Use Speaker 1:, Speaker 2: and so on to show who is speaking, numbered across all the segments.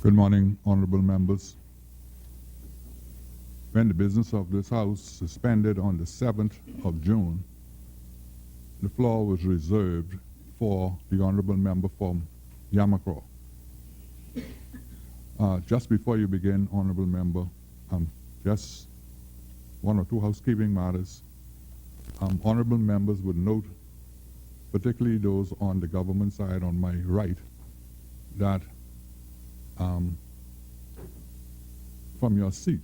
Speaker 1: Good morning, honorable members. When the business of this House suspended on the 7th of June, the floor was reserved for the honorable member from Yamacraw. Just before you begin, honorable member, just one or two housekeeping matters. Honorable members would note, particularly those on the government side on my right, that from your seat,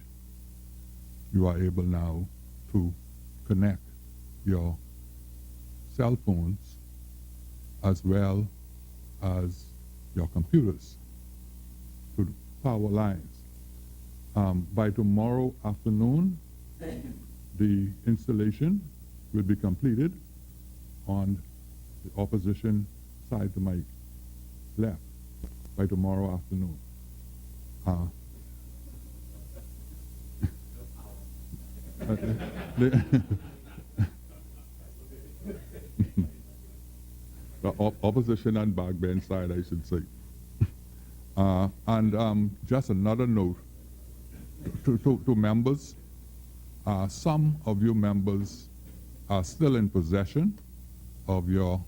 Speaker 1: you are able now to connect your cell phones as well as your computers to the power lines. By tomorrow afternoon, the installation will be completed on the opposition side to my left by tomorrow afternoon. The opposition and backbench side, I should say. Just another note to members, some of you members are still in possession of your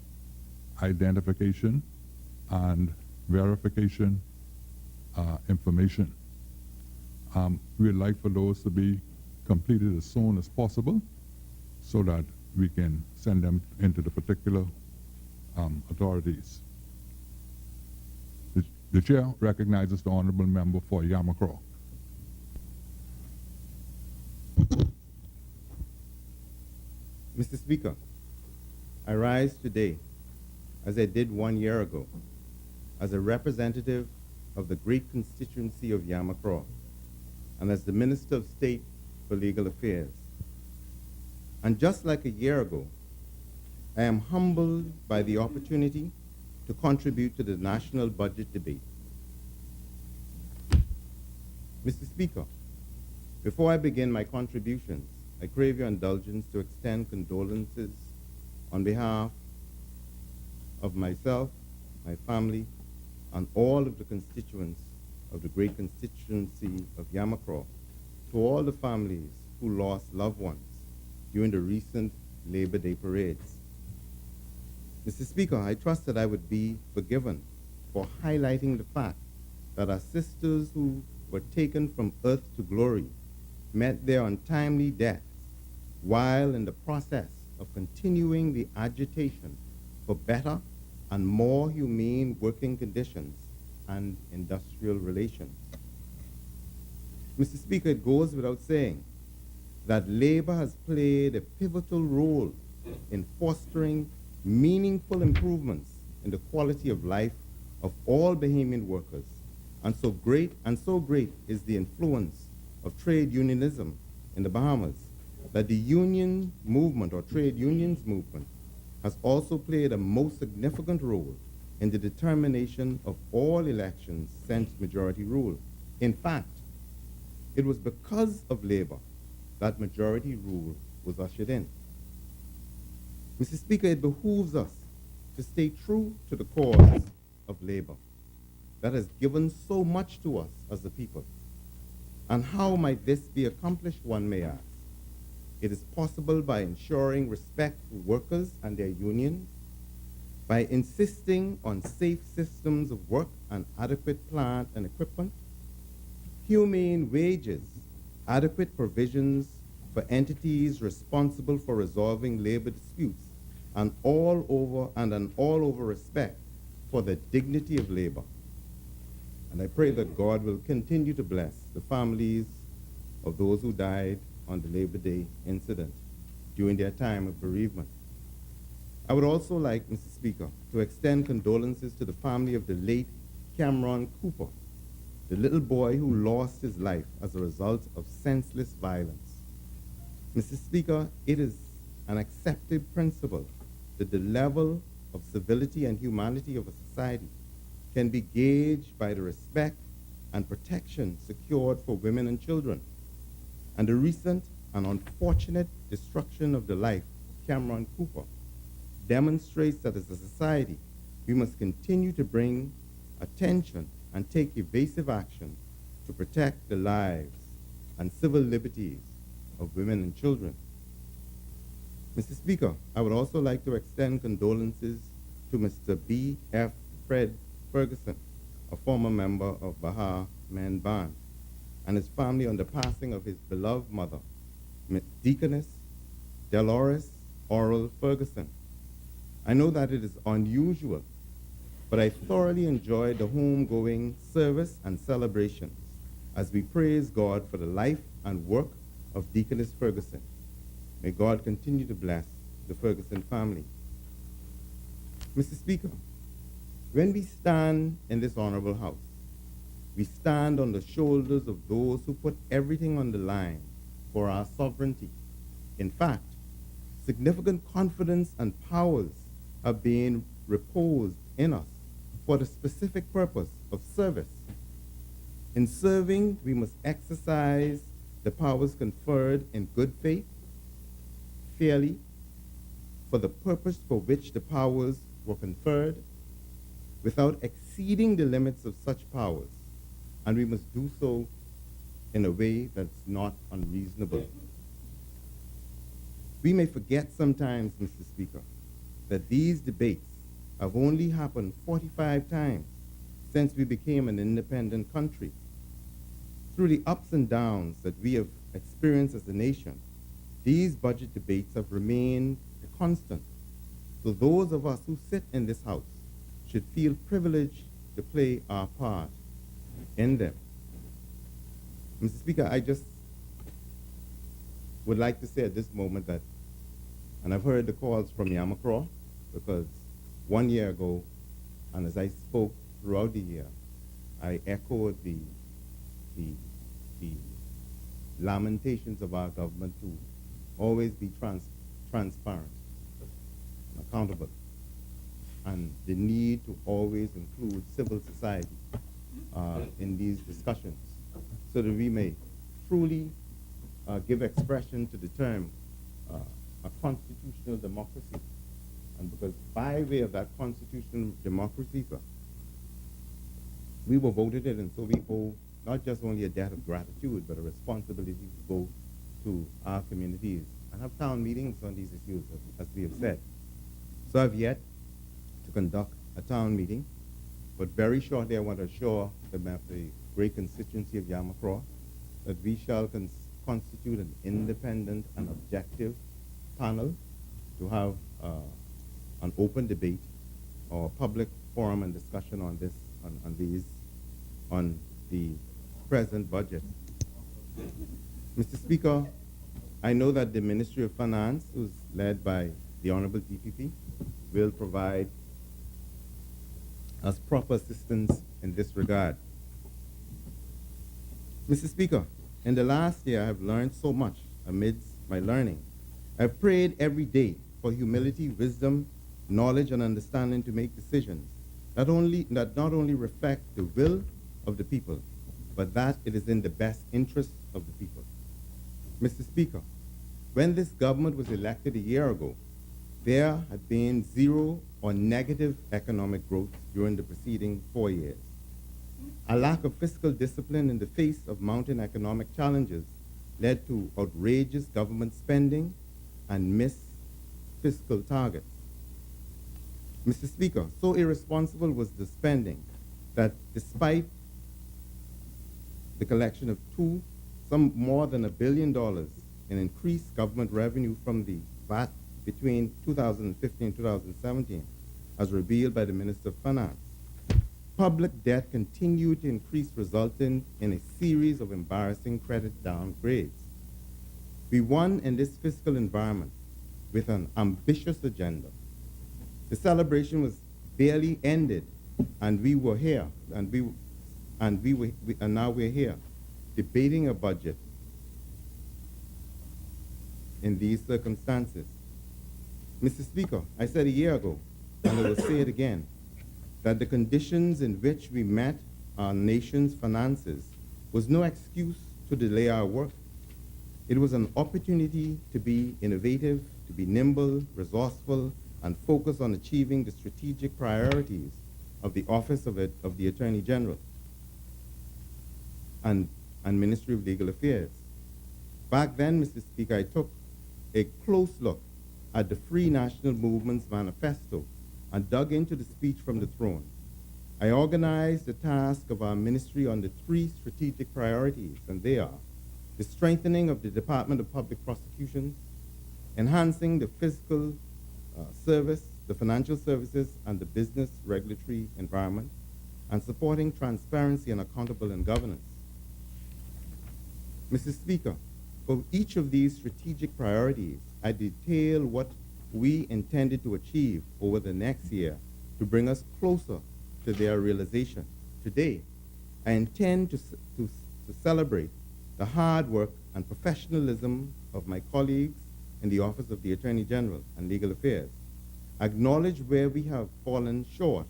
Speaker 1: identification and verification information. We'd like for those to be completed as soon as possible so that we can send them into the particular authorities. The chair recognizes the honorable member for Yamacraw.
Speaker 2: Mr. Speaker, I rise today, as I did 1 year ago, as a representative of the great constituency of Yamacraw and as the Minister of State for Legal Affairs. And just like a year ago, I am humbled by the opportunity to contribute to the national budget debate. Mr. Speaker, before I begin my contributions, I crave your indulgence to extend condolences on behalf of myself, my family, and all of the constituents of the great constituency of Yamacraw, to all the families who lost loved ones during the recent Labor Day parades. Mr. Speaker, I trust that I would be forgiven for highlighting the fact that our sisters who were taken from earth to glory met their untimely deaths while in the process of continuing the agitation for better and more humane working conditions and industrial relations. Mr. Speaker, it goes without saying that labor has played a pivotal role in fostering meaningful improvements in the quality of life of all Bahamian workers. And so great is the influence of trade unionism in the Bahamas that the union movement or trade unions movement has also played a most significant role in the determination of all elections since majority rule. In fact, it was because of labor that majority rule was ushered in. Mr. Speaker, it behooves us to stay true to the cause of labor that has given so much to us as a people. And how might this be accomplished, one may ask? It is possible by ensuring respect for workers and their unions, by insisting on safe systems of work and adequate plant and equipment, humane wages, adequate provisions for entities responsible for resolving labor disputes, and an all-over respect for the dignity of labor. And I pray that God will continue to bless the families of those who died on the Labor Day incident during their time of bereavement. I would also like, Mr. Speaker, to extend condolences to the family of the late Cameron Cooper, the little boy who lost his life as a result of senseless violence. Mr. Speaker, it is an accepted principle that the level of civility and humanity of a society can be gauged by the respect and protection secured for women and children. And the recent and unfortunate destruction of the life of Cameron Cooper demonstrates that as a society, we must continue to bring attention and take evasive action to protect the lives and civil liberties of women and children. Mr. Speaker, I would also like to extend condolences to Mr. B.F. Fred Ferguson, a former member of Baha Men Band, and his family on the passing of his beloved mother, Miss Deaconess Dolores Oral Ferguson. I know that it is unusual, but I thoroughly enjoyed the homegoing service and celebrations as we praise God for the life and work of Deaconess Ferguson. May God continue to bless the Ferguson family. Mr. Speaker, when we stand in this honorable house, we stand on the shoulders of those who put everything on the line for our sovereignty. In fact, significant confidence and powers are being reposed in us for the specific purpose of service. In serving, we must exercise the powers conferred in good faith, fairly, for the purpose for which the powers were conferred, without exceeding the limits of such powers, and we must do so in a way that's not unreasonable. We may forget sometimes, Mr. Speaker, that these debates have only happened 45 times since we became an independent country. Through the ups and downs that we have experienced as a nation, these budget debates have remained a constant. So those of us who sit in this house should feel privileged to play our part in them. Mr. Speaker, I just would like to say at this moment that, and I've heard the calls from Yamacraw, because 1 year ago, and as I spoke throughout the year, I echoed the lamentations of our government to always be transparent and accountable, and the need to always include civil society in these discussions so that we may truly give expression to the term a constitutional democracy. And because by way of that constitutional democracy, sir, we were voted in, and so we owe not just only a debt of gratitude, but a responsibility to go to our communities and have town meetings on these issues, as we have said. So I've yet to conduct a town meeting, but very shortly I want to assure the great constituency of Yamacraw that we shall constitute an independent and objective panel to have an open debate or public forum and discussion on this, on the present budget. Mr. Speaker, I know that the Ministry of Finance, who's led by the Honorable DPP, will provide us proper assistance in this regard. Mr. Speaker, in the last year I have learned so much amidst my learning. I've prayed every day for humility, wisdom, knowledge, and understanding to make decisions that not only reflect the will of the people, but that it is in the best interest of the people. Mr. Speaker, when this government was elected a year ago, there had been zero or negative economic growth during the preceding 4 years. A lack of fiscal discipline in the face of mounting economic challenges led to outrageous government spending and missed fiscal targets. Mr. Speaker, so irresponsible was the spending that despite the collection of some more than $1 billion in increased government revenue from the VAT between 2015 and 2017, as revealed by the Minister of Finance, public debt continued to increase, resulting in a series of embarrassing credit downgrades. We won in this fiscal environment with an ambitious agenda. The celebration was barely ended, and we were here, and now we're here, debating a budget in these circumstances. Mr. Speaker, I said a year ago, and I will say it again, that the conditions in which we met our nation's finances was no excuse to delay our work. It was an opportunity to be innovative, to be nimble, resourceful, and focus on achieving the strategic priorities of the Office of the Attorney General. and Ministry of Legal Affairs. Back then, Mr. Speaker, I took a close look at the Free National Movement's manifesto and dug into the speech from the throne. I organized the task of our ministry on the 3 strategic priorities, and they are the strengthening of the Department of Public Prosecutions, enhancing the fiscal service, the financial services, and the business regulatory environment, and supporting transparency and accountable in governance. Mr. Speaker, for each of these strategic priorities, I detail what we intended to achieve over the next year to bring us closer to their realization. Today, I intend to celebrate the hard work and professionalism of my colleagues in the Office of the Attorney General and Legal Affairs, acknowledge where we have fallen short,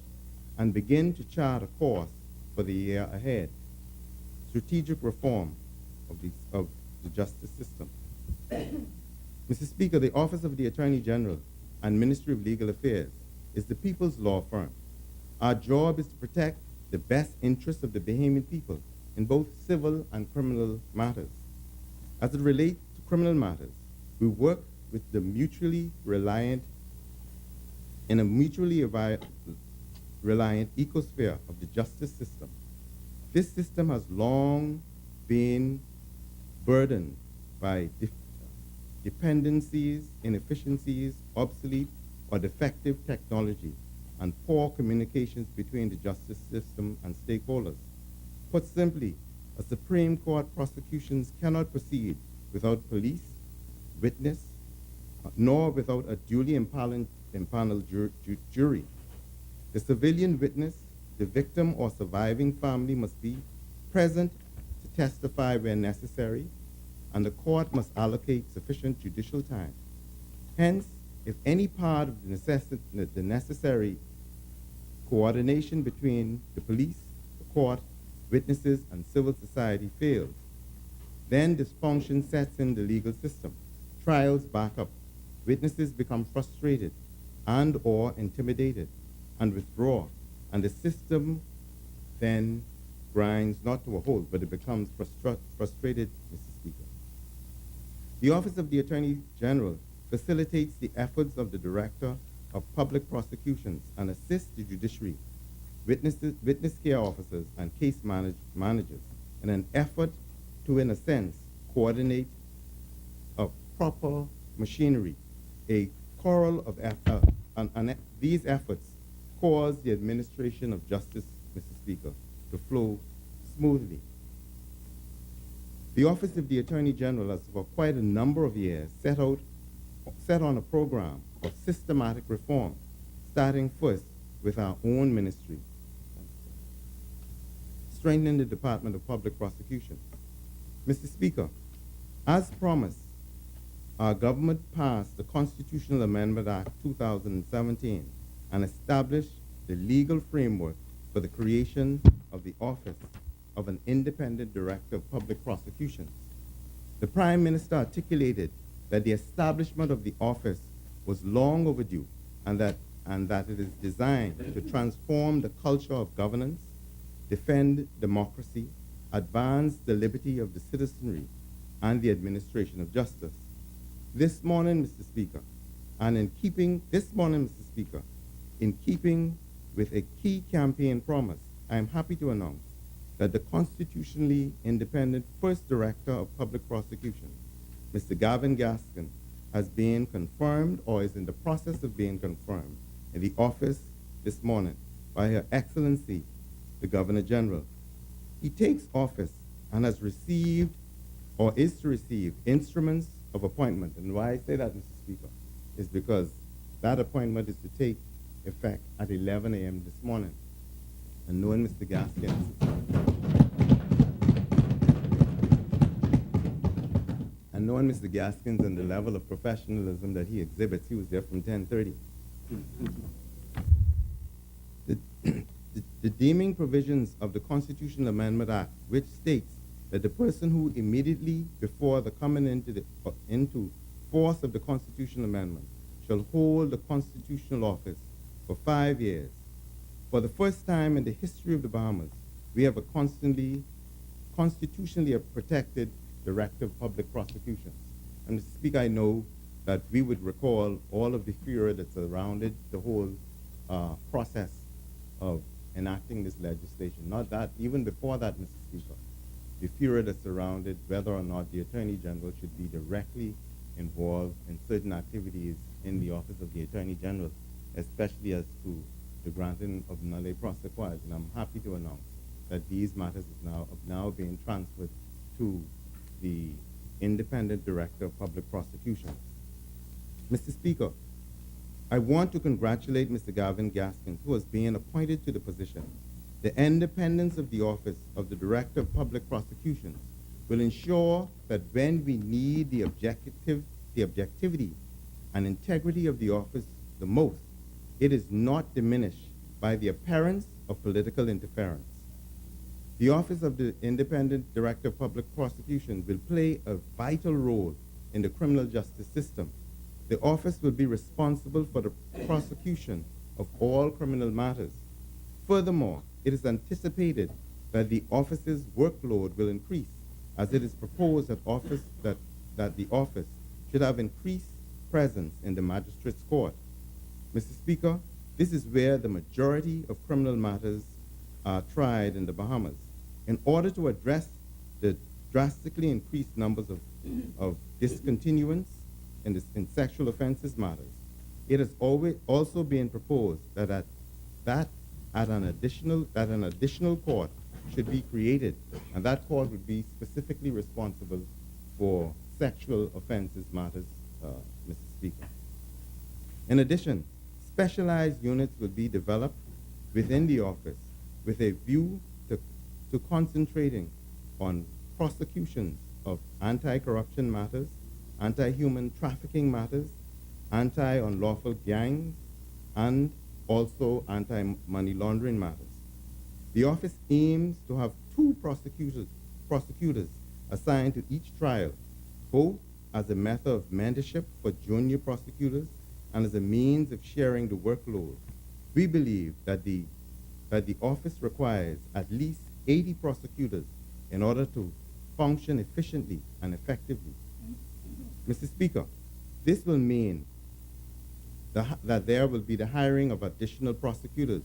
Speaker 2: and begin to chart a course for the year ahead. Strategic reform of the justice system. Mr. Speaker, the Office of the Attorney General and Ministry of Legal Affairs is the people's law firm. Our job is to protect the best interests of the Bahamian people in both civil and criminal matters. As it relates to criminal matters, we work with the mutually reliant in a mutually reliant ecosphere of the justice system. This system has long been burdened by dependencies, inefficiencies, obsolete or defective technology, and poor communications between the justice system and stakeholders. Put simply, a Supreme Court prosecutions cannot proceed without police, witness, nor without a duly impaneled jury. The civilian witness, the victim or surviving family must be present to testify where necessary, and the court must allocate sufficient judicial time. Hence, if any part of the necessary coordination between the police, the court, witnesses, and civil society fails, then dysfunction sets in the legal system. Trials back up. Witnesses become frustrated and or intimidated and withdraw, and the system then grinds not to a halt, but it becomes frustrated, Mr. Speaker. The Office of the Attorney General facilitates the efforts of the Director of Public Prosecutions and assists the judiciary, witness care officers, and case managers in an effort to, in a sense, coordinate a proper machinery, a chorale of effort, and these efforts cause the administration of justice, Mr. Speaker, to flow smoothly. The Office of the Attorney General has for quite a number of years set on a program of systematic reform, starting first with our own ministry, strengthening the Department of Public Prosecution. Mr. Speaker, as promised, our government passed the Constitutional Amendment Act 2017 and established the legal framework for the creation of the Office of an Independent Director of Public Prosecutions. The Prime Minister articulated that the establishment of the office was long overdue and that it is designed to transform the culture of governance, defend democracy, advance the liberty of the citizenry, and the administration of justice. This morning, Mr. Speaker, in keeping with a key campaign promise, I am happy to announce that the constitutionally independent first Director of Public Prosecution, Mr. Gavin Gaskin, has been confirmed or is in the process of being confirmed in the office this morning by Her Excellency, the Governor General. He takes office and has received or is to receive instruments of appointment. And why I say that, Mr. Speaker, is because that appointment is to take effect at 11 a.m. this morning. And knowing Mr. Gaskins, and the level of professionalism that he exhibits, he was there from 10:30. The deeming provisions of the Constitutional Amendment Act, which states that the person who immediately before the coming into force of the constitutional amendment shall hold the constitutional office for 5 years. For the first time in the history of the Bahamas, we have a constitutionally protected Director of Public Prosecutions. And Mr. Speaker, I know that we would recall all of the fear that surrounded the whole process of enacting this legislation. Not that, even before that, Mr. Speaker, the fear that surrounded whether or not the Attorney General should be directly involved in certain activities in the Office of the Attorney General, especially as to the granting of nolle prosequas. And I'm happy to announce that these matters are now being transferred to the Independent Director of Public Prosecutions. Mr. Speaker, I want to congratulate Mr. Gavin Gaskins, who has been appointed to the position. The independence of the Office of the Director of Public Prosecutions will ensure that when we need the objectivity and integrity of the office the most, it is not diminished by the appearance of political interference. The Office of the Independent Director of Public Prosecution will play a vital role in the criminal justice system. The office will be responsible for the prosecution of all criminal matters. Furthermore, it is anticipated that the office's workload will increase, as it is proposed that the office should have increased presence in the magistrate's court. Mr. Speaker, this is where the majority of criminal matters are tried in the Bahamas. In order to address the drastically increased numbers of discontinuance in sexual offenses matters, it has also been proposed that an additional court should be created, and that court would be specifically responsible for sexual offenses matters, Mr. Speaker. In addition, specialized units will be developed within the office with a view to concentrating on prosecutions of anti-corruption matters, anti-human trafficking matters, anti-unlawful gangs, and also anti-money laundering matters. The office aims to have 2 prosecutors assigned to each trial, both as a method of mentorship for junior prosecutors and as a means of sharing the workload. We believe that the office requires at least 80 prosecutors in order to function efficiently and effectively. Mr. Speaker, this will mean that there will be the hiring of additional prosecutors.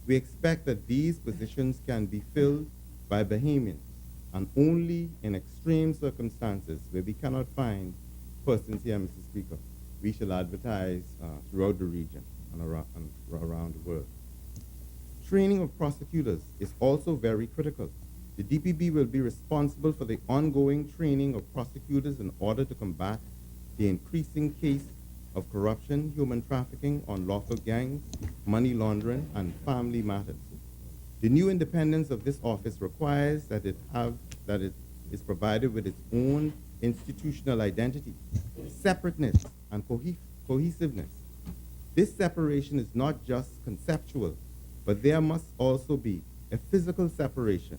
Speaker 2: We expect that these positions can be filled by Bahamians, and only in extreme circumstances where we cannot find persons here, Mr. Speaker, we shall advertise throughout the region and around the world. Training of prosecutors is also very critical. The DPP will be responsible for the ongoing training of prosecutors in order to combat the increasing case of corruption, human trafficking, unlawful gangs, money laundering, and family matters. The new independence of this office requires that it is provided with its own institutional identity, separateness, and cohesiveness. This separation is not just conceptual, but there must also be a physical separation.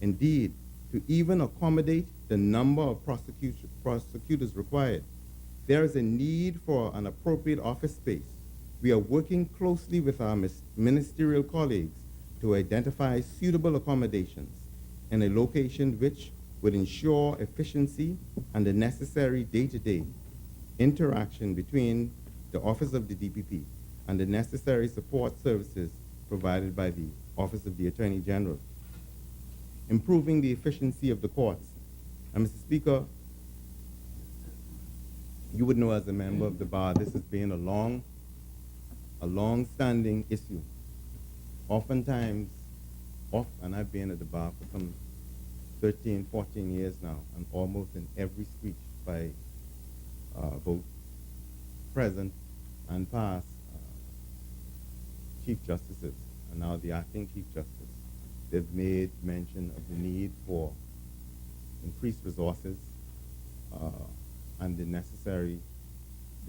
Speaker 2: Indeed, to even accommodate the number of prosecutors required, there is a need for an appropriate office space. We are working closely with our ministerial colleagues to identify suitable accommodations in a location which would ensure efficiency and the necessary day-to-day interaction between the Office of the DPP and the necessary support services provided by the Office of the Attorney General. Improving the efficiency of the courts. And Mr. Speaker, you would know as a member of the bar, this has been a long-standing issue. Oftentimes, and I've been at the bar for some 13, 14 years now, and almost in every speech by both present and past Chief Justices, and now the acting Chief Justice, they've made mention of the need for increased resources and the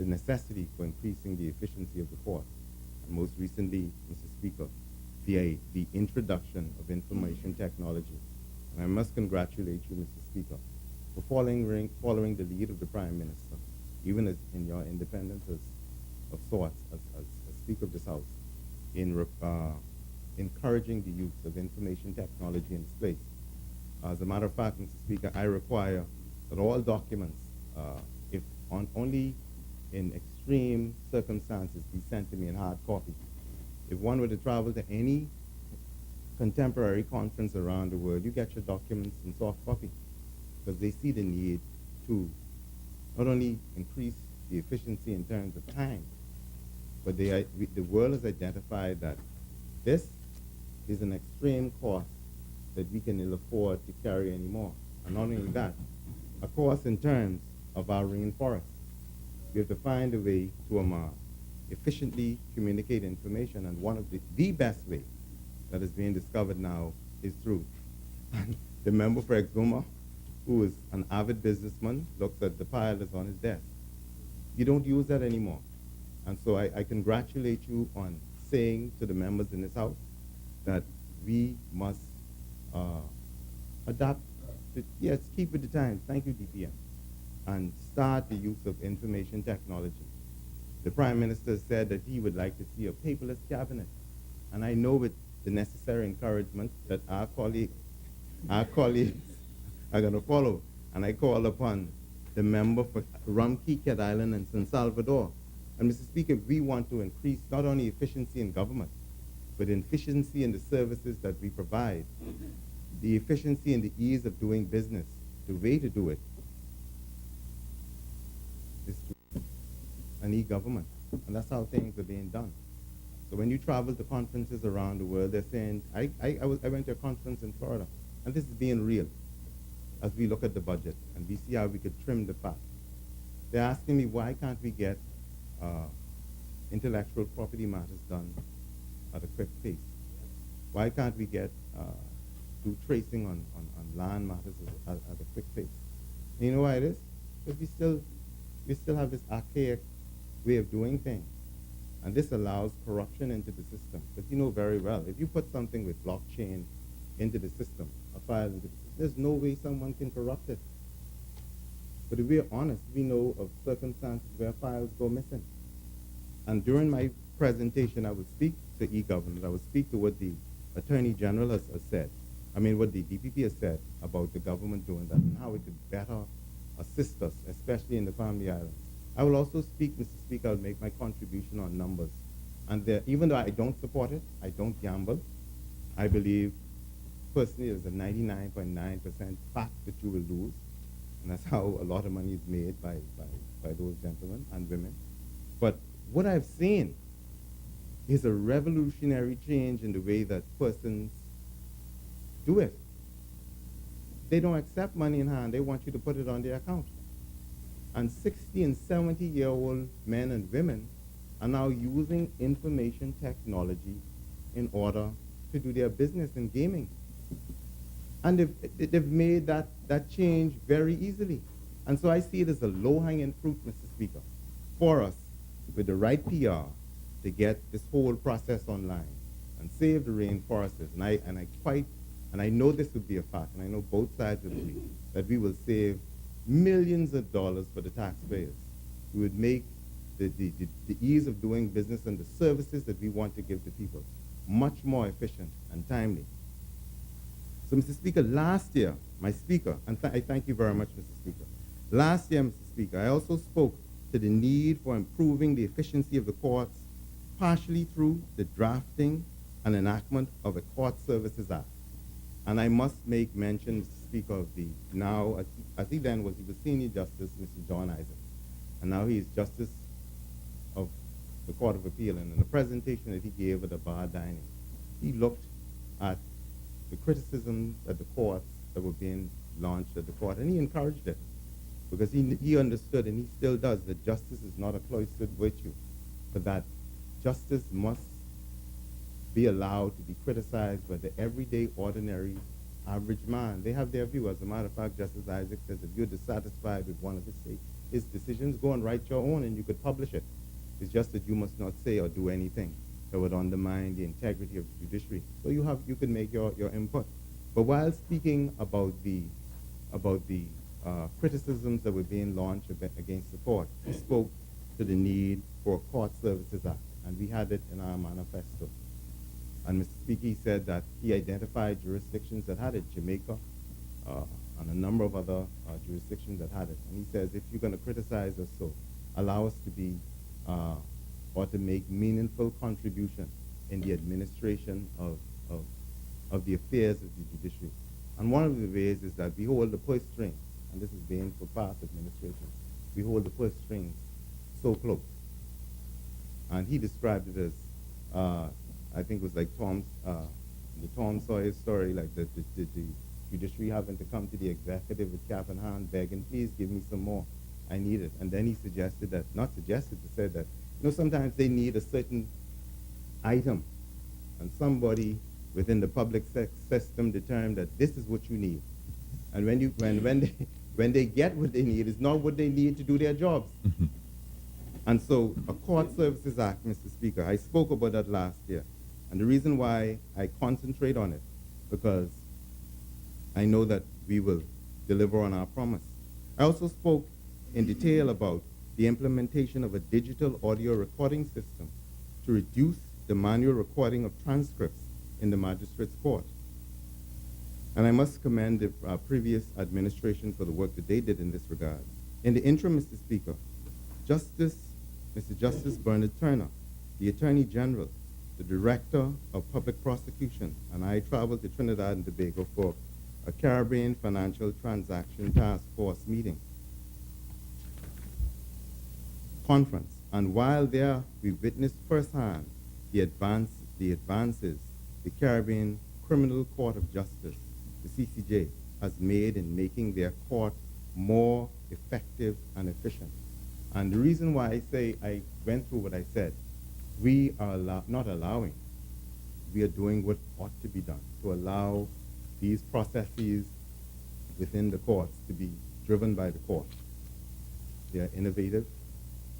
Speaker 2: necessity for increasing the efficiency of the court. And most recently, Mr. Speaker, the introduction of information technology. And I must congratulate you, Mr. Speaker, for following the lead of the Prime Minister, even as in your independence of sorts as Speaker of this House, in encouraging the use of information technology in this place. As a matter of fact, Mr. Speaker, I require that all documents, if only in extreme circumstances, be sent to me in hard copy. If one were to travel to any contemporary conference around the world, you get your documents in soft copy because they see the need to not only increase the efficiency in terms of time, but the world has identified that this is an extreme cost that we can ill afford to carry anymore. And not only that, a cost in terms of our rainforest. We have to find a way to efficiently communicate information, and one of the best way that is being discovered now is through the member for Exuma, who is an avid businessman, looks at the pile that's on his desk. You don't use that anymore. And so I congratulate you on saying to the members in this House that we must adapt, yes, keep with the times, thank you, DPM, and start the use of information technology. The Prime Minister said that he would like to see a paperless cabinet, and I know with the necessary encouragement that our colleagues are going to follow, and I call upon the member for Rumkey, Cat Island, and San Salvador. And Mr. Speaker, we want to increase not only efficiency in government, but efficiency in the services that we provide, the efficiency and the ease of doing business. The way to do it is through an e-government, and that's how things are being done. So when you travel to conferences around the world, they're saying, I went to a conference in Florida, and this is being real as we look at the budget and we see how we could trim the fat. They're asking me, why can't we get intellectual property matters done at a quick pace? Why can't we get do tracing on land matters at a quick pace? And you know why it is? Because we still have this archaic way of doing things. And this allows corruption into the system. Because you know very well, if you put something with blockchain into the system, a file into the system, there's no way someone can corrupt it. But if we're honest, we know of circumstances where files go missing. And during my presentation, I will speak to e-government. I will speak to what the Attorney General has said. I mean, what the DPP has said about the government doing that and how it could better assist us, especially in the Family Islands. I will also speak, Mr. Speaker, I'll make my contribution on numbers. And even though I don't support it, I don't gamble, I believe personally there's a 99.9% fact that you will lose. And that's how a lot of money is made by those gentlemen and women. But what I've seen is a revolutionary change in the way that persons do it. They don't accept money in hand. They want you to put it on their account. And 60 and 70-year-old men and women are now using information technology in order to do their business in gaming. And they've made that change very easily. And so I see it as a low-hanging fruit, Mr. Speaker, for us with the right PR to get this whole process online and save the rainforests. And I know this would be a fact, and I know both sides will agree, that we will save millions of dollars for the taxpayers. We would make the ease of doing business and the services that we want to give to people much more efficient and timely. So, Mr. Speaker, last year, my speaker, and I thank you very much, Mr. Speaker. Last year, Mr. Speaker, I also spoke to the need for improving the efficiency of the courts, partially through the drafting and enactment of a Court Services Act. And I must make mention, Mr. Speaker, of the now, as he then was, he was Senior Justice, Mr. John Isaac. And now he is Justice of the Court of Appeal. And in the presentation that he gave at the bar dining, he looked at the criticisms at the courts that were being launched at the court, and he encouraged it. Because he understood, and he still does, that justice is not a cloistered virtue, but that justice must be allowed to be criticized by the everyday, ordinary, average man. They have their view. As a matter of fact, Justice Isaac says, if you're dissatisfied with one of his decisions, go and write your own, and you could publish it. It's just that you must not say or do anything that would undermine the integrity of the judiciary. So you can make your input. But while speaking about the criticisms that were being launched against the court, he spoke to the need for a Court Services Act, and we had it in our manifesto. And Mr. Speaker, he said that he identified jurisdictions that had it: Jamaica, and a number of other jurisdictions that had it. And he says, if you're going to criticize us, so allow us to be or to make meaningful contribution in the administration of the affairs of the judiciary. And one of the ways is that we hold the purse string, and this is being for past administration, we hold the purse strings so close. And he described it as, I think it was like the Tom Sawyer story, like the judiciary having to come to the executive with cap in hand, begging, please give me some more. I need it. And then he suggested that, not suggested, he said that, sometimes they need a certain item, and somebody within the public system determined that this is what you need. And when they get what they need, it's not what they need to do their jobs. And so a Court Services Act, Mr. Speaker, I spoke about that last year. And the reason why I concentrate on it, because I know that we will deliver on our promise. I also spoke in detail about the implementation of a digital audio recording system to reduce the manual recording of transcripts in the magistrate's court. And I must commend the previous administration for the work that they did in this regard. In the interim, Mr. Speaker, Mr. Justice Bernard Turner, the Attorney General, the Director of Public Prosecution, and I traveled to Trinidad and Tobago for a Caribbean Financial Transaction Task Force meeting conference. And while there, we witnessed firsthand the advances the Caribbean Criminal Court of Justice, the CCJ, has made in making their court more effective and efficient. And the reason why I say I went through what I said, we are not allowing, we are doing what ought to be done to allow these processes within the courts to be driven by the court. They are innovative,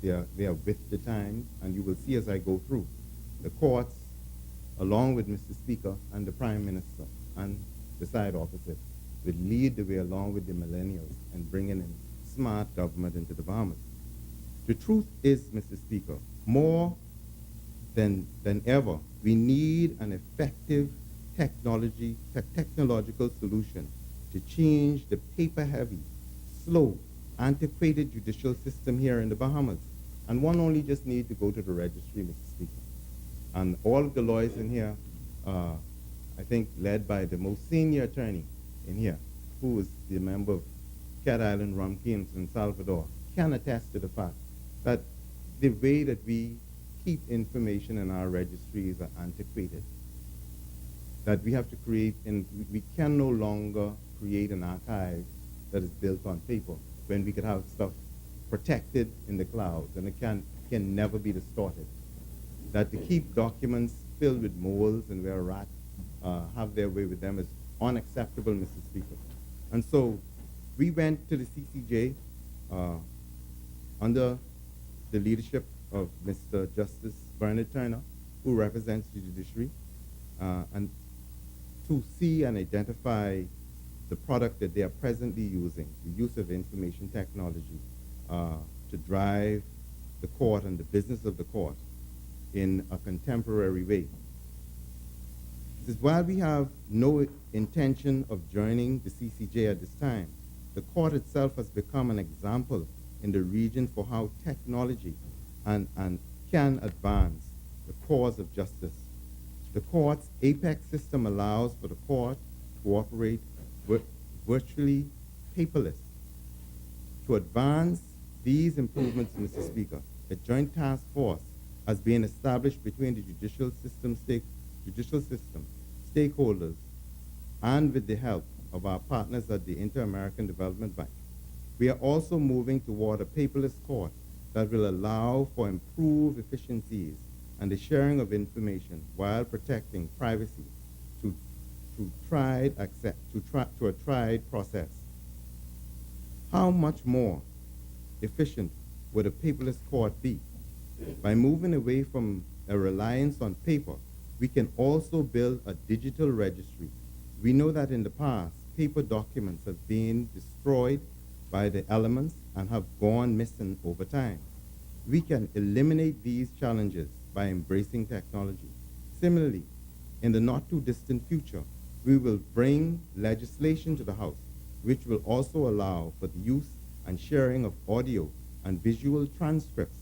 Speaker 2: they are with the times, and you will see as I go through. The courts, along with Mr. Speaker and the Prime Minister and the side opposite, will lead the way along with the millennials and bringing in smart government into the Bahamas. The truth is, Mr. Speaker, more than ever, we need an effective technological solution to change the paper-heavy, slow, antiquated judicial system here in the Bahamas. And one only just needs to go to the registry, Mr. Speaker. And all of the lawyers in here, I think led by the most senior attorney in here, who is the member of Cat Island Rumkins in Salvador, can attest to the fact that the way that we keep information in our registries are antiquated. That we have to create, and we can no longer create an archive that is built on paper when we could have stuff protected in the clouds, and it can never be distorted. That to keep documents filled with moles and where rats have their way with them is unacceptable, Mr. Speaker. And so we went to the CCJ under the leadership of Mr. Justice Bernard Turner, who represents the judiciary, and to see and identify the product that they are presently using, the use of information technology to drive the court and the business of the court in a contemporary way. This is while we have no intention of joining the CCJ at this time, the court itself has become an example in the region for how technology and can advance the cause of justice. The court's APEX system allows for the court to operate virtually paperless. To advance these improvements, Mr. Speaker, a joint task force has been established between the judicial system stakeholders and with the help of our partners at the Inter-American Development Bank. We are also moving toward a paperless court that will allow for improved efficiencies and the sharing of information while protecting privacy to a tried process. How much more efficient would a paperless court be? By moving away from a reliance on paper, we can also build a digital registry. We know that in the past, paper documents have been destroyed by the elements and have gone missing over time. We can eliminate these challenges by embracing technology. Similarly, in the not too distant future, we will bring legislation to the House which will also allow for the use and sharing of audio and visual transcripts,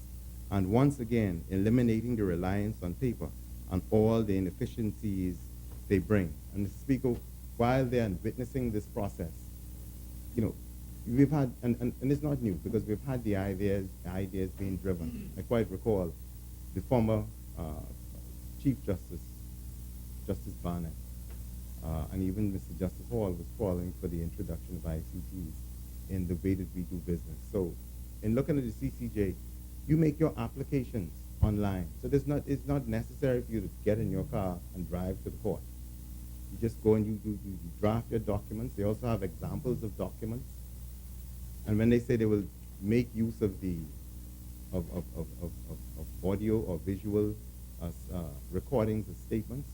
Speaker 2: and once again eliminating the reliance on paper and all the inefficiencies they bring. And Mr. Speaker, while they are witnessing this process, you know, we've had, and it's not new, because we've had the ideas being driven. I quite recall the former Chief Justice, Justice Barnett, and even Mr. Justice Hall was calling for the introduction of ICTs in the way that we do business. So in looking at the CCJ, you make your applications online. So it's not necessary for you to get in your car and drive to the court. You just go and you draft your documents. They also have examples of documents. And when they say they will make use of the of audio or visual recordings of statements,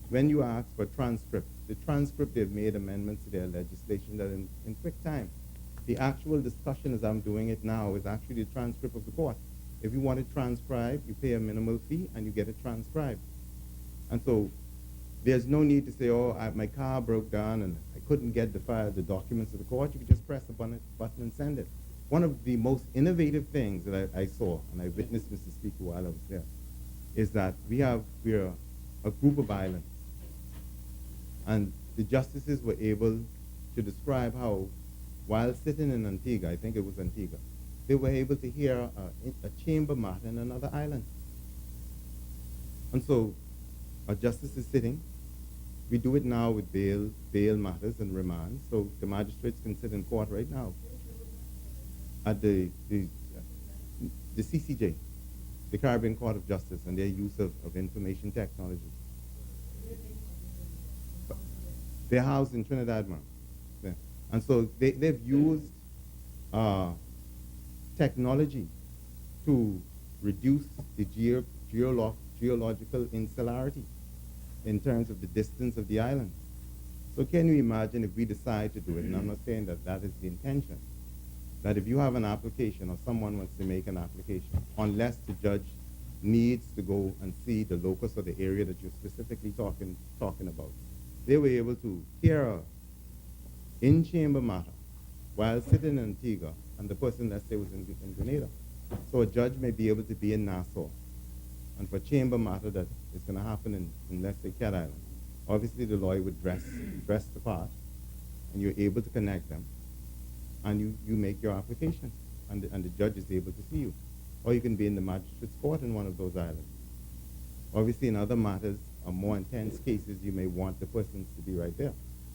Speaker 2: when you ask for transcript, the transcript, they've made amendments to their legislation that in quick time, the actual discussion as I'm doing it now is actually the transcript of the court. If you want it transcribed, you pay a minimal fee and you get it transcribed. And so there's no need to say, oh, my car broke down and I couldn't get the documents to the court. You can just press a button and send it. One of the most innovative things that I saw, and I witnessed, Mr. Speaker, while I was there, is that we're a group of islands. And the justices were able to describe how, while sitting in Antigua, I think it was Antigua, they were able to hear a chamber matter in another island. And so a justice is sitting. We do it now with bail matters and remand. So the magistrates can sit in court right now at the CCJ, the Caribbean Court of Justice, and their use of information technology. They're housed in Trinidad, man. Yeah. And so they've used technology to reduce the geological insularity in terms of the distance of the island. So can you imagine if we decide to do it, and I'm not saying that that is the intention, that if you have an application or someone wants to make an application, unless the judge needs to go and see the locus or the area that you're specifically talking about, they were able to hear an in-chamber matter while sitting in Antigua, and the person, let's say, was in Grenada. So a judge may be able to be in Nassau, and for a chamber matter that is going to happen in, let's say, Cat Island, obviously the lawyer would dress the part, and you're able to connect them, and you make your application, and the judge is able to see you. Or you can be in the magistrate's court in one of those islands. Obviously, in other matters, or more intense cases, you may want the persons to be right there.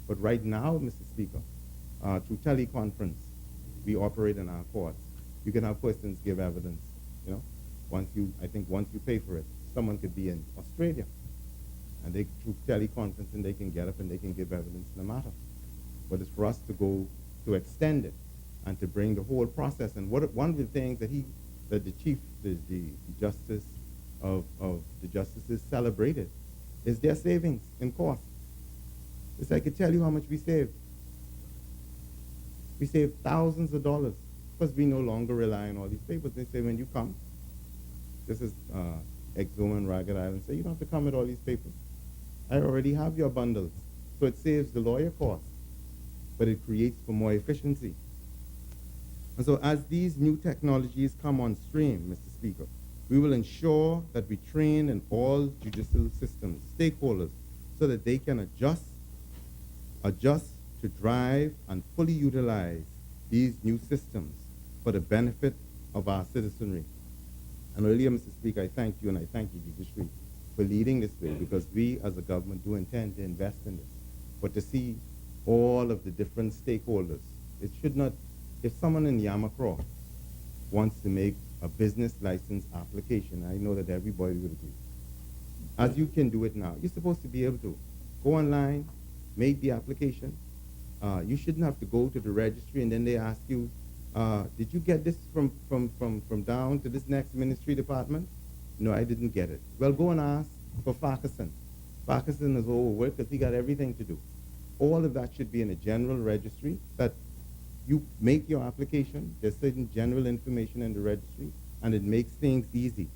Speaker 2: But right now, Mr. Speaker, through teleconference, we operate in our courts. You can have persons give evidence, you know. Once you pay for it, someone could be in Australia, and through teleconferencing, they can get up and they can give evidence in the matter. But it's for us to go to extend it and to bring the whole process. And one of the things that the justice of the justices celebrated is their savings in cost. I could tell you how much we saved. We saved thousands of dollars because we no longer rely on all these papers. They say when you come, this is Exuma and Ragged Island, say you don't have to come with all these papers. I already have your bundles. So it saves the lawyer cost, but it creates for more efficiency. And so as these new technologies come on stream, Mr. Speaker, we will ensure that we train in all judicial systems, stakeholders, so that they can adjust to drive and fully utilize these new systems for the benefit of our citizenry. And earlier, Mr. Speaker, I thank you and I thank the judiciary for leading this way, because we as a government do intend to invest in this. But to see all of the different stakeholders, it should not, if someone in Yamacraw wants to make a business license application, I know that everybody would agree, as you can do it now, you're supposed to be able to go online, make the application. You shouldn't have to go to the registry and then they ask you, did you get this from down to this next ministry department? No, I didn't get it. Well, go and ask for Farquharson. Farquharson is overworked because he got everything to do. All of that should be in a general registry that you make your application. There's certain general information in the registry, and it makes things easy.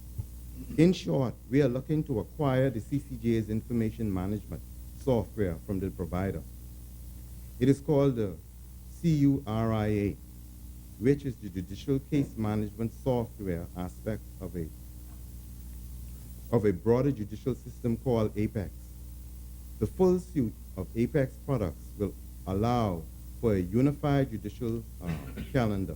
Speaker 2: In short, we are looking to acquire the CCJ's information management software from the provider. It is called the CURIA, which is the judicial case management software aspect of a broader judicial system called APEX. The full suite of APEX products will allow for a unified judicial calendar,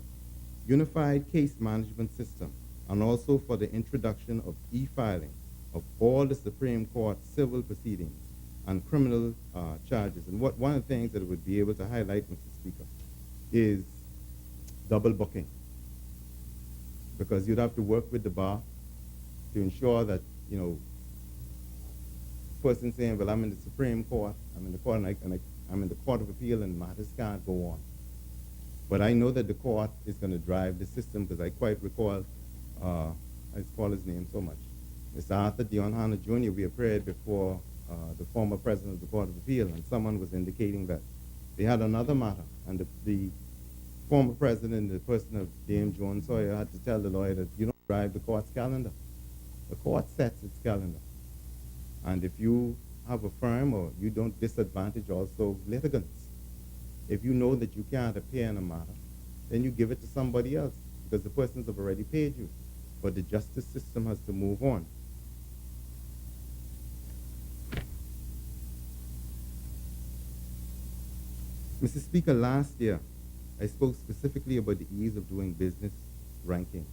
Speaker 2: unified case management system, and also for the introduction of e-filing of all the Supreme Court civil proceedings and criminal charges. And one of the things that it would be able to highlight, Mr. Speaker, is double booking. Because you'd have to work with the bar to ensure that, you know, person saying, well, I'm in the Supreme Court, I'm in the court, I'm in the Court of Appeal, and matters can't go on. But I know that the court is going to drive the system, because I quite recall, I just call his name so much, Mr. Arthur Dion Hanna Jr., we appeared before the former president of the Court of Appeal, and someone was indicating that they had another matter, and the former president, the person of Dame Joan Sawyer, had to tell the lawyer that you don't drive the court's calendar. The court sets its calendar. And if you have a firm, or you don't disadvantage also litigants, if you know that you can't appear in a matter, then you give it to somebody else, because the persons have already paid you. But the justice system has to move on. Mr. Speaker, last year, I spoke specifically about the ease of doing business ranking.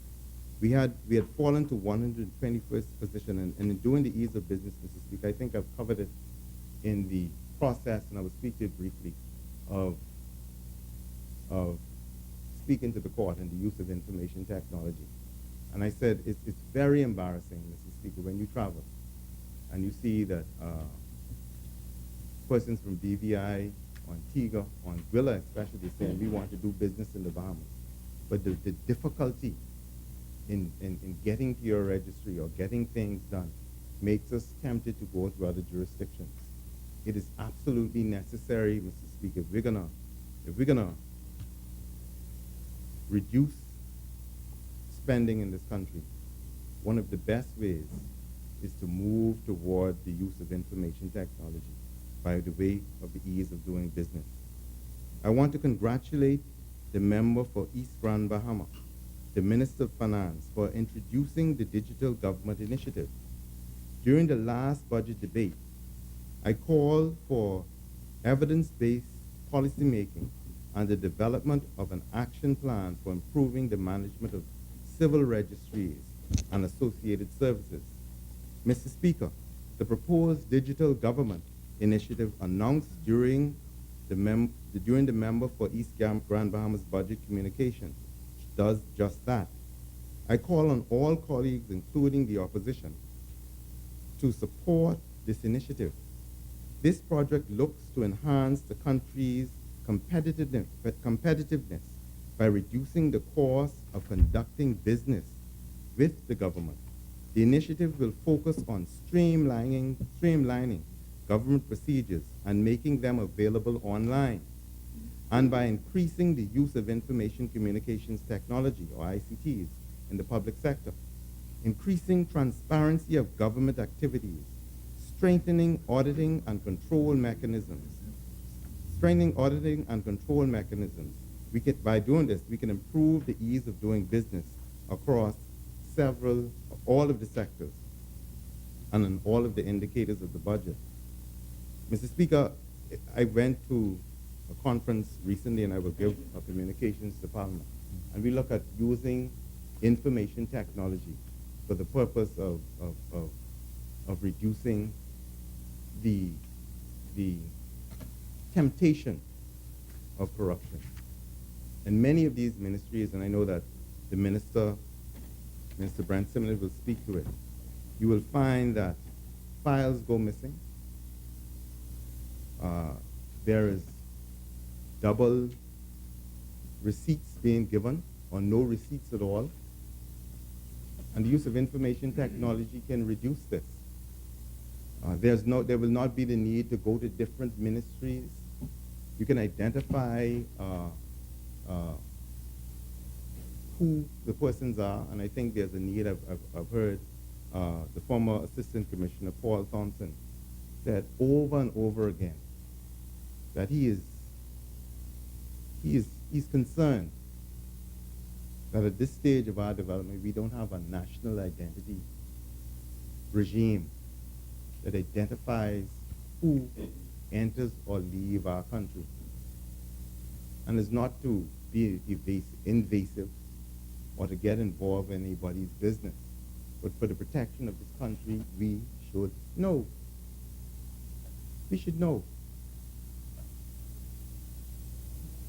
Speaker 2: We had fallen to 121st position, and in doing the ease of business, Mr. Speaker, I think I've covered it in the process, and I will speak to it briefly, of speaking to the court and the use of information technology. And I said, it's very embarrassing, Mr. Speaker, when you travel and you see that persons from BVI, Antigua, Anguilla especially, saying we want to do business in the Bahamas. But the difficulty in getting to your registry or getting things done makes us tempted to go to other jurisdictions. It is absolutely necessary, Mr. Speaker, if we're gonna reduce spending in this country, one of the best ways is to move toward the use of information technology by the way of the ease of doing business. I want to congratulate the member for East Grand Bahama, the Minister of Finance, for introducing the Digital Government Initiative. During the last budget debate, I called for evidence-based policymaking and the development of an action plan for improving the management of civil registries and associated services. Mr. Speaker, the proposed Digital Government Initiative announced during the member for East Grand Bahamas budget communication does just that. I call on all colleagues, including the opposition, to support this initiative. This project looks to enhance the country's competitiveness by reducing the cost of conducting business with the government. The initiative will focus on streamlining government procedures and making them available online, and by increasing the use of information communications technology, or ICTs, in the public sector, increasing transparency of government activities, strengthening auditing and control mechanisms. By doing this, we can improve the ease of doing business across all of the sectors and in all of the indicators of the budget. Mr. Speaker, I went to a conference recently, and I will give a communications to Parliament, and we look at using information technology for the purpose of reducing the temptation of corruption. And many of these ministries, and I know that the Minister Brent Simon will speak to it, you will find that files go missing. There is double receipts being given, or no receipts at all. And the use of information technology can reduce this. There will not be the need to go to different ministries. You can identify who the persons are, and I think there's a need. I've heard the former Assistant Commissioner Paul Thompson said over and over again that he he's concerned that at this stage of our development, we don't have a national identity regime that identifies who enters or leaves our country. And it's not to be invasive or to get involved in anybody's business, but for the protection of this country, we should know. We should know.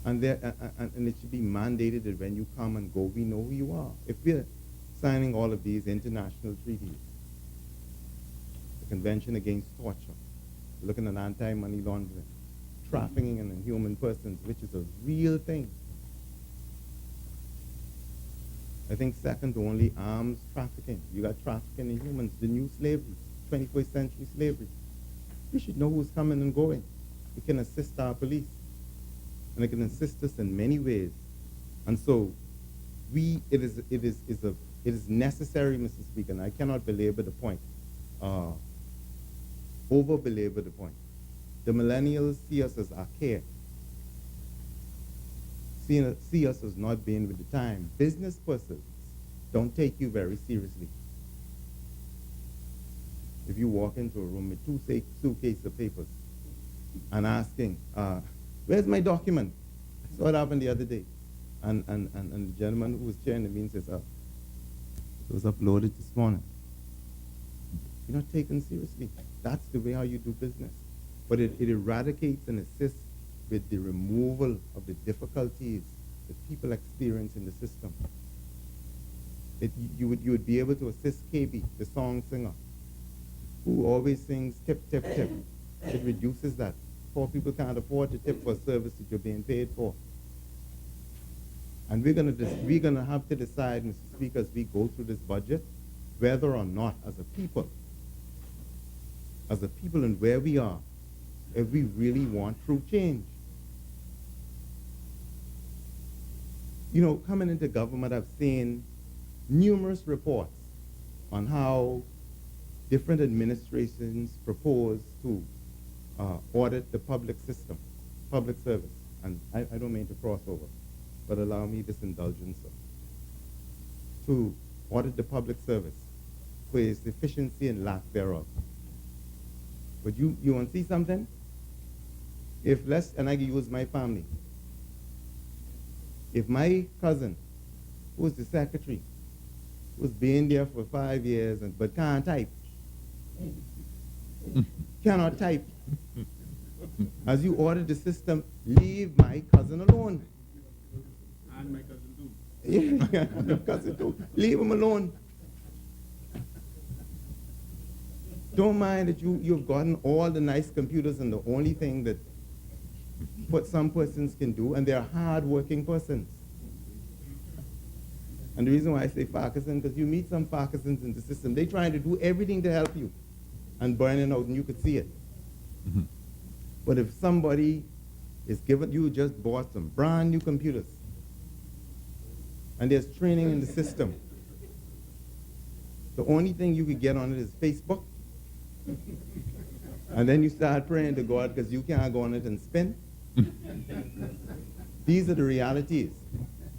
Speaker 2: And it should be mandated that when you come and go, we know who you are. If we're signing all of these international treaties, the Convention Against Torture, looking at anti-money laundering, trafficking in human persons, which is a real thing. I think second to only arms trafficking. You got trafficking in humans, the new slavery, 21st century slavery. We should know who's coming and going. We can assist our police. And it can assist us in many ways. And so it is necessary, Mr. Speaker, and I cannot belabor the point, over-belabor the point. The millennials see us as archaic, see us as not being with the time. Business persons don't take you very seriously. If you walk into a room with two suitcases of papers and asking, where's my document? I saw it happen the other day. And the gentleman who was chairing the meeting says, it was uploaded this morning. You're not taken seriously. That's the way how you do business. But it eradicates and assists with the removal of the difficulties that people experience in the system. You would be able to assist KB, the song singer, who always sings tip, tip, tip. It reduces that. Poor people can't afford to tip for a service that you're being paid for. And we're gonna have to decide, Mr. Speaker, as we go through this budget, whether or not, as a people and where we are, if we really want true change. You know, coming into government, I've seen numerous reports on how different administrations propose to audit the public system, public service. And I don't mean to cross over, but allow me this indulgence, sir, to audit the public service for its efficiency and lack thereof. But you want to see something? And I use my family. If my cousin, who was the secretary, was being there for 5 years but can't type, cannot type, as you audit the system, leave my cousin alone.
Speaker 3: And my cousin too.
Speaker 2: Yeah, my cousin too. Leave him alone. Don't mind that you've gotten all the nice computers and the only thing that what some persons can do, and they're hard-working persons. And the reason why I say Farquharson, because you meet some Farquharsons in the system, they're trying to do everything to help you and burning out, and you could see it.
Speaker 1: Mm-hmm.
Speaker 2: But if somebody is given, you just bought some brand new computers, and there's training in the system, the only thing you could get on it is Facebook, and then you start praying to God because you can't go on it and spin. These are the realities.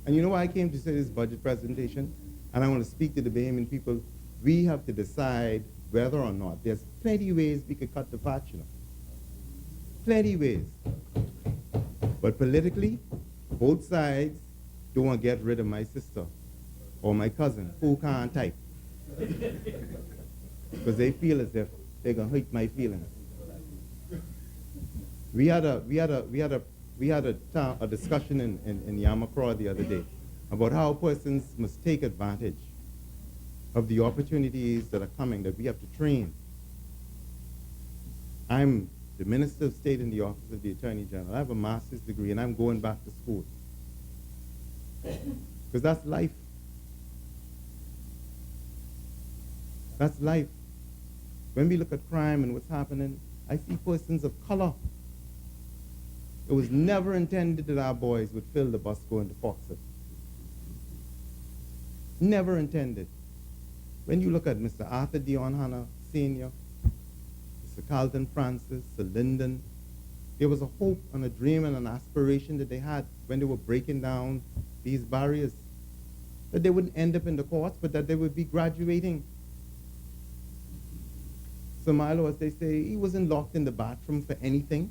Speaker 2: And you know why I came to say this budget presentation? And I want to speak to the Bahamian people. We have to decide whether or not. There's plenty of ways we could cut the fat, you know. Plenty of ways. But politically, both sides don't want to get rid of my sister or my cousin who can't type. Because they feel as if they're going to hurt my feelings. We had a discussion in Yamakra the other day about how persons must take advantage of the opportunities that are coming, that we have to train. I'm the Minister of State in the Office of the Attorney General. I have a master's degree, and I'm going back to school. Because that's life. That's life. When we look at crime and what's happening, I see persons of color. It was never intended that our boys would fill the bus going to Foxit. Never intended. When you look at Mr. Arthur Dion Hanna Sr., Mr. Carlton Francis, Sir Lyndon, There was a hope and a dream and an aspiration that they had when they were breaking down these barriers. That they wouldn't end up in the courts, but that they would be graduating. So Milo, as they say, he wasn't locked in the bathroom for anything,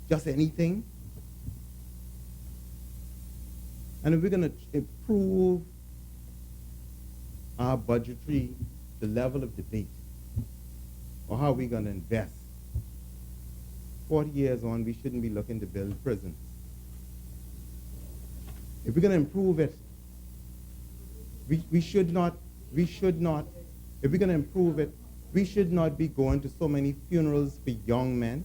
Speaker 2: just anything. And if we're going to improve our budgetary, the level of debate, or how we're going to invest, 40 years on, we shouldn't be looking to build prisons. If we're going to improve it, we should not, if we're going to improve it, we should not be going to so many funerals for young men.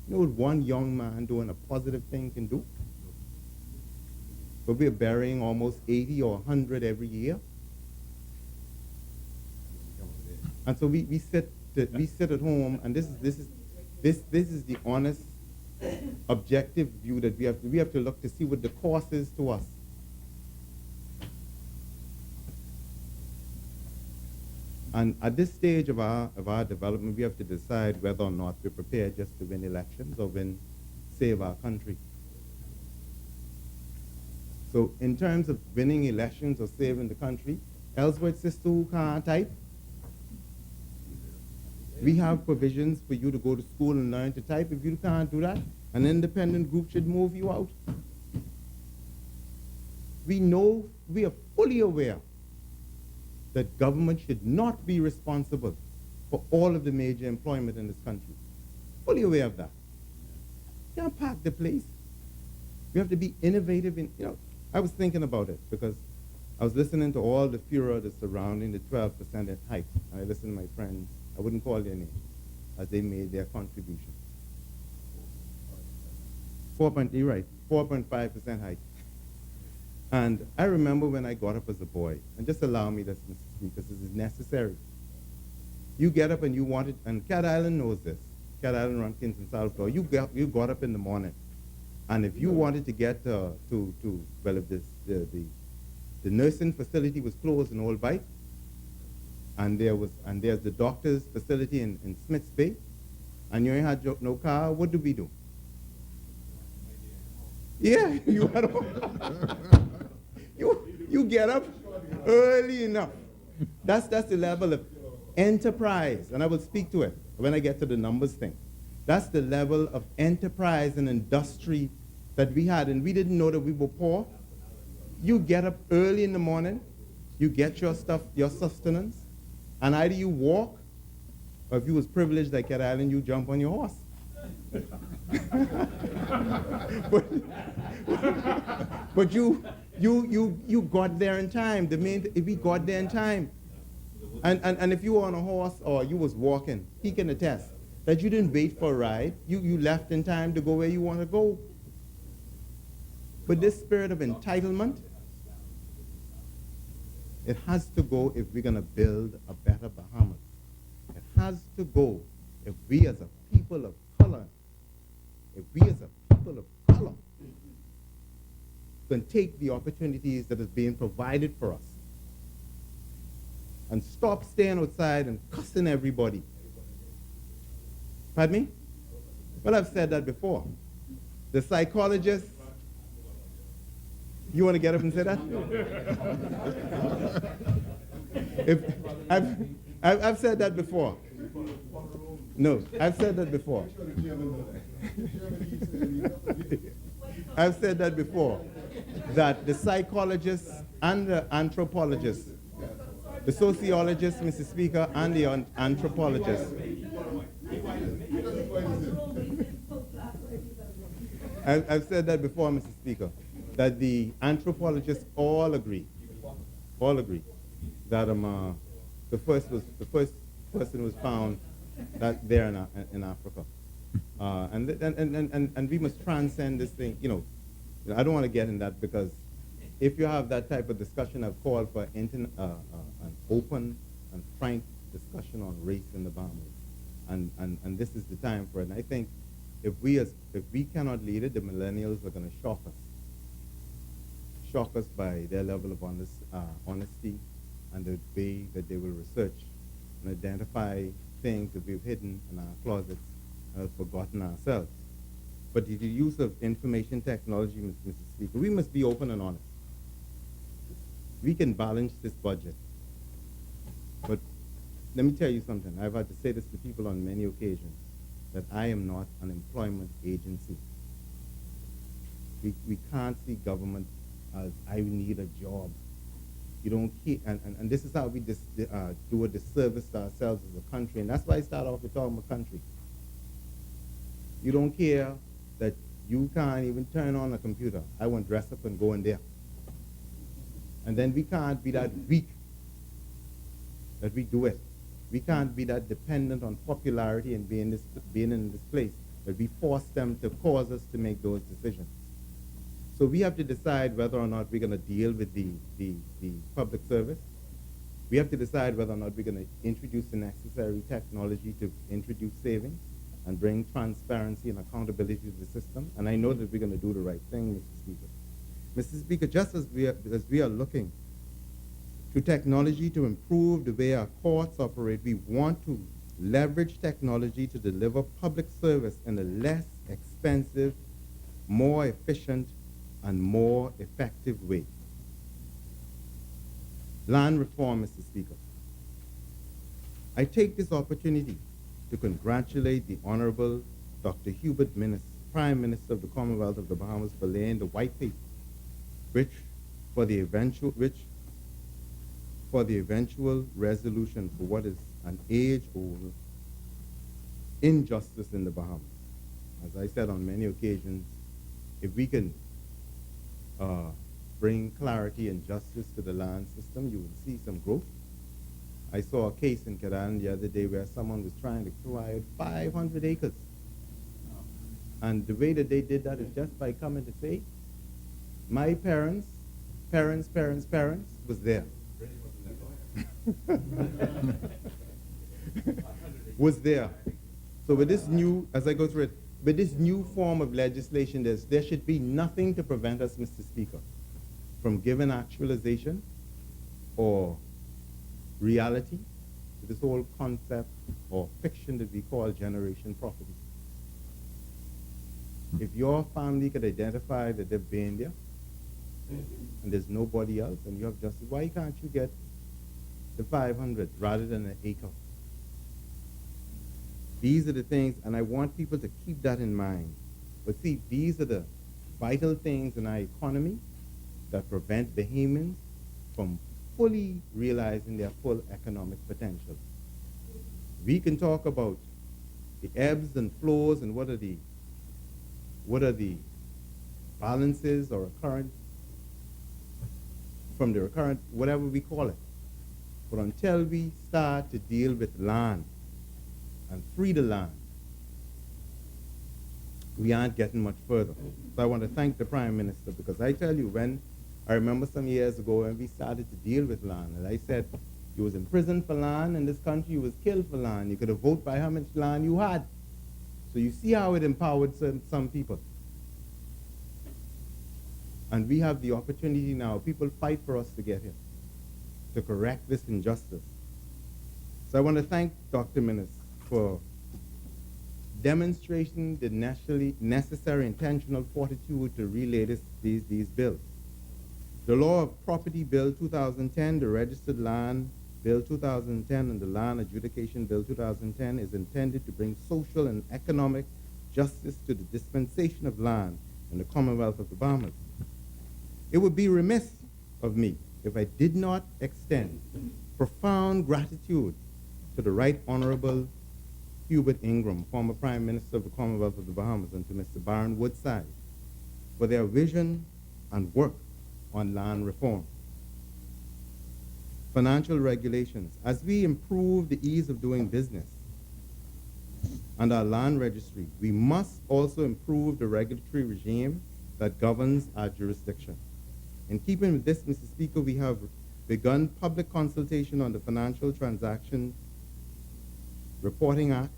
Speaker 2: You know what one young man doing a positive thing can do? But we're burying almost 80 or 100 every year. And so we sit at home, and this is the honest, objective view that we have to look to see what the cost is to us. And at this stage of our development, we have to decide whether or not we're prepared just to win elections or save our country. So in terms of winning elections or saving the country, Ellsworth sister who can't type, we have provisions for you to go to school and learn to type. If you can't do that, an independent group should move you out. We know, we are fully aware that government should not be responsible for all of the major employment in this country. Fully aware of that. You can't pack the place. We have to be innovative in, I was thinking about it because I was listening to all the furor that's surrounding the 12% hike. And I listened to my friends, I wouldn't call their names, as they made their contribution. 4.5% hike. And I remember when I got up as a boy, and just allow me this, Mr. Speaker, because this is necessary. You get up and you wanted, and Cat Island knows this. Cat Island, Runkins, and South Florida. You got up in the morning, and if you wanted to get well, if the nursing facility was closed in Old Bite, and there's the doctor's facility in Smith's Bay, and you ain't had no car, what do we do? Yeah, you had you get up early enough. That's the level of enterprise, and I will speak to it when I get to the numbers thing. That's the level of enterprise and industry that we had, and we didn't know that we were poor. You get up early in the morning, you get your stuff, your sustenance, and either you walk, or if you was privileged like Cat Island, you jump on your horse. but you got there in time. We got there in time. And if you were on a horse or you was walking, he can attest that you didn't wait for a ride. You left in time to go where you want to go. But this spirit of entitlement, it has to go if we're going to build a better Bahamas. It has to go if we as a people of color, can take the opportunities that is being provided for us and stop staying outside and cussing everybody. Pardon me? Well, I've said that before. The psychologist, you want to get up and say that? I've said that before. No, I've said that before. I've said that before, that the psychologists and the anthropologists, the sociologists, Mr. Speaker, and the anthropologists, I've said that before, Mr. Speaker, that the anthropologists all agree that the first person was found that there in Africa, and we must transcend this thing. I don't want to get in that because if you have that type of discussion, I've called for an open and frank discussion on race in the Bahamas, and this is the time for it. And I think if we cannot lead it, the millennials are going to shock us by their level of honesty and the way that they will research and identify things that we've hidden in our closets and have forgotten ourselves. but the use of information technology, Mr. Speaker, we must be open and honest. We can balance this budget. But let me tell you something. I've had to say this to people on many occasions, that I am not an employment agency. We can't see government as, I need a job. You don't care, and this is how we do a disservice to ourselves as a country, and that's why I start off with talking about country. You don't care that you can't even turn on a computer. I want to dress up and go in there. And then we can't be that weak that we do it. We can't be that dependent on popularity and being in this place, that we force them to cause us to make those decisions. So we have to decide whether or not we're going to deal with the public service. We have to decide whether or not we're going to introduce the necessary technology to introduce savings and bring transparency and accountability to the system. And I know that we're going to do the right thing, Mr. Speaker. Mr. Speaker, just as we are looking to technology to improve the way our courts operate, we want to leverage technology to deliver public service in a less expensive, more efficient, and more effective way. Land reform, Mr. Speaker. I take this opportunity to congratulate the Honorable Dr. Hubert Minnis, Prime Minister of the Commonwealth of the Bahamas, for laying the white paper, which for the eventual resolution for what is an age-old injustice in the Bahamas. As I said on many occasions, if we can bring clarity and justice to the land system, you will see some growth. I saw a case in Kedan the other day where someone was trying to acquire 500 acres. And the way that they did that is just by coming to say, my parents was there. Was there. So with this new, as I go through it, with this new form of legislation, there should be nothing to prevent us, Mr. Speaker, from giving actualization or reality to this whole concept or fiction that we call generation property. If your family could identify that they've been there and there's nobody else and you have justice, why can't you get the 500 rather than an acre? These are the things, and I want people to keep that in mind. But see, these are the vital things in our economy that prevent Bahamians from fully realizing their full economic potential. We can talk about the ebbs and flows and what are the balances or recurrent, from the recurrent, whatever we call it. But until we start to deal with land and free the land, we aren't getting much further. So I want to thank the Prime Minister, because I tell you, when I remember some years ago when we started to deal with land, and I said, you was in prison for land in this country, you was killed for land. You could have voted by how much land you had. So you see how it empowered some people. And we have the opportunity now. People fight for us to get here, to correct this injustice. So I want to thank Dr. Minnis for demonstrating the necessary intentional fortitude to relay these bills. The Law of Property Bill 2010, the Registered Land Bill 2010, and the Land Adjudication Bill 2010 is intended to bring social and economic justice to the dispensation of land in the Commonwealth of the Bahamas. It would be remiss of me if I did not extend profound gratitude to the Right Honorable Hubert Ingram, former Prime Minister of the Commonwealth of the Bahamas, and to Mr. Baron Woodside for their vision and work on land reform. Financial regulations. As we improve the ease of doing business and our land registry, we must also improve the regulatory regime that governs our jurisdiction. In keeping with this, Mr. Speaker, we have begun public consultation on the Financial Transaction Reporting Act.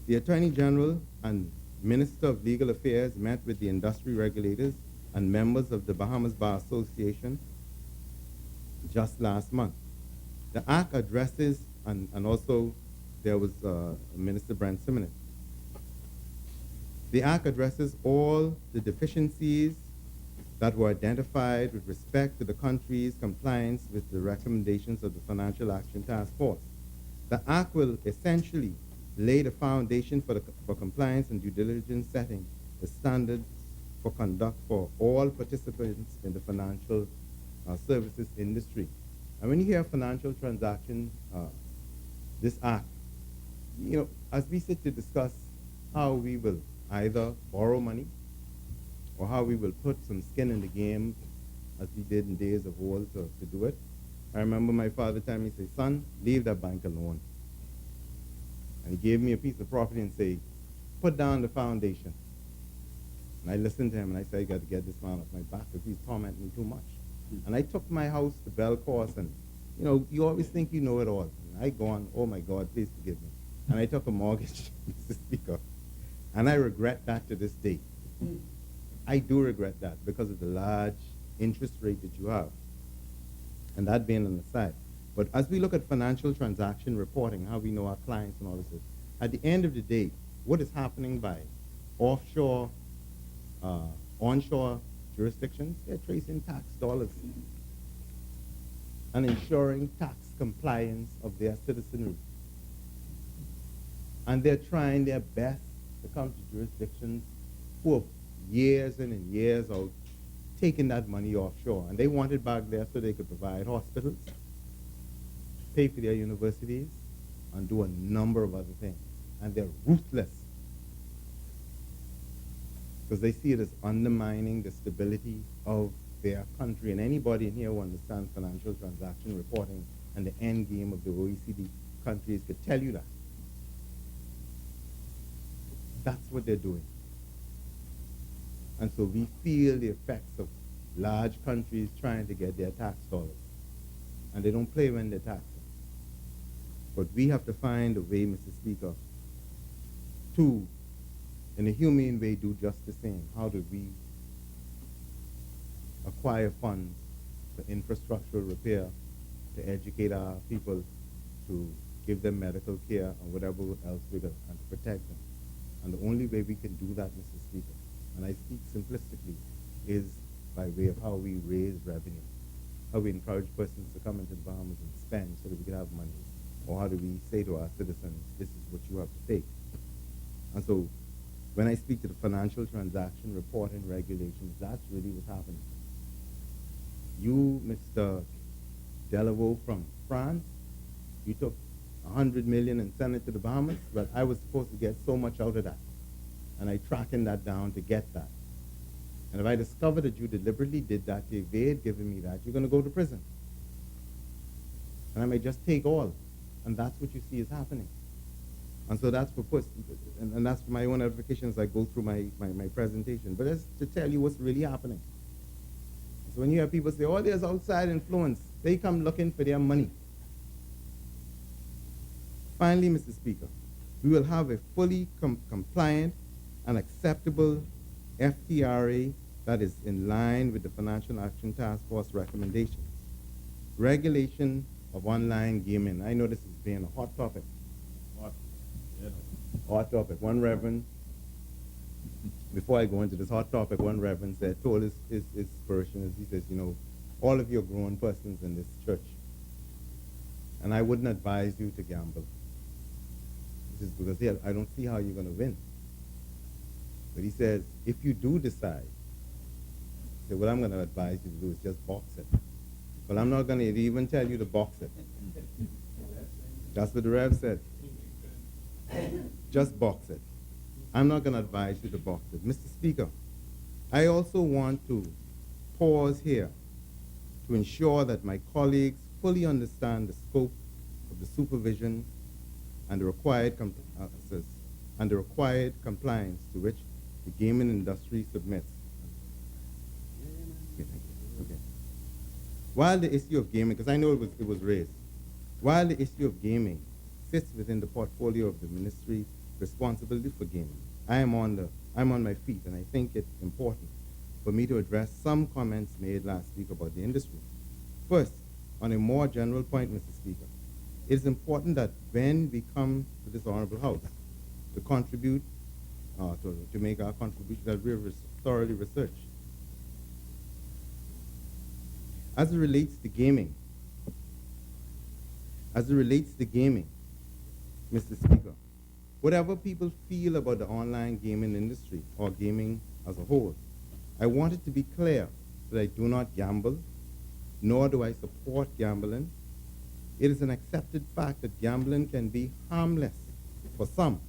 Speaker 2: The Attorney General and Minister of Legal Affairs met with the industry regulators and members of the Bahamas Bar Association just last month. The Act addresses, and also there was Minister Brent Simonet. The Act addresses all the deficiencies that were identified with respect to the country's compliance with the recommendations of the Financial Action Task Force. The Act will essentially lay the foundation for compliance and due diligence setting the standards for conduct for all participants in the financial services industry. And when you hear financial transaction, this Act, you know, as we sit to discuss how we will either borrow money or how we will put some skin in the game as we did in days of old to do it. I remember my father telling me, say, son, leave that bank alone. And he gave me a piece of property and say, put down the foundation. And I listened to him and I said, I got to get this man off my back because he's tormenting me too much. And I took my house to Bell Course and, you know, you always think you know it all. And I go on, oh my God, please forgive me. And I took a mortgage, Mr. Speaker. And I regret that to this day. I do regret that because of the large interest rate that you have. And that being an aside. But as we look at financial transaction reporting, how we know our clients and all this, at the end of the day, what is happening by offshore, onshore jurisdictions, they're tracing tax dollars and ensuring tax compliance of their citizenry. And they're trying their best to come to jurisdictions who have years in and years out taking that money offshore. And they want it back there so they could provide hospitals, pay for their universities, and do a number of other things. And they're ruthless because they see it as undermining the stability of their country. And anybody in here who understands financial transaction reporting and the end game of the OECD countries could tell you that. That's what they're doing. And so we feel the effects of large countries trying to get their tax dollars. And they don't play when they're taxing. But we have to find a way, Mr. Speaker, to, in a humane way, do just the same. How do we acquire funds for infrastructural repair, to educate our people, to give them medical care and whatever else we do, and to protect them? And the only way we can do that, Mr. Speaker, and I speak simplistically, is by way of how we raise revenue, how we encourage persons to come into the Bahamas and spend so that we can have money, or how do we say to our citizens, this is what you have to pay. And so when I speak to the financial transaction reporting regulations, that's really what's happening. You, Mr. Delaveau from France, you took 100 million and sent it to the Bahamas, but I was supposed to get so much out of that. And I tracking that down to get that. And if I discover that you deliberately did that to evade giving me that, you're going to go to prison. And I may just take all. And that's what you see is happening. And so that's proposed, and that's for my own edification as I go through my presentation. But that's to tell you what's really happening. So when you hear people say, oh, there's outside influence, they come looking for their money. Finally, Mr. Speaker, we will have a fully compliant and acceptable FTRA that is in line with the Financial Action Task Force recommendations. Regulation of online gaming. I know this is being a hot topic. Hot topic. One reverend, before I go into this hot topic, one reverend said, told his parishioners, he says, you know, all of you are grown persons in this church, and I wouldn't advise you to gamble. This is because I don't see how you're going to win. But he says, if you do decide, he said, what I'm going to advise you to do is just box it. But I'm not going to even tell you to box it. That's what the Rev said. Just box it. I'm not going to advise you to box it. Mr. Speaker, I also want to pause here to ensure that my colleagues fully understand the scope of the supervision and the required compliance to which the gaming industry submits. Okay. While the issue of gaming, because I know it was raised, while the issue of gaming sits within the portfolio of the ministry responsibility for gaming, I'm on my feet, and I think it's important for me to address some comments made last week about the industry. First, on a more general point, Mr. Speaker, it is important that when we come to this honorable house to contribute to make our contribution that we're thoroughly researched. As it relates to gaming, Mr. Speaker, whatever people feel about the online gaming industry or gaming as a whole, I want it to be clear that I do not gamble, nor do I support gambling. It is an accepted fact that gambling can be harmless for some,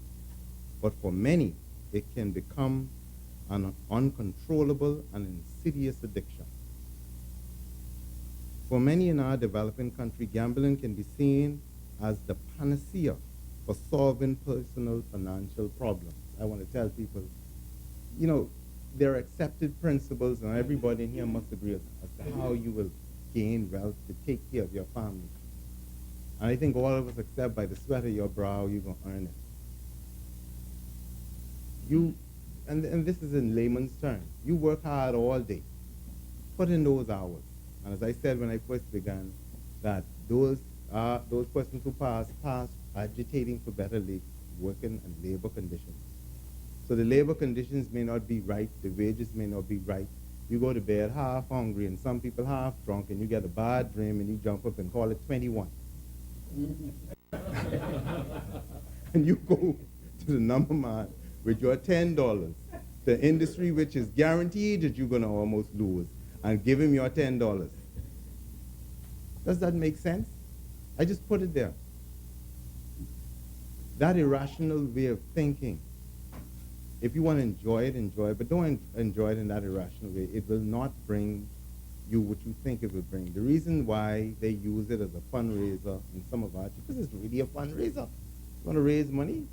Speaker 2: but for many, it can become an uncontrollable and insidious addiction. For many in our developing country, gambling can be seen as the panacea for solving personal financial problems. I want to tell people, you know, there are accepted principles, and everybody in here must agree as to how you will gain wealth to take care of your family. And I think all of us accept by the sweat of your brow, you're going to earn it. And this is in layman's terms. You work hard all day. Put in those hours. And as I said when I first began, that those persons who pass agitating for better working and labor conditions. So the labor conditions may not be right, the wages may not be right. You go to bed half hungry, and some people half drunk, and you get a bad dream, and you jump up and call it 21. And you go to the number man with your $10, the industry which is guaranteed that you're going to almost lose, and give him your $10. Does that make sense? I just put it there. That irrational way of thinking, if you want to enjoy it, but don't enjoy it in that irrational way. It will not bring you what you think it will bring. The reason why they use it as a fundraiser in some of our, because it's really a fundraiser. You want to raise money?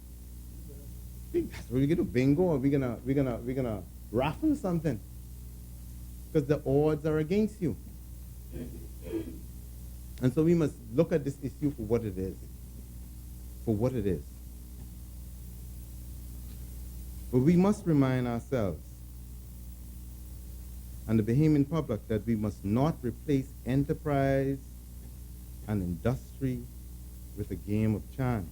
Speaker 2: That's what we're gonna do. Bingo, or we're gonna raffle something. Because the odds are against you. And so we must look at this issue for what it is. For what it is. But we must remind ourselves and the Bahamian public that we must not replace enterprise and industry with a game of chance.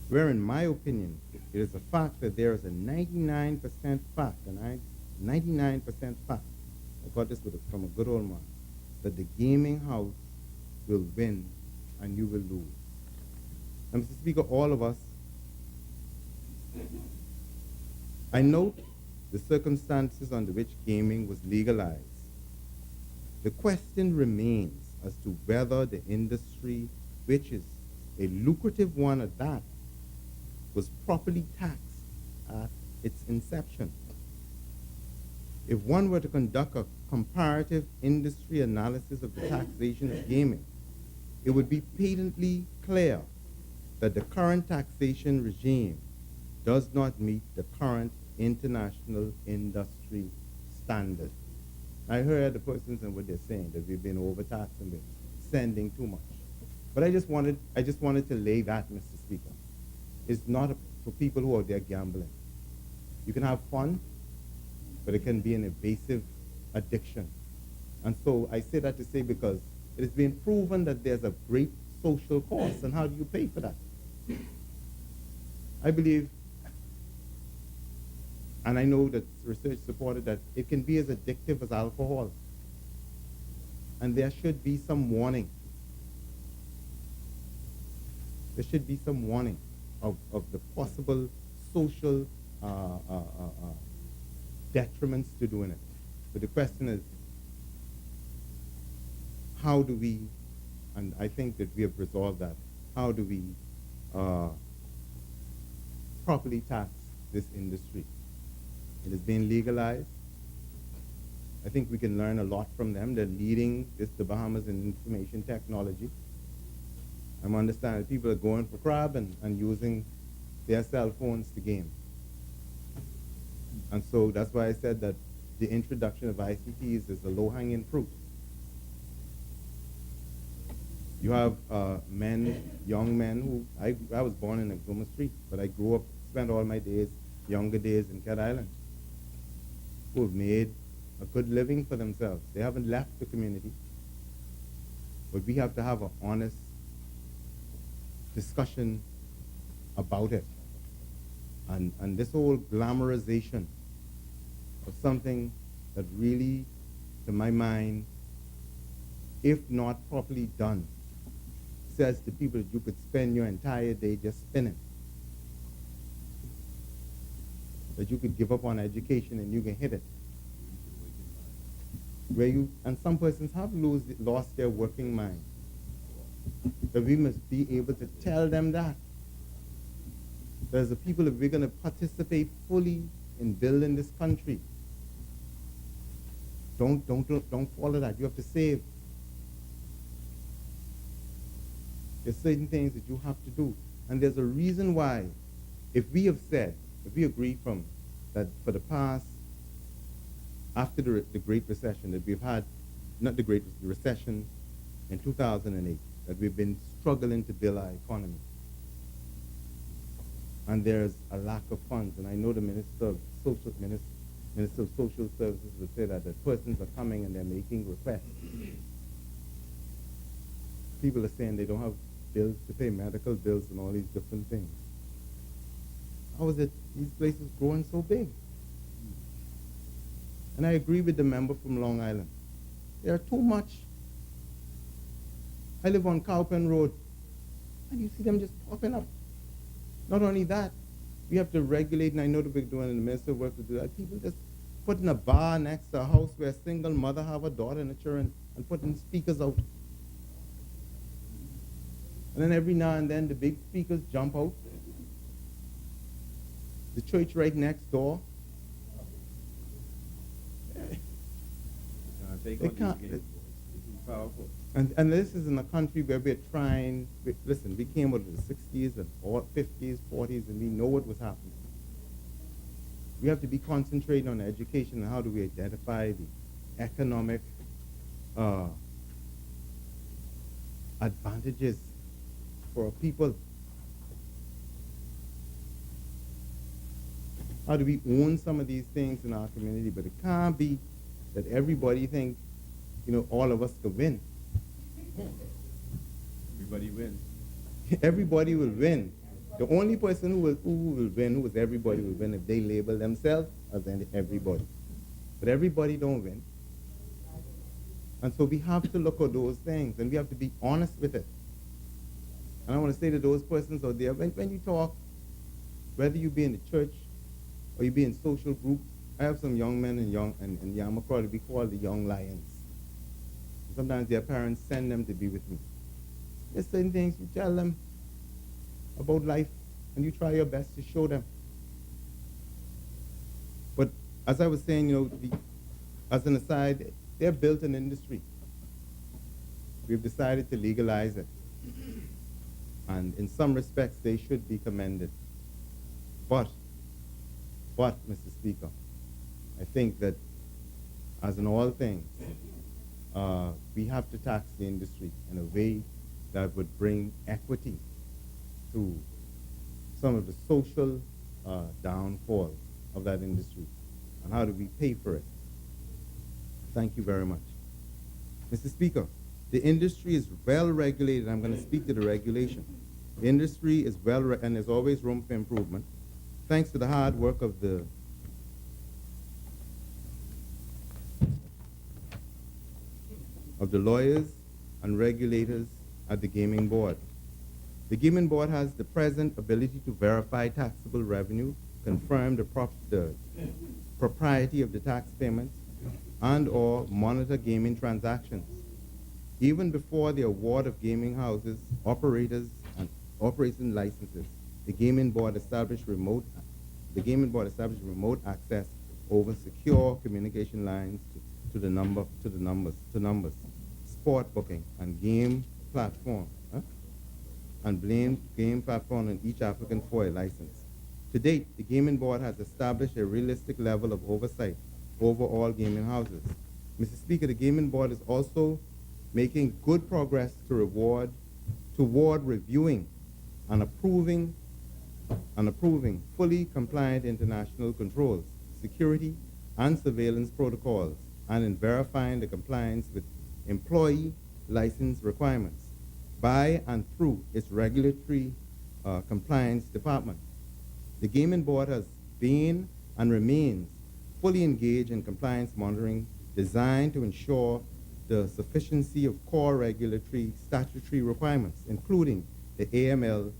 Speaker 2: Where, in my opinion, it is a fact that there is a 99% fact, and 99% fact, I got this from a good old man, that the gaming house will win and you will lose. And Mr. Speaker, all of us, I note the circumstances under which gaming was legalized. The question remains as to whether the industry, which is a lucrative one at that, was properly taxed at its inception. If one were to conduct a comparative industry analysis of the taxation of gaming, it would be patently clear that the current taxation regime does not meet the current international industry standard. I heard the persons and what they're saying, that we've been overtaxed and we're sending too much. But I just wanted to lay that, Mr. Speaker. It's not for people who are there gambling. You can have fun, but it can be an evasive addiction. And so I say that to say because it has been proven that there's a great social cost, and how do you pay for that? I believe, and I know that research supported that it can be as addictive as alcohol. And there should be some warning. There should be some warning of the possible social detriments to doing it. But the question is, how do we, and I think that we have resolved that, how do we properly tax this industry? It has been legalized. I think we can learn a lot from them. They're leading the Bahamas in information technology. I'm understanding people are going for crab and using their cell phones to game. And so that's why I said that the introduction of ICTs is a low-hanging fruit. You have young men who, I was born in Exuma Street, but I grew up, spent all my younger days in Cat Island, who have made a good living for themselves. They haven't left the community. But we have to have an honest discussion about it. And this whole glamorization of something that really, to my mind, if not properly done, says to people that you could spend your entire day just spinning. That you could give up on education and you can hit it. And some persons have lost their working mind. That we must be able to tell them that. There's the people, if we're going to participate fully in building this country, don't follow that. You have to save. There's certain things that you have to do. And there's a reason why, if we agree from that for the past, after the Great Recession, that we've had, not the Recession in 2008, that we've been struggling to build our economy. And there's a lack of funds. And I know the Minister of Social Services would say that persons are coming and they're making requests. People are saying they don't have bills to pay, medical bills and all these different things. How is it these places growing so big? And I agree with the member from Long Island. They are too much. I live on Cowpen Road, and you see them just popping up. Not only that, we have to regulate, and I know that we're doing, and the Minister of Work to do that. People just putting a bar next to a house where a single mother have a daughter and a children, and putting speakers out. And then every now and then, the big speakers jump out. The church right next door. They can't. It's powerful. And this is in a country where we're trying, listen, we came out of the 60s and 50s, 40s, and we know what was happening. We have to be concentrating on education and how do we identify the economic advantages for our people. How do we own some of these things in our community? But it can't be that everybody thinks, all of us could win.
Speaker 4: Everybody wins.
Speaker 2: Everybody will win. The only person who will win, everybody will win if they label themselves as everybody. But everybody don't win. And so we have to look at those things, and we have to be honest with it. And I want to say to those persons out there, when you talk, whether you be in the church or you be in social groups, I have some young men in Yamakwa that we call the young lions. Sometimes their parents send them to be with me. There's certain things you tell them about life, and you try your best to show them. But as I was saying, as an aside, they've built an industry. We've decided to legalize it. And in some respects, they should be commended. But, Mr. Speaker, I think that, as in all things, we have to tax the industry in a way that would bring equity to some of the social downfall of that industry. And how do we pay for it? Thank you very much. Mr. Speaker, the industry is well regulated. I'm going to speak to the regulation. The industry is and there's always room for improvement. Thanks to the hard work of the lawyers and regulators at the Gaming Board. The Gaming Board has the present ability to verify taxable revenue, confirm the propriety of the tax payments, and/or monitor gaming transactions. Even before the award of gaming houses, operators, and operation licenses, the Gaming Board established remote access over secure communication lines to numbers, sport booking, and game platform, and game platform on each applicant for a license. To date, the Gaming Board has established a realistic level of oversight over all gaming houses. Mr. Speaker, the Gaming Board is also making good progress toward reviewing and approving fully compliant international controls, security, and surveillance protocols, and in verifying the compliance with employee license requirements by and through its regulatory compliance department. The Gaming Board has been and remains fully engaged in compliance monitoring designed to ensure the sufficiency of core regulatory statutory requirements, including the AML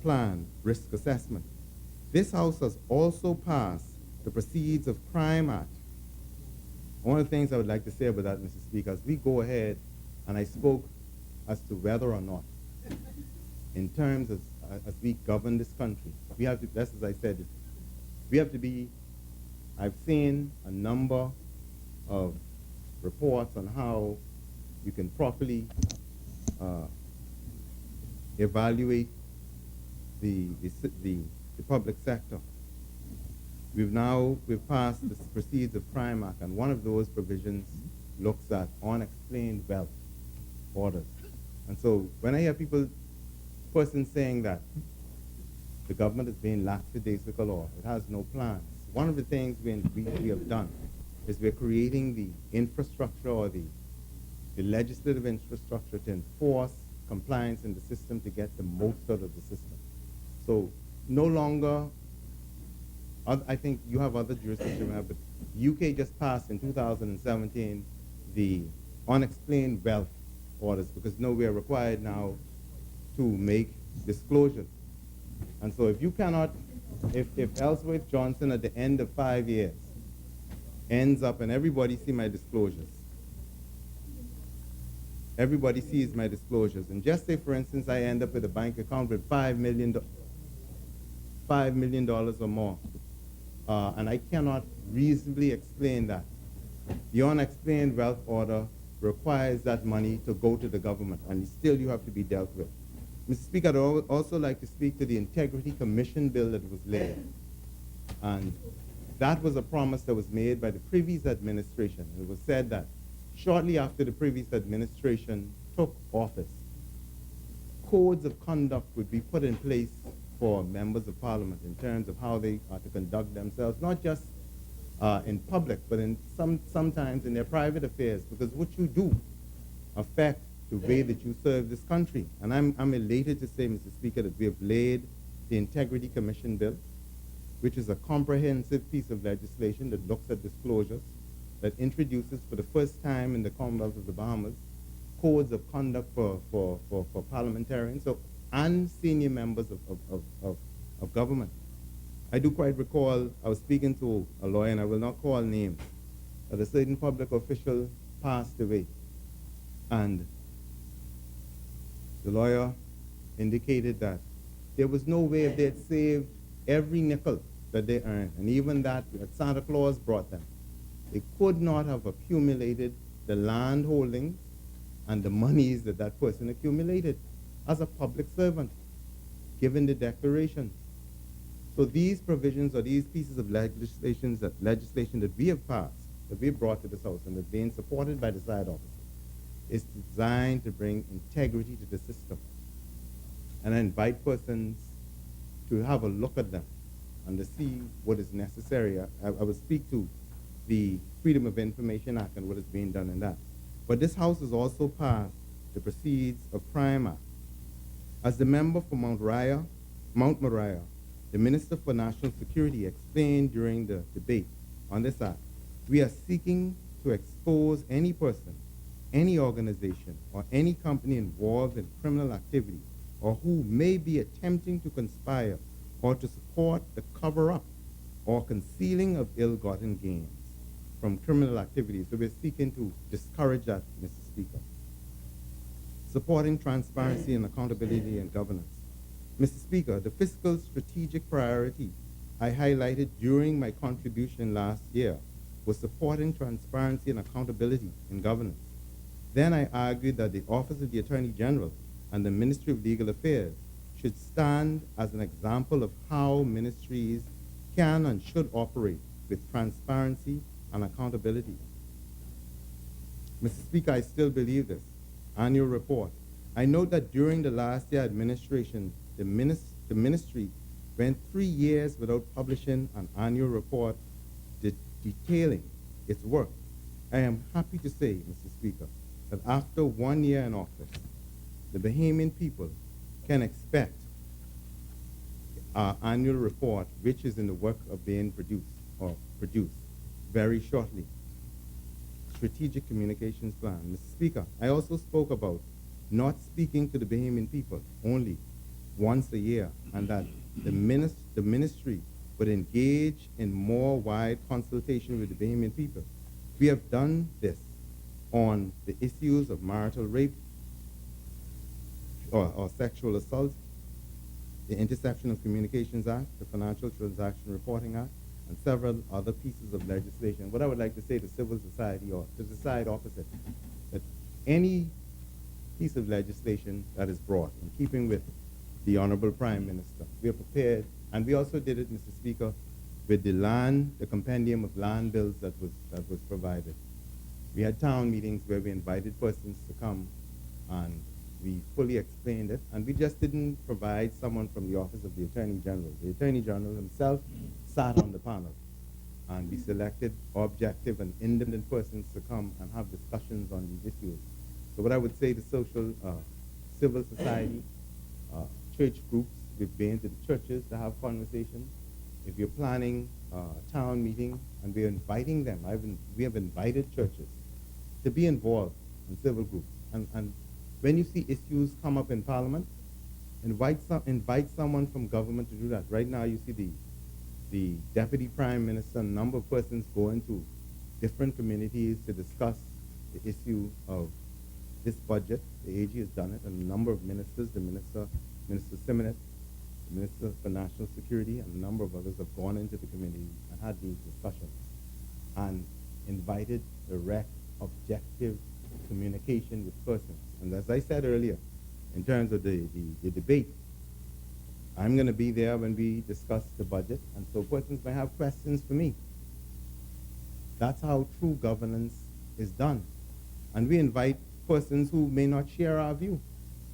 Speaker 2: plan risk assessment. This House has also passed the Proceeds of Crime Act. One of the things I would like to say about that, Mr. Speaker, is we go ahead, and I spoke as to whether or not, in terms as we govern this country, we have to, just as I said, we have to be, I've seen a number of reports on how you can properly evaluate the public sector. We've passed the Proceeds of Crime Act, and one of those provisions looks at unexplained wealth orders. And so when I hear persons saying that the government is being lackadaisical or it has no plans, one of the things we have done is we're creating the infrastructure or the legislative infrastructure to enforce compliance in the system to get the most out of the system. So no longer, I think you have other jurisdictions, but UK just passed in 2017 the unexplained wealth orders, because no, we are required now to make disclosures. And so if you cannot, if Ellsworth Johnson at the end of 5 years ends up, and everybody see my disclosures, everybody sees my disclosures, and just say, for instance, I end up with a bank account with $5 million or more, and I cannot reasonably explain that, the unexplained wealth order requires that money to go to the government, and still you have to be dealt with. Mr. Speaker, I'd also like to speak to the Integrity Commission bill that was laid. And that was a promise that was made by the previous administration. It was said that shortly after the previous administration took office, codes of conduct would be put in place for members of parliament in terms of how they are to conduct themselves, not just in public, but in sometimes in their private affairs, because what you do affects the way that you serve this country. And I'm elated to say, Mr. Speaker, that we have laid the Integrity Commission bill, which is a comprehensive piece of legislation that looks at disclosures, that introduces for the first time in the Commonwealth of the Bahamas codes of conduct for parliamentarians and senior members of government. I do quite recall, I was speaking to a lawyer, and I will not call names, that a certain public official passed away. And the lawyer indicated that there was no way if they had saved every nickel that they earned, and even that Santa Claus brought them, they could not have accumulated the land holdings and the monies that that person accumulated as a public servant, given the declaration. So these provisions or these pieces of legislation that we have passed, that we have brought to this House and that being supported by the side officers, is designed to bring integrity to the system. And I invite persons to have a look at them and to see what is necessary. I will speak to the Freedom of Information Act and what is being done in that. But this House has also passed the Proceeds of Crime Act. As the member for Mount Moriah, the Minister for National Security explained during the debate on this act, we are seeking to expose any person, any organization, or any company involved in criminal activity, or who may be attempting to conspire or to support the cover-up or concealing of ill-gotten gains from criminal activities. So we're seeking to discourage that, Mr. Speaker. Supporting transparency and accountability in governance. Mr. Speaker, the fiscal strategic priority I highlighted during my contribution last year was supporting transparency and accountability in governance. Then I argued that the Office of the Attorney General and the Ministry of Legal Affairs should stand as an example of how ministries can and should operate with transparency and accountability. Mr. Speaker, I still believe this. Annual report. I note that during the last year administration, the ministry went 3 years without publishing an annual report detailing its work. I am happy to say, Mr. Speaker, that after 1 year in office, the Bahamian people can expect our annual report, which is in the work of being produced very shortly. Strategic Communications Plan. Mr. Speaker, I also spoke about not speaking to the Bahamian people only once a year, and that the ministry would engage in more wide consultation with the Bahamian people. We have done this on the issues of marital rape or sexual assault, the Interception of Communications Act, the Financial Transaction Reporting Act, and several other pieces of legislation. What I would like to say to civil society, or to the side opposite, that any piece of legislation that is brought in keeping with the Honorable Prime Minister, we are prepared, and we also did it, Mr. Speaker, with the compendium of land bills that was provided. We had town meetings where we invited persons to come, and we fully explained it, and we just didn't provide someone from the Office of the Attorney General. The Attorney General himself sat on the panel, and we selected objective and independent persons to come and have discussions on these issues. So what I would say to civil society, church groups, we've been to the churches to have conversations. If you're planning a town meeting, and we're inviting them, we have invited churches to be involved in civil groups. And when you see issues come up in Parliament, invite someone from government to do that. Right now you see the Deputy Prime Minister, a number of persons go into different communities to discuss the issue of this budget. The AG has done it, and a number of ministers, Minister Simonet, the Minister for National Security, and a number of others have gone into the community and had these discussions and invited direct, objective communication with persons. And as I said earlier, in terms of the debate, I'm going to be there when we discuss the budget, and so persons may have questions for me. That's how true governance is done. And we invite persons who may not share our view.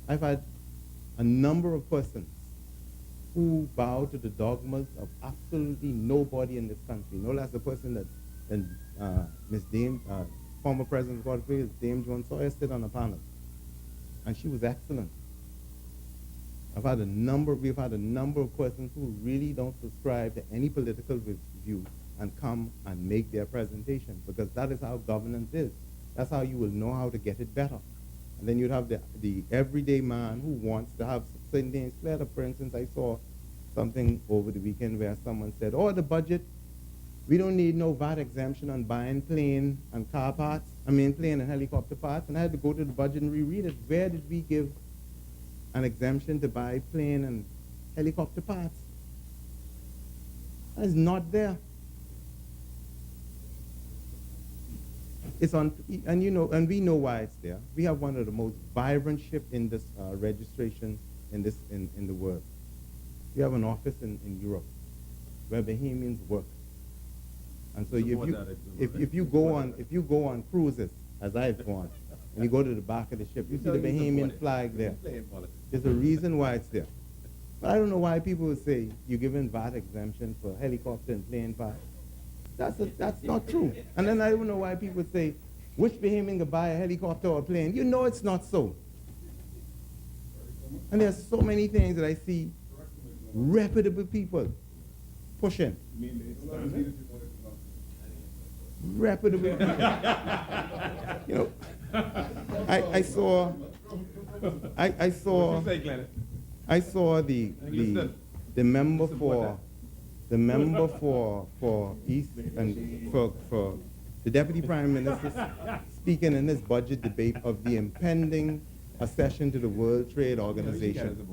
Speaker 2: I've had a number of persons who bow to the dogmas of absolutely nobody in this country. No less a person that Ms. Dame, former President of Godfrey, Dame Joan Sawyer, sit on a panel. And she was excellent. We've had a number of persons who really don't subscribe to any political view and come and make their presentation, because that is how governance is. That's how you will know how to get it better. And then you'd have the everyday man who wants to have certain things cleared up. For instance, I saw something over the weekend where someone said, oh, the budget, we don't need no VAT exemption on buying plane and car parts, plane and helicopter parts. And I had to go to the budget and reread it. Where did we give an exemption to buy plane and helicopter parts? That is not there. It's on, and we know why it's there. We have one of the most vibrant ship registration in the world. We have an office in Europe where Bahamians work. And so if you go on cruises, as I've gone, and you go to the back of the ship, you see the Bahamian flag there. There's a reason why it's there. But I don't know why people would say you're giving VAT exemption for helicopter and plane parts. That's not true. And then I don't know why people would say, which Bahamian could buy a helicopter or a plane? You know it's not so. And there's so many things that I see reputable people pushing. Reputable people. I saw the member for East and for the Deputy Prime Minister speaking in his budget debate of the impending accession to the World Trade Organization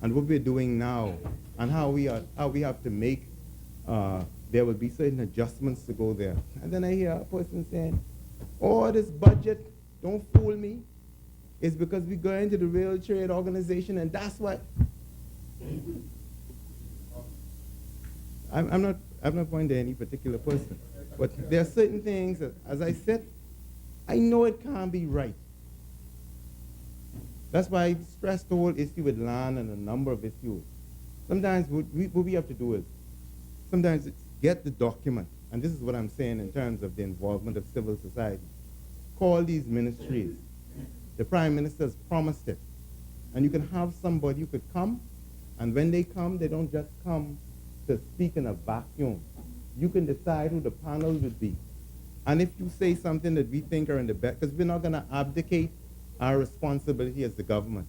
Speaker 2: and what we're doing now and how we have to make there will be certain adjustments to go there. And then I hear a person saying, oh, this budget, don't fool me. It's because we go into the World Trade Organization and that's what. I'm not pointing to any particular person, but there are certain things that, as I said, I know it can't be right. That's why I stress the whole issue with land and a number of issues. Sometimes what we have to do is, sometimes it's get the document, and this is what I'm saying in terms of the involvement of civil society. Call these ministries. The Prime Minister has promised it. And you can have somebody who could come And when they come, they don't just come to speak in a vacuum. You can decide who the panel would be. And if you say something that we think are in the best, because we're not going to abdicate our responsibility as the government.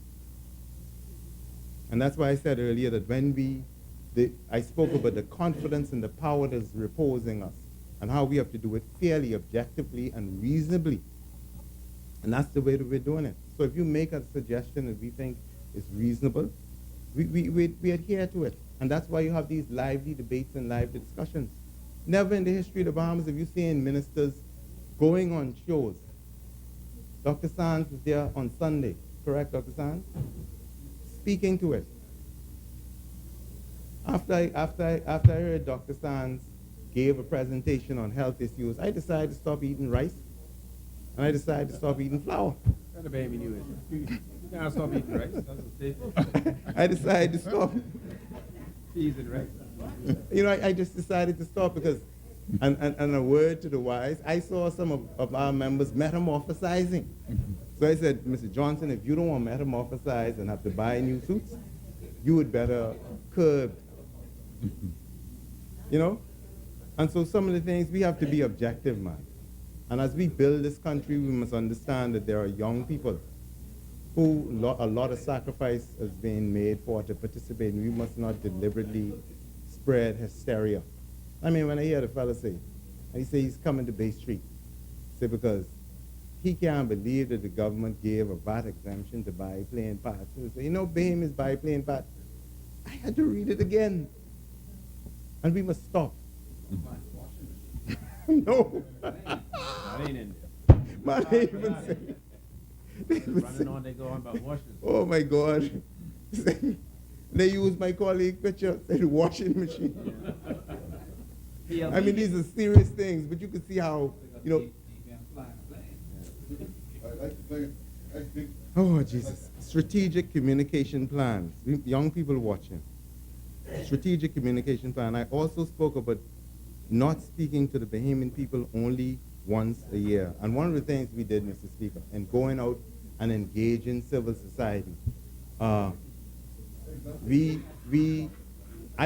Speaker 2: And that's why I said earlier that when I spoke about the confidence and the power that is reposing us and how we have to do it fairly, objectively, and reasonably. And that's the way that we're doing it. So if you make a suggestion that we think is reasonable, we adhere to it. And that's why you have these lively debates and lively discussions. Never in the history of the Bahamas have you seen ministers going on shows. Dr. Sands was there on Sunday, correct, Dr. Sands? Speaking to it. After I heard Dr. Sands gave a presentation on health issues, I decided to stop eating rice, and I decided to stop eating flour.
Speaker 3: What a baby you is. You gotta stop eating rice. That's a staple.
Speaker 2: I decided to stop.
Speaker 3: Cheese and rice.
Speaker 2: You know, I just decided to stop because, and a word to the wise, I saw some of our members metamorphosizing. So I said, Mr. Johnson, if you don't want to metamorphosize and have to buy new suits, you would better curb. You know? And so some of the things, we have to be objective, man. And as we build this country, we must understand that there are young people who a lot of sacrifice has been made for to participate, and we must not deliberately spread hysteria. I mean, when I hear the fella say, and he say he's coming to Bay Street, say because he can't believe that the government gave a VAT exemption to buy plane parts. He say, you know, Bahamians buy plane parts. I had to read it again. And we must stop. No.
Speaker 3: That ain't in there.
Speaker 2: Man, they even say.
Speaker 3: Running on, they go on about washing.
Speaker 2: Oh my God. They use my colleague picture, the washing machine. I mean, these are serious things, but you can see how, you know. Oh, Jesus. Strategic communication plans. Young people watching. Strategic communication plan. I also spoke about not speaking to the Bahamian people only once a year. And one of the things we did, Mr. Speaker, and going out and engaging civil society, I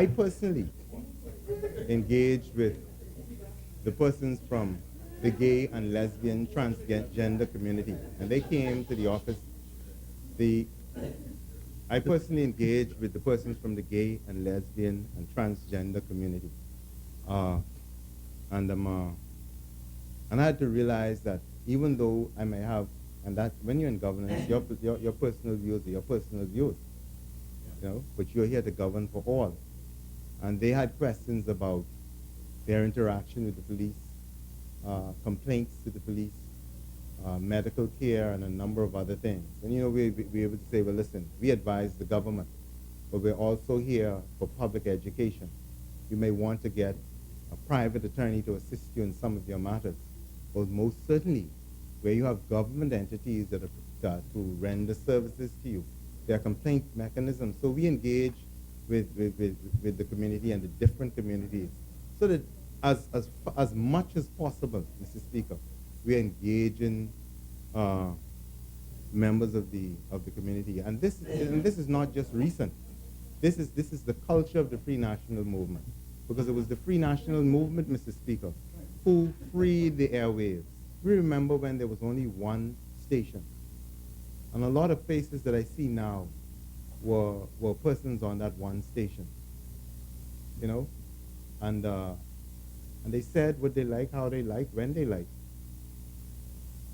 Speaker 2: personally engaged with the persons from the gay and lesbian transgender community, and they came to the office. I personally engaged with the persons from the gay and lesbian and transgender community, and I had to realize that even though I may have, and that when you're in governance, your personal views are your personal views, you know, but you're here to govern for all. And they had questions about their interaction with the police, complaints to the police, medical care, and a number of other things. And you know, we're able to say, well, listen, we advise the government, but we're also here for public education. You may want to get a private attorney to assist you in some of your matters. But most certainly, where you have government entities that are to render services to you, there are complaint mechanisms. So we engage with the community and the different communities, so that as much as possible, Mr. Speaker, we engage in members of the community. And this is not just recent. This is the culture of the Free National Movement, because it was the Free National Movement, Mr. Speaker, who freed the airwaves. We remember when there was only one station, and a lot of faces that I see now were persons on that one station, you know, and they said what they like, how they like, when they like,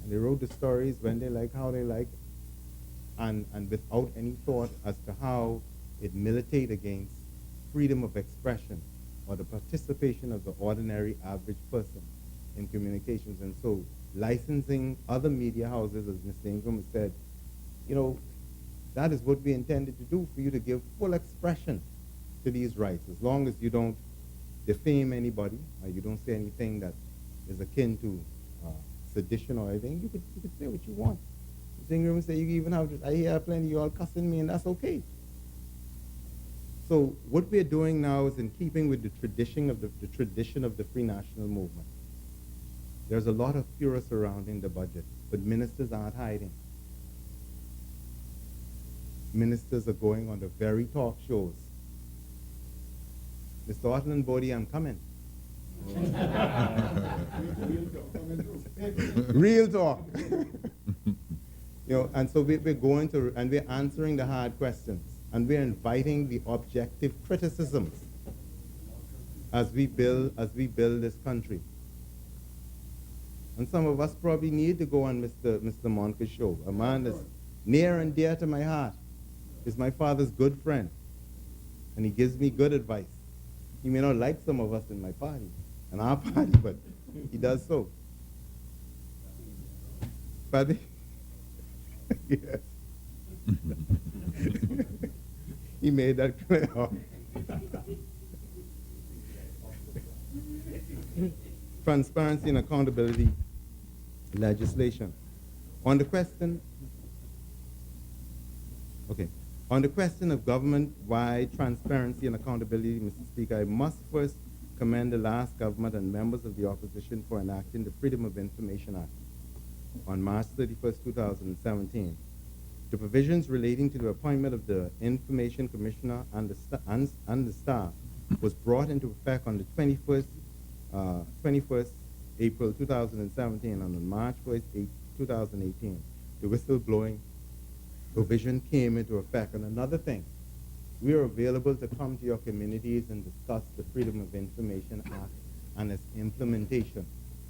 Speaker 2: and they wrote the stories when they like, how they like, and without any thought as to how it militate against freedom of expression or the participation of the ordinary average person in communications. And so licensing other media houses, as Mr. Ingram has said, you know, that is what we intended to do, for you to give full expression to these rights. As long as you don't defame anybody, or you don't say anything that is akin to sedition or anything, you could say what you want. Mr. Ingram said, you even have, I hear plenty of you all cussing me, and that's okay. So what we're doing now is in keeping with the tradition of the Free National Movement. There's a lot of furor surrounding the budget, but ministers aren't hiding. ministers are going on the very talk shows. Mr. Ortland Bodie, I'm coming. Real talk. And so we're going to, and we're answering the hard questions, and we're inviting the objective criticisms as we build this country. And some of us probably need to go on Mr. Monca's show. A man that's near and dear to my heart. Is my father's good friend, and he gives me good advice. He may not like some of us in my party, and our party, but he does so. But yes. He made that clear. Transparency and accountability legislation. On the question of government-wide transparency and accountability, Mr. Speaker, I must first commend the last government and members of the opposition for enacting the Freedom of Information Act on March 31st, 2017. The provisions relating to the appointment of the Information Commissioner and the staff was brought into effect on the 21st April 2017, and on March 1st, 2018, the whistleblowing provision came into effect. And another thing, we are available to come to your communities and discuss the Freedom of Information Act and its implementation.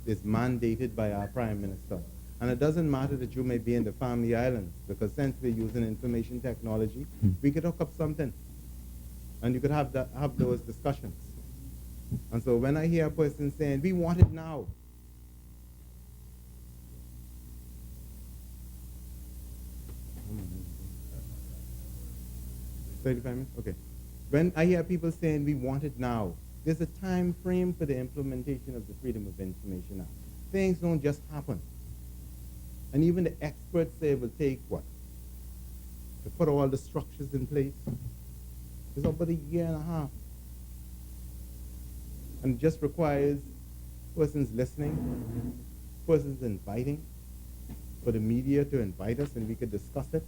Speaker 2: It's mandated by our Prime Minister. And it doesn't matter that you may be in the Family Islands, because since we're using information technology, we could hook up something, and you could have those discussions. And so when I hear a person saying, we want it now, 35 minutes? Okay. When I hear people saying we want it now, there's a time frame for the implementation of the Freedom of Information Act. Things don't just happen. And even the experts say it will take what? To put all the structures in place? It's about a year and a half. And it just requires persons listening, persons inviting, for the media to invite us and we could discuss it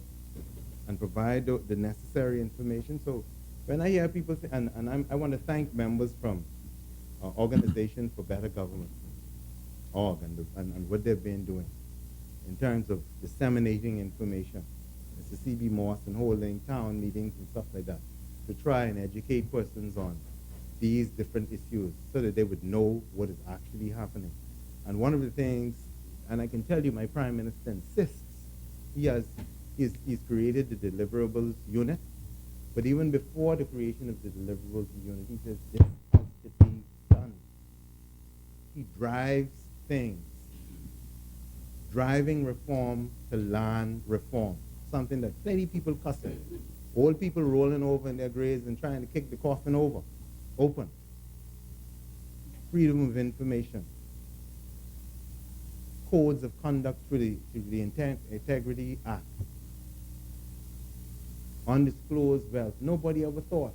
Speaker 2: and provide the necessary information. So when I hear people say, I want to thank members from Organization for Better Government, ORG, and what they've been doing in terms of disseminating information. Mr. C.B. Moss and holding town meetings and stuff like that to try and educate persons on these different issues so that they would know what is actually happening. And one of the things, and I can tell you my Prime Minister insists, he's created the deliverables unit, but even before the creation of the deliverables unit, he says this has to be done. He drives things, driving reform to land reform, something that plenty people cussing, old people rolling over in their graves and trying to kick the coffin open. Freedom of information. Codes of conduct through the Integrity Act. Undisclosed wealth. Nobody ever thought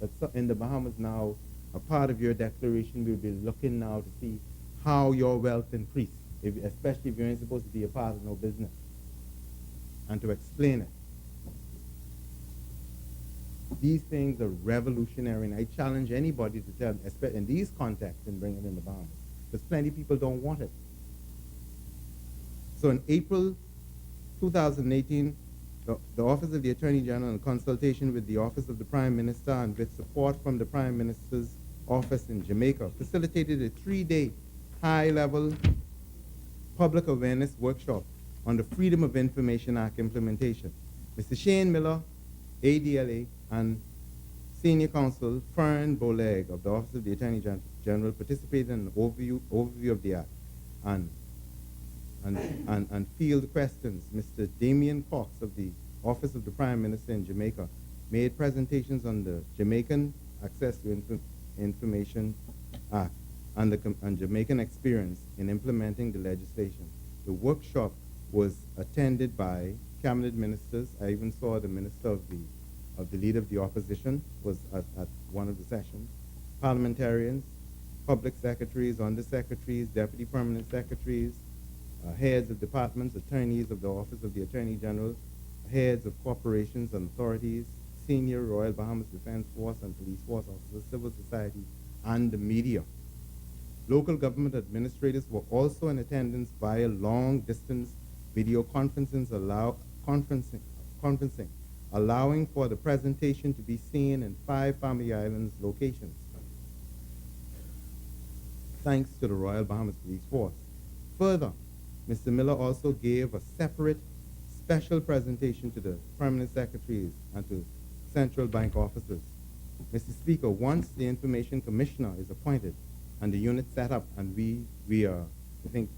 Speaker 2: that in the Bahamas now, a part of your declaration will be looking now to see how your wealth increased, especially if you ain't supposed to be a part of no business, and to explain it. These things are revolutionary, and I challenge anybody to tell, especially in these contexts, and bring it in the Bahamas, because plenty of people don't want it. So in April 2018, the Office of the Attorney General, in consultation with the Office of the Prime Minister and with support from the Prime Minister's office in Jamaica, facilitated a 3-day high-level public awareness workshop on the Freedom of Information Act implementation. Mr. Shane Miller, ADLA, and Senior Counsel Fern Boleg of the Office of the Attorney General participated in an overview of the Act and field questions. Mr. Damien Cox of the Office of the Prime Minister in Jamaica made presentations on the Jamaican Access to Information Act and Jamaican experience in implementing the legislation. The workshop was attended by cabinet ministers. I even saw the minister of the leader of the opposition was at one of the sessions. Parliamentarians, public secretaries, undersecretaries, deputy permanent secretaries, heads of departments, attorneys of the Office of the Attorney General, heads of corporations and authorities, senior Royal Bahamas Defense Force and Police Force officers, civil society, and the media. Local government administrators were also in attendance via long-distance video conferencing, allowing for the presentation to be seen in 5 Family Islands locations, thanks to the Royal Bahamas Police Force. Further, Mr. Miller also gave a separate special presentation to the permanent secretaries and to central bank officers. Mr. Speaker, once the information commissioner is appointed and the unit set up, and we are, I think,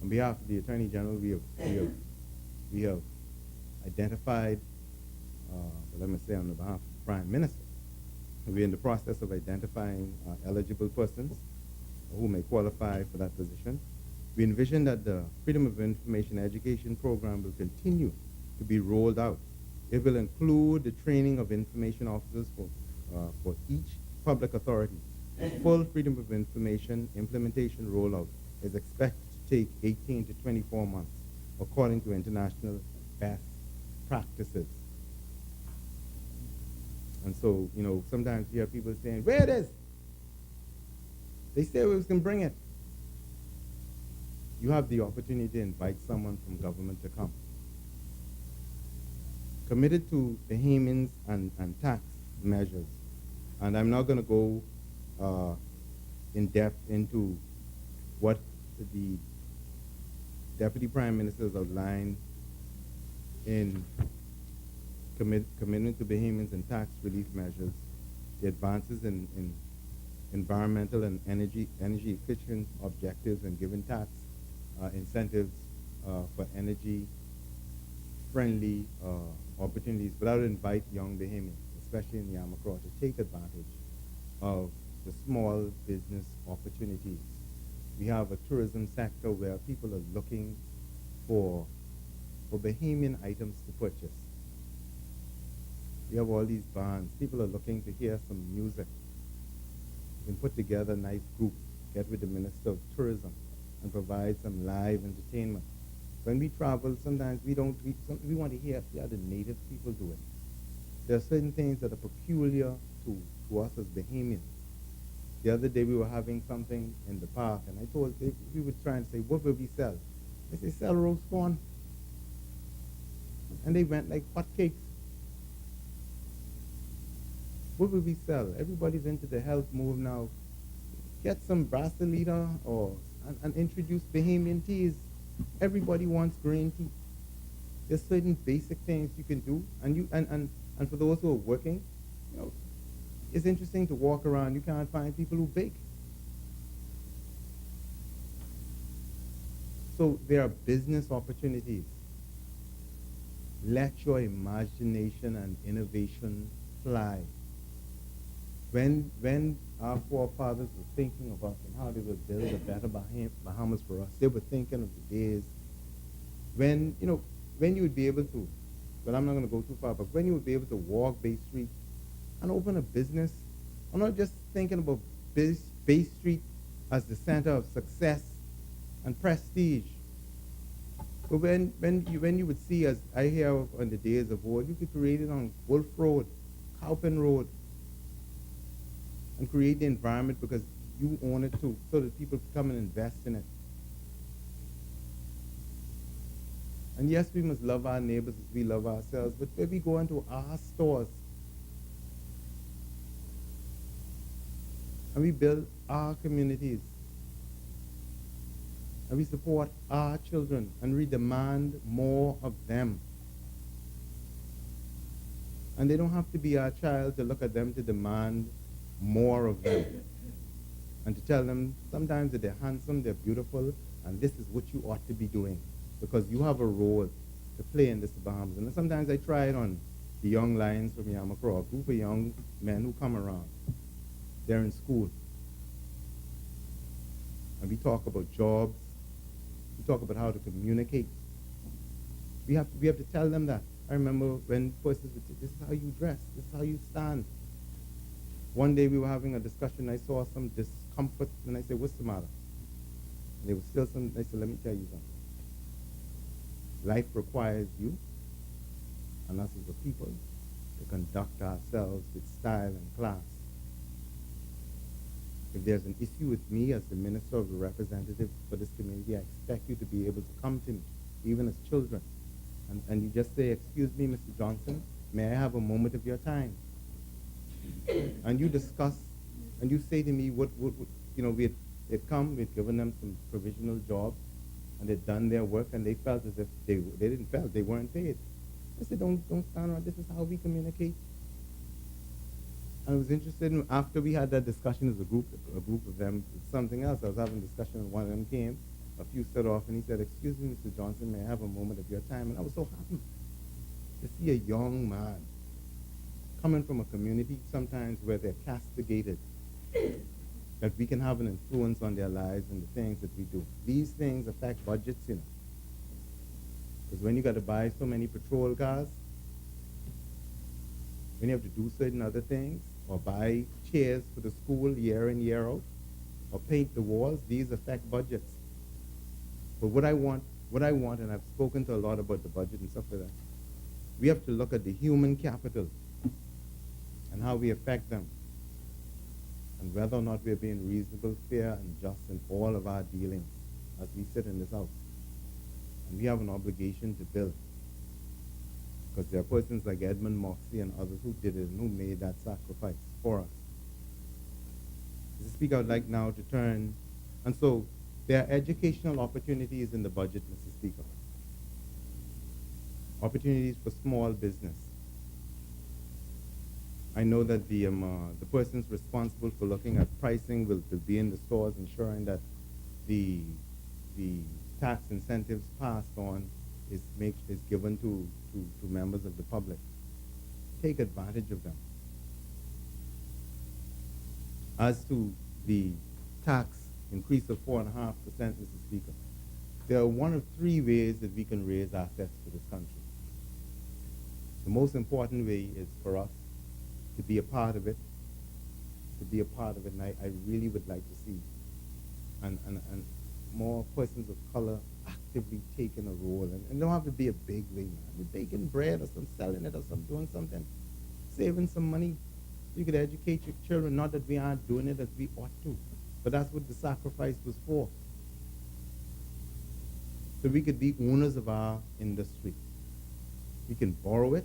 Speaker 2: on behalf of the Attorney General, we have identified, let me say on behalf of the Prime Minister, we're in the process of identifying eligible persons who may qualify for that position. We envision that the Freedom of Information Education program will continue to be rolled out. It will include the training of information officers for each public authority. A full Freedom of Information implementation rollout is expected to take 18 to 24 months, according to international best practices. And so, you know, sometimes you hear people saying, where it is? They say we can bring it. You have the opportunity to invite someone from government to come. Committed to Bahamians and tax measures. And I'm not going to go in depth into what the Deputy Prime Minister has outlined in commitment to Bahamians and tax relief measures, the advances in environmental and energy efficient objectives, and giving tax incentives for energy-friendly opportunities, but I would invite young Bahamians, especially in Yamakra, to take advantage of the small business opportunities. We have a tourism sector where people are looking for Bahamian items to purchase. We have all these bands. People are looking to hear some music. You can put together a nice group, get with the Minister of Tourism, and provide some live entertainment. When we travel, sometimes we want to hear how the native people do it. There are certain things that are peculiar to us as Bahamians. The other day we were having something in the park, and we were trying to say, what will we sell? They say, sell roast corn. And they went like hotcakes. What will we sell? Everybody's into the health move now. Get some brasilita and introduce Bahamian teas. Everybody wants green tea. There's certain basic things you can do, and for those who are working, you know, it's interesting to walk around. You can't find people who bake. So there are business opportunities. Let your imagination and innovation fly. When our forefathers were thinking about how they would build a better Bahamas for us, they were thinking of the days when you would be able to, but I'm not going to go too far, but when you would be able to walk Bay Street and open a business. I'm not just thinking about Bay Street as the center of success and prestige. But when you would see, as I hear on the days of old, you could create it on Wolf Road, Cowpen Road, and create the environment because you own it too, so that people can come and invest in it. And yes, we must love our neighbors as we love ourselves, but when we go into our stores and we build our communities, and we support our children, and we demand more of them. And they don't have to be our child to look at them to demand more of them. And to tell them sometimes that they're handsome, they're beautiful, and this is what you ought to be doing, because you have a role to play in this Bahamas. And sometimes I try it on the young lions from Yamakra, a group of young men who come around. They're in school. And we talk about jobs. We talk about how to communicate. We have to tell them that. I remember when persons would say, this is how you dress, this is how you stand. One day we were having a discussion, I saw some discomfort, and I said, what's the matter? And there was still some, I said, let me tell you something. Life requires you and us as a people to conduct ourselves with style and class. If there's an issue with me as the minister or the representative for this community, I expect you to be able to come to me, even as children. And you just say, excuse me, Mr. Johnson, may I have a moment of your time? And you discuss, and you say to me, what you know, they'd come, we'd given them some provisional jobs, and they'd done their work, and they felt as if they weren't paid. I said, don't stand around, this is how we communicate. And I was interested in, after we had that discussion as a group of them, something else. I was having a discussion, and one of them came, a few stood off, and he said, excuse me, Mr. Johnson, may I have a moment of your time? And I was so happy to see a young man coming from a community sometimes where they're castigated, that we can have an influence on their lives and the things that we do. These things affect budgets, you know. Because when you got to buy so many patrol cars, when you have to do certain other things, or buy chairs for the school year in, year out, or paint the walls, these affect budgets. But what I want, and I've spoken to a lot about the budget and stuff like that, we have to look at the human capital and how we affect them, and whether or not we're being reasonable, fair, and just in all of our dealings as we sit in this house. And we have an obligation to build, because there are persons like Edmund Moxley and others who did it and who made that sacrifice for us. Mr. Speaker, I would like now to turn, and so there are educational opportunities in the budget, Mr. Speaker. Opportunities for small business. I know that the persons responsible for looking at pricing will be in the stores, ensuring that the tax incentives passed on is given to members of the public. Take advantage of them. As to the tax increase of 4.5%, Mr. Speaker, there are one of three ways that we can raise assets for this country. The most important way is for us to be a part of it, and I really would like to see and more persons of color actively taking a role, and it don't have to be a big way, man. We're baking bread or some selling it or some doing something, saving some money. You could educate your children, not that we aren't doing it as we ought to, but that's what the sacrifice was for. So we could be owners of our industry. We can borrow it,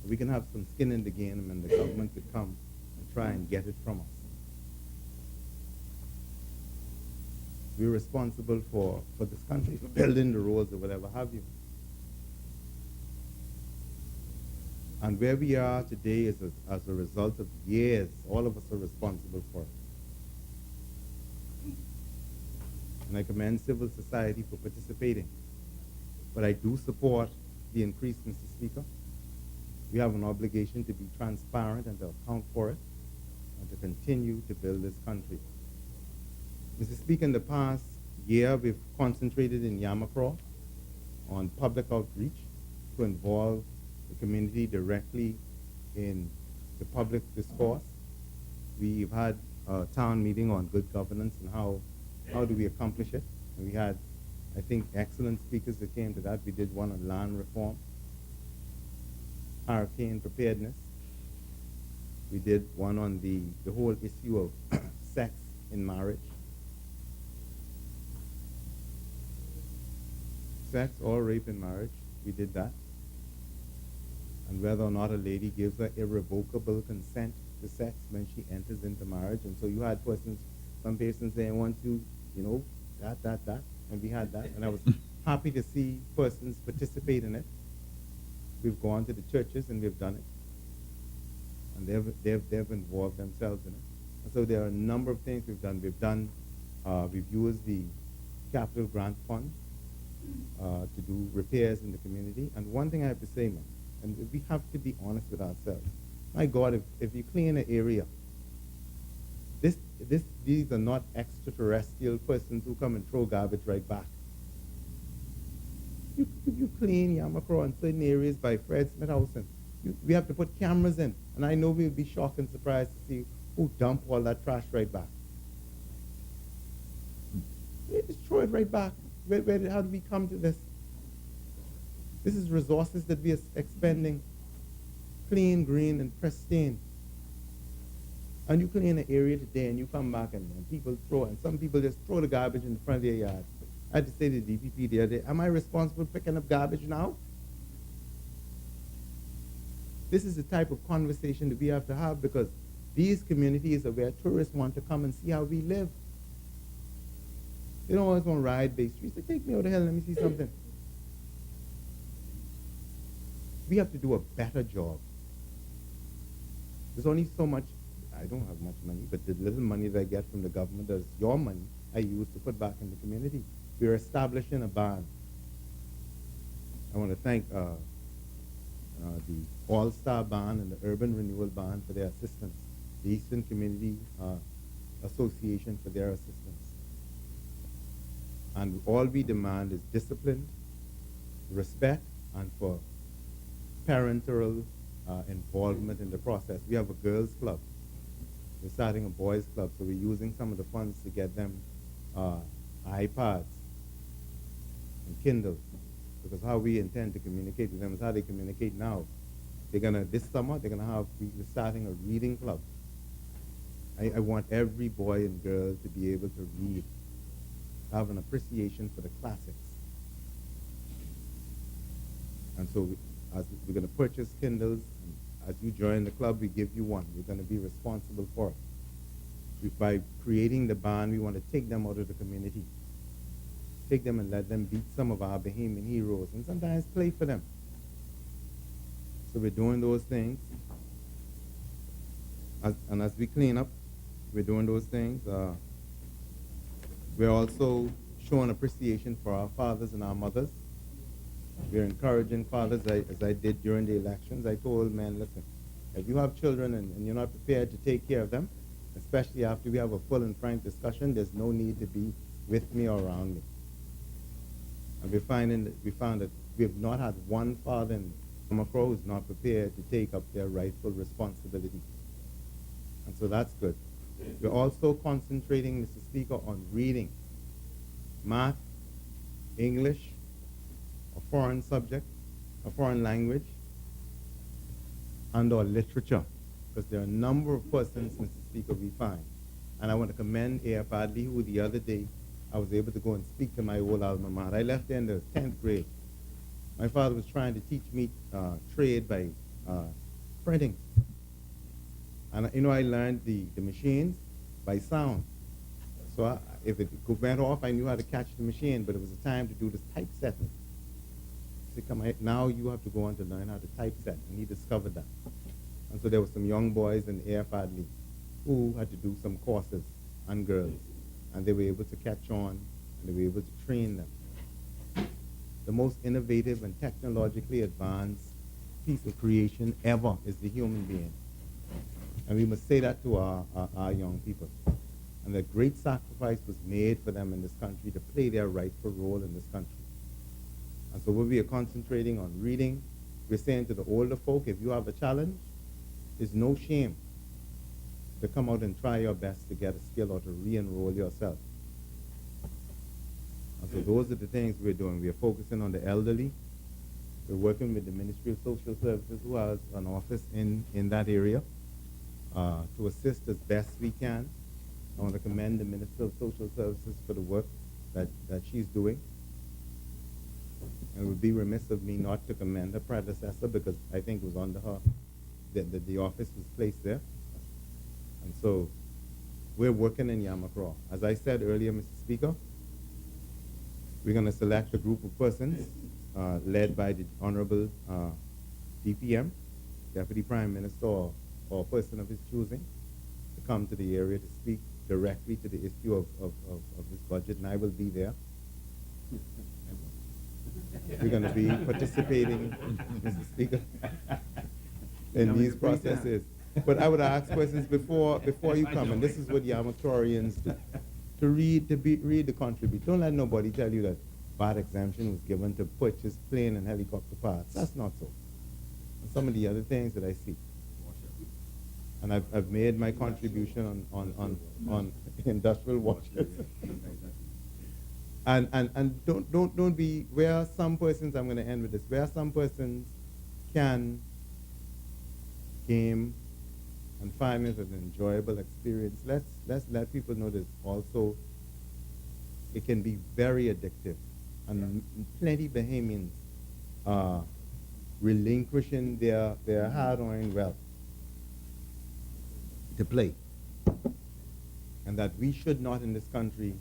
Speaker 2: we can have some skin in the game, and the government could come and try and get it from us. We're responsible for this country, for building the roads or whatever have you. And where we are today is as a result of years, all of us are responsible for it. And I commend civil society for participating. But I do support the increase, Mr. Speaker. We have an obligation to be transparent and to account for it, and to continue to build this country. Mr. Speaker, in the past year, we've concentrated in Yamacraw on public outreach to involve the community directly in the public discourse. We've had a town meeting on good governance and how do we accomplish it. And we had, I think, excellent speakers that came to that. We did one on land reform, hurricane preparedness. We did one on the whole issue of sex in marriage. Sex or rape in marriage, we did that. And whether or not a lady gives her irrevocable consent to sex when she enters into marriage. And so you had some persons saying, want to, that, and we had that. And I was happy to see persons participate in it. We've gone to the churches and we've done it. And they've involved themselves in it. And so there are a number of things we've done. We've used the capital grant fund to do repairs in the community. And one thing I have to say, man, and we have to be honest with ourselves. My God, if you clean an area, these are not extraterrestrial persons who come and throw garbage right back. You clean Yamacraw in certain areas by Fred Smith House, and we have to put cameras in. And I know we would be shocked and surprised to see who dumped all that trash right back. They just throw it right back. How did we come to this? This is resources that we are expending, clean, green, and pristine. And you clean an area today and you come back and people throw, and some people just throw the garbage in the front of their yard. I had to say to the DPP the other day, am I responsible for picking up garbage now? This is the type of conversation that we have to have, because these communities are where tourists want to come and see how we live. They don't always want to ride Bay Street. They take me over the hill, let me see something. We have to do a better job. There's only so much. I don't have much money, but the little money that I get from the government, that's your money, I use to put back in the community. We're establishing a band. I want to thank the All-Star Band and the Urban Renewal Band for their assistance, the Eastern Community Association for their assistance. And all we demand is discipline, respect, and for parental involvement in the process. We have a girls' club. We're starting a boys' club, so we're using some of the funds to get them iPads and Kindles, because how we intend to communicate with them is how they communicate now. This summer, we're starting a reading club. I want every boy and girl to be able to read, have an appreciation for the classics. And so we're going to purchase Kindles. And as you join the club, we give you one. You're going to be responsible for it. By creating the band, we want to take them out of the community. Take them and let them beat some of our Bahamian heroes, and sometimes play for them. So we're doing those things. And as we clean up, we're doing those things. We're also showing appreciation for our fathers and our mothers. We're encouraging fathers, as I did during the elections. I told men, listen, if you have children and you're not prepared to take care of them, especially after we have a full and frank discussion, there's no need to be with me or around me. And we found that we have not had one father in Macro who's not prepared to take up their rightful responsibility. And so that's good. We're also concentrating, Mr. Speaker, on reading, math, English, a foreign subject, a foreign language, and or literature. Because there are a number of persons, Mr. Speaker, we find. And I want to commend A.F. Adley, who the other day I was able to go and speak to my old alma mater. I left there in the 10th grade. My father was trying to teach me trade by printing. And I learned the machines by sound. So if it went off, I knew how to catch the machine, but it was a time to do this typesetting. He said, now you have to go on to learn how to typeset, and he discovered that. And so there were some young boys in A.F. Adley who had to do some courses, and girls, and they were able to catch on, and they were able to train them. The most innovative and technologically advanced piece of creation ever is the human being. And we must say that to our young people. And that great sacrifice was made for them in this country to play their rightful role in this country. And so we are concentrating on reading. We're saying to the older folk, if you have a challenge, there's no shame to come out and try your best to get a skill or to re-enroll yourself. And so those are the things we're doing. We're focusing on the elderly. We're working with the Ministry of Social Services, who has an office in that area, to assist as best we can. I want to commend the Minister of Social Services for the work that she's doing. And it would be remiss of me not to commend her predecessor, because I think it was under her that the office was placed there. And so we're working in Yamakra. As I said earlier, Mr. Speaker, we're going to select a group of persons led by the Honorable DPM, Deputy Prime Minister, or a person of his choosing, to come to the area to speak directly to the issue of this budget, and I will be there. We're going to be participating, Mr. Speaker, in these processes. But I would ask questions before you come, and this is what Yamatorians do. To read the contribute. Don't let nobody tell you that VAT exemption was given to purchase plane and helicopter parts. That's not so. And some of the other things that I see. And I've made my contribution on industrial washes. And don't be, where some persons, I'm going to end with this, where some persons can game and find it an enjoyable experience, let's let people know that also it can be very addictive. And plenty Bahamians are relinquishing their hard-earned wealth to play. And that we should not in this country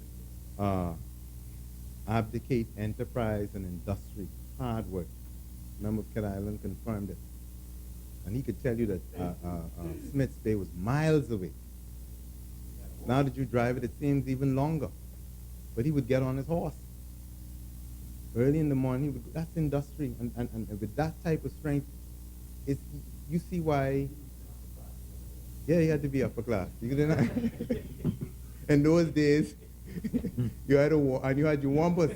Speaker 2: abdicate enterprise and industry, hard work. Member of Kid Island confirmed it. And he could tell you that Smith's Bay was miles away. Now that you drive it, it seems even longer. But he would get on his horse. Early in the morning, that's industry. And with that type of strength, you see why, yeah, he had to be upper class. You know? In those days, you had and you had your wampus.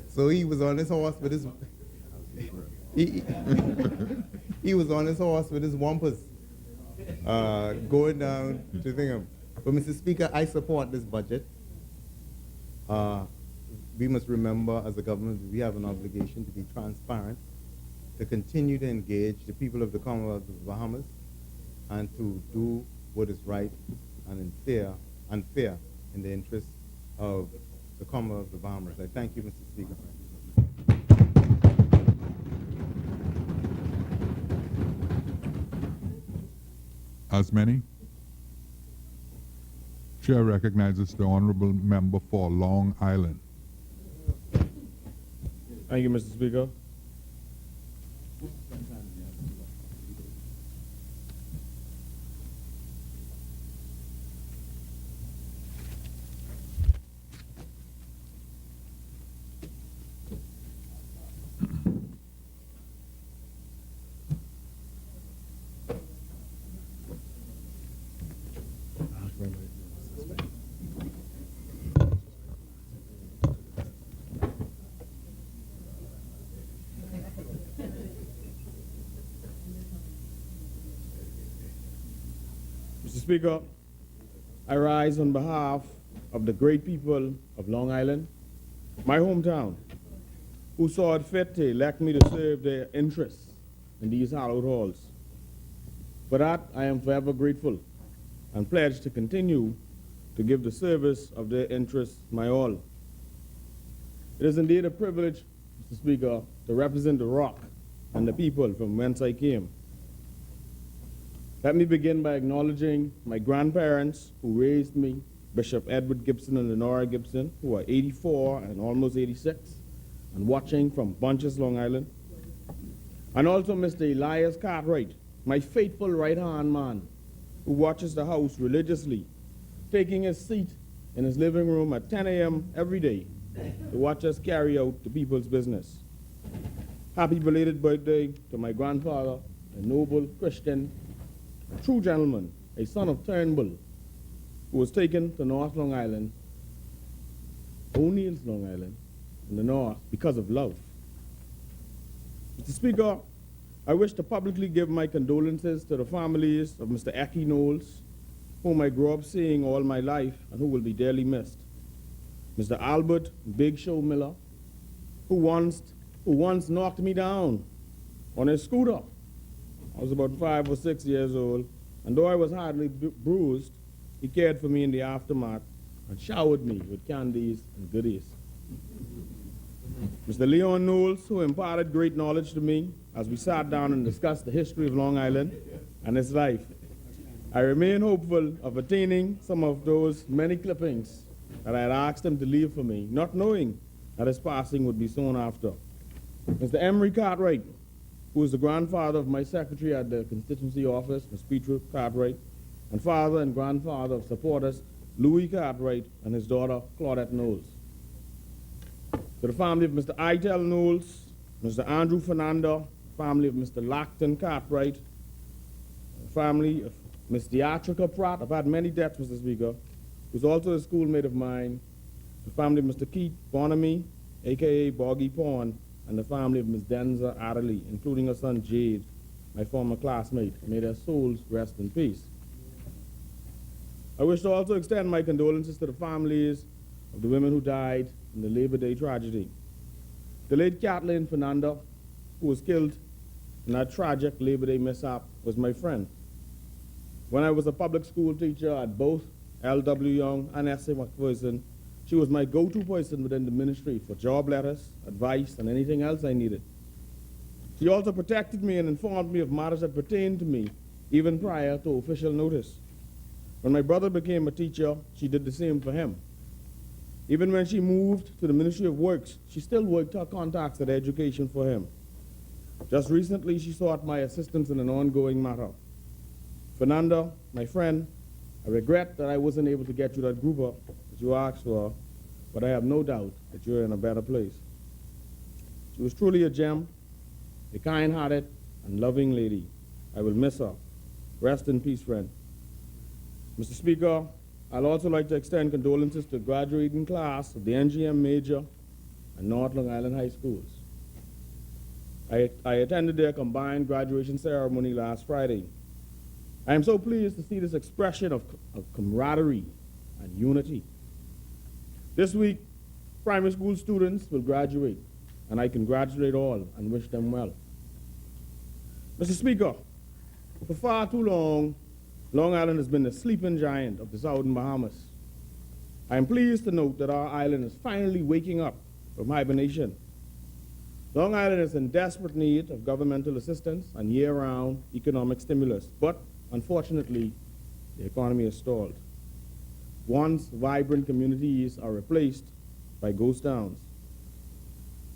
Speaker 2: So he was on his horse with his, he was on his horse with his wampus, going down to Thingham. But Mr. Speaker, I support this budget. We must remember as a government that we have an obligation to be transparent, to continue to engage the people of the Commonwealth of the Bahamas, and to do what is right and fair in the interest of the Commonwealth of the Bahamas. I thank you, Mr. Speaker.
Speaker 1: As many? Chair recognizes the honorable member for Long Island.
Speaker 3: Thank you, Mr. Speaker. Mr. Speaker, I rise on behalf of the great people of Long Island, my hometown, who saw it fit to elect me to serve their interests in these hallowed halls. For that, I am forever grateful and pledge to continue to give the service of their interests my all. It is indeed a privilege, Mr. Speaker, to represent the rock and the people from whence I came. Let me begin by acknowledging my grandparents who raised me, Bishop Edward Gibson and Lenora Gibson, who are 84 and almost 86, and watching from Bunches, Long Island. And also Mr. Elias Cartwright, my faithful right-hand man, who watches the house religiously, taking his seat in his living room at 10 a.m. every day to watch us carry out the people's business. Happy belated birthday to my grandfather, a noble Christian, a true gentleman, a son of Turnbull, who was taken to North Long Island, O'Neill's Long Island, in the north because of love. Mr. Speaker, I wish to publicly give my condolences to the families of Mr. Eki Knowles, whom I grew up seeing all my life and who will be dearly missed. Mr. Albert Big Show Miller, who once knocked me down on his scooter. I was about 5 or 6 years old, and though I was hardly bruised, he cared for me in the aftermath and showered me with candies and goodies. Mr. Leon Knowles, who imparted great knowledge to me as we sat down and discussed the history of Long Island and its life. I remain hopeful of attaining some of those many clippings that I had asked him to leave for me, not knowing that his passing would be soon after. Mr. Emery Cartwright, who is the grandfather of my secretary at the constituency office, Ms. Petra Cartwright, and father and grandfather of supporters Louis Cartwright and his daughter Claudette Knowles. To the family of Mr. Itel Knowles, Mr. Andrew Fernando, family of Mr. Lacton Cartwright, family of Miss Theatrica Pratt. I've had many deaths, Mr. Speaker, who's also a schoolmate of mine. The family of Mr. Keith Bonamy, a.k.a. Boggy Pawn, and the family of Ms. Denza Adderley, including her son Jade, my former classmate. May their souls rest in peace. I wish to also extend my condolences to the families of the women who died in the Labor Day tragedy. The late Kathleen Fernanda, who was killed in that tragic Labor Day mishap, was my friend. When I was a public school teacher at both L.W. Young and S.A. McPherson, she was my go-to person within the ministry for job letters, advice, and anything else I needed. She also protected me and informed me of matters that pertained to me, even prior to official notice. When my brother became a teacher, she did the same for him. Even when she moved to the Ministry of Works, she still worked her contacts at education for him. Just recently, she sought my assistance in an ongoing matter. Fernanda, my friend, I regret that I wasn't able to get you that grouper that you asked for, but I have no doubt that you're in a better place. She was truly a gem, a kind-hearted and loving lady. I will miss her. Rest in peace, friend. Mr. Speaker, I'd also like to extend condolences to the graduating class of the NGM Major and North Long Island High Schools. I attended their combined graduation ceremony last Friday. I am so pleased to see this expression of camaraderie and unity. This week, primary school students will graduate, and I congratulate all and wish them well. Mr. Speaker, for far too long, Long Island has been the sleeping giant of the Southern Bahamas. I am pleased to note that our island is finally waking up from hibernation. Long Island is in desperate need of governmental assistance and year-round economic stimulus, but unfortunately, the economy is stalled. Once vibrant communities are replaced by ghost towns.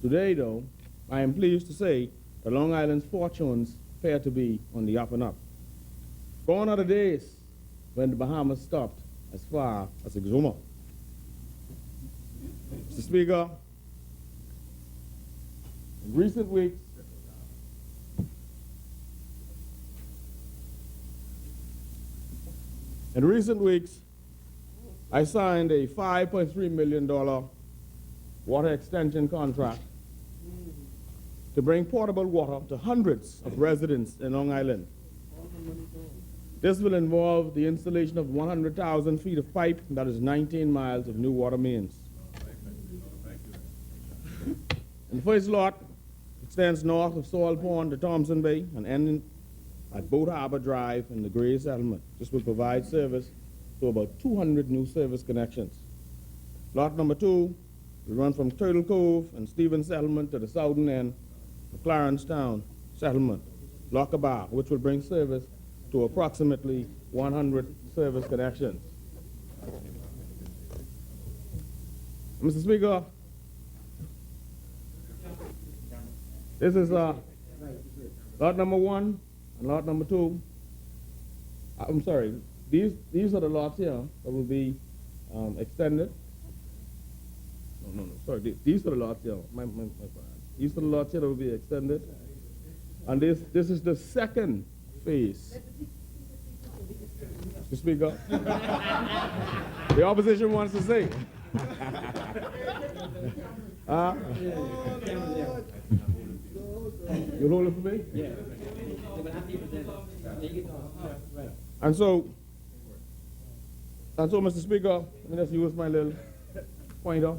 Speaker 3: Today, though, I am pleased to say that Long Island's fortunes appear to be on the up and up. Gone are the days when the Bahamas stopped as far as Exuma. Mr. Speaker, in recent weeks, I signed a $5.3 million water extension contract to bring potable water to hundreds of residents in Long Island. This will involve the installation of 100,000 feet of pipe, that is 19 miles of new water mains. And the first lot extends north of Salt Pond to Thompson Bay and ends at Boat Harbor Drive in the Gray Settlement. This will provide service to about 200 new service connections. Lot number 2 will run from Turtle Cove and Stevens Settlement to the southern end of Clarencetown Settlement, Lockabar, which will bring service to approximately 100 service connections. Mr. Speaker, this is lot number 1 and lot number 2. I'm sorry, these are the lots here that will be extended. No, sorry, these are the lots here. My bad. These are the lots here that will be extended. And this is the second phase. Mr. Speaker, the opposition wants to say. You'll hold it for me? Yeah. And so, Mr. Speaker, let me just use my little pointer.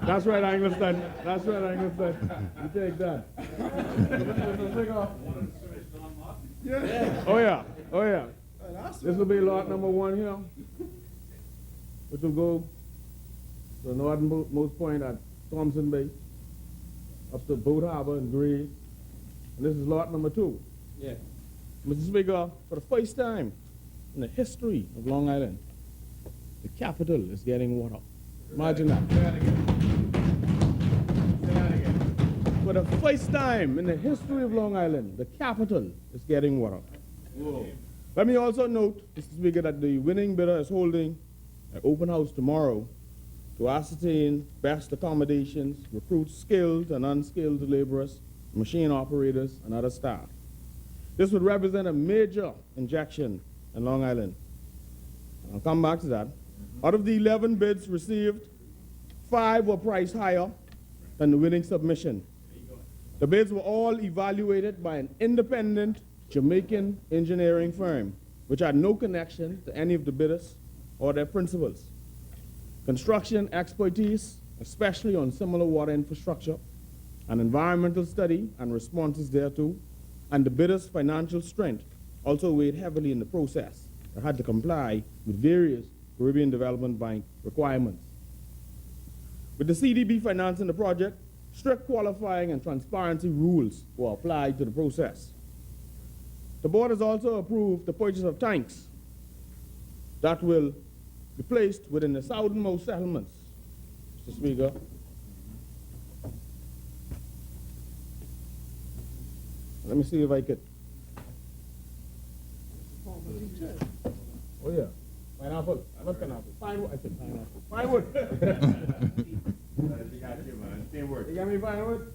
Speaker 3: That's right, Angleston. That's right, Angleston. You take that. Oh yeah, oh yeah. This will be lot number 1 here, which will go to the northernmost point at Thompson Bay, up to Boat Harbor and Gray. And this is lot number 2. Yeah. Mr. Speaker, for the first time in the history of Long Island, the capital is getting water. Imagine that. For the first time in the history of Long Island, the capital is getting water. Whoa. Let me also note, Mr. Speaker, that the winning bidder is holding an open house tomorrow to ascertain best accommodations, recruit skilled and unskilled laborers, machine operators, and other staff. This would represent a major injection in Long Island. I'll come back to that. Out of the 11 bids received, 5 were priced higher than the winning submission. The bids were all evaluated by an independent Jamaican engineering firm, which had no connection to any of the bidders or their principals. Construction expertise, especially on similar water infrastructure, an environmental study and responses thereto, and the bidders' financial strength also weighed heavily in the process that had to comply with various Caribbean Development Bank requirements. With the CDB financing the project, strict qualifying and transparency rules were applied to the process. The board has also approved the purchase of tanks that will be placed within the southernmost settlements. Mr. Speaker. Let me see if I could. Oh yeah, pineapple. Not pineapple. Pinewood. I said pineapple. Pinewood. You got me pinewood?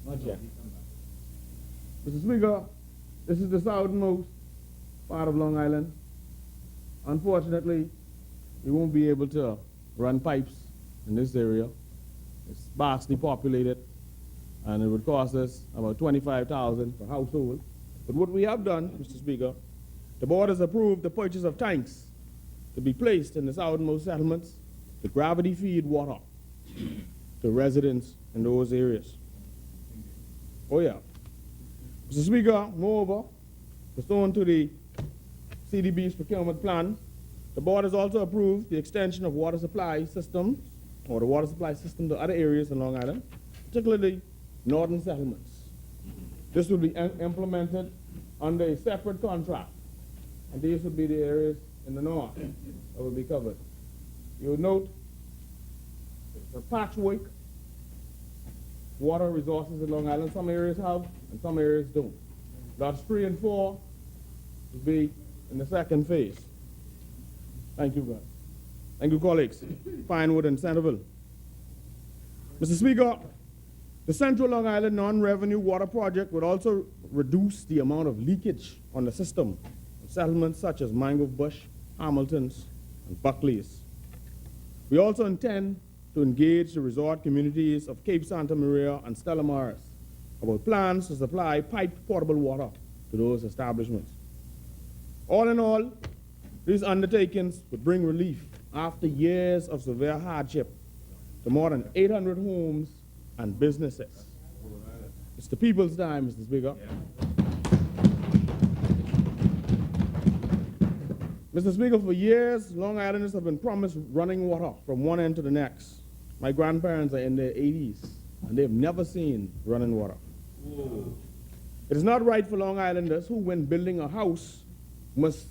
Speaker 3: Not yet. Mr. Speaker, this is the southernmost part of Long Island. Unfortunately, we won't be able to run pipes in this area. It's sparsely populated, and it would cost us about $25,000 per household. But what we have done, Mr. Speaker, the board has approved the purchase of tanks to be placed in the southernmost settlements to gravity feed water to residents in those areas. Oh yeah. Mr. Speaker, moreover, pursuant to the CDB's procurement plan, the board has also approved the extension of water supply systems, or the water supply system to other areas in Long Island, particularly northern settlements. This will be implemented under a separate contract, and these would be the areas in the north that will be covered. You will note the patchwork water resources in Long Island. Some areas have, and some areas don't. Lots 3 and 4 will be in the second phase. Thank you, God. Thank you, colleagues. Pinewood and Centerville. Mr. Speaker, the Central Long Island non-revenue water project would also reduce the amount of leakage on the system of settlements such as Mangrove Bush, Hamilton's, and Buckley's. We also intend to engage the resort communities of Cape Santa Maria and Stella Maris about plans to supply piped potable water to those establishments. All in all, these undertakings would bring relief after years of severe hardship to more than 800 homes and businesses. It's the people's time, Mr. Speaker. Mr. Speaker, for years, Long Islanders have been promised running water from one end to the next. My grandparents are in their 80s, and they've never seen running water. Whoa. It is not right for Long Islanders who, when building a house, must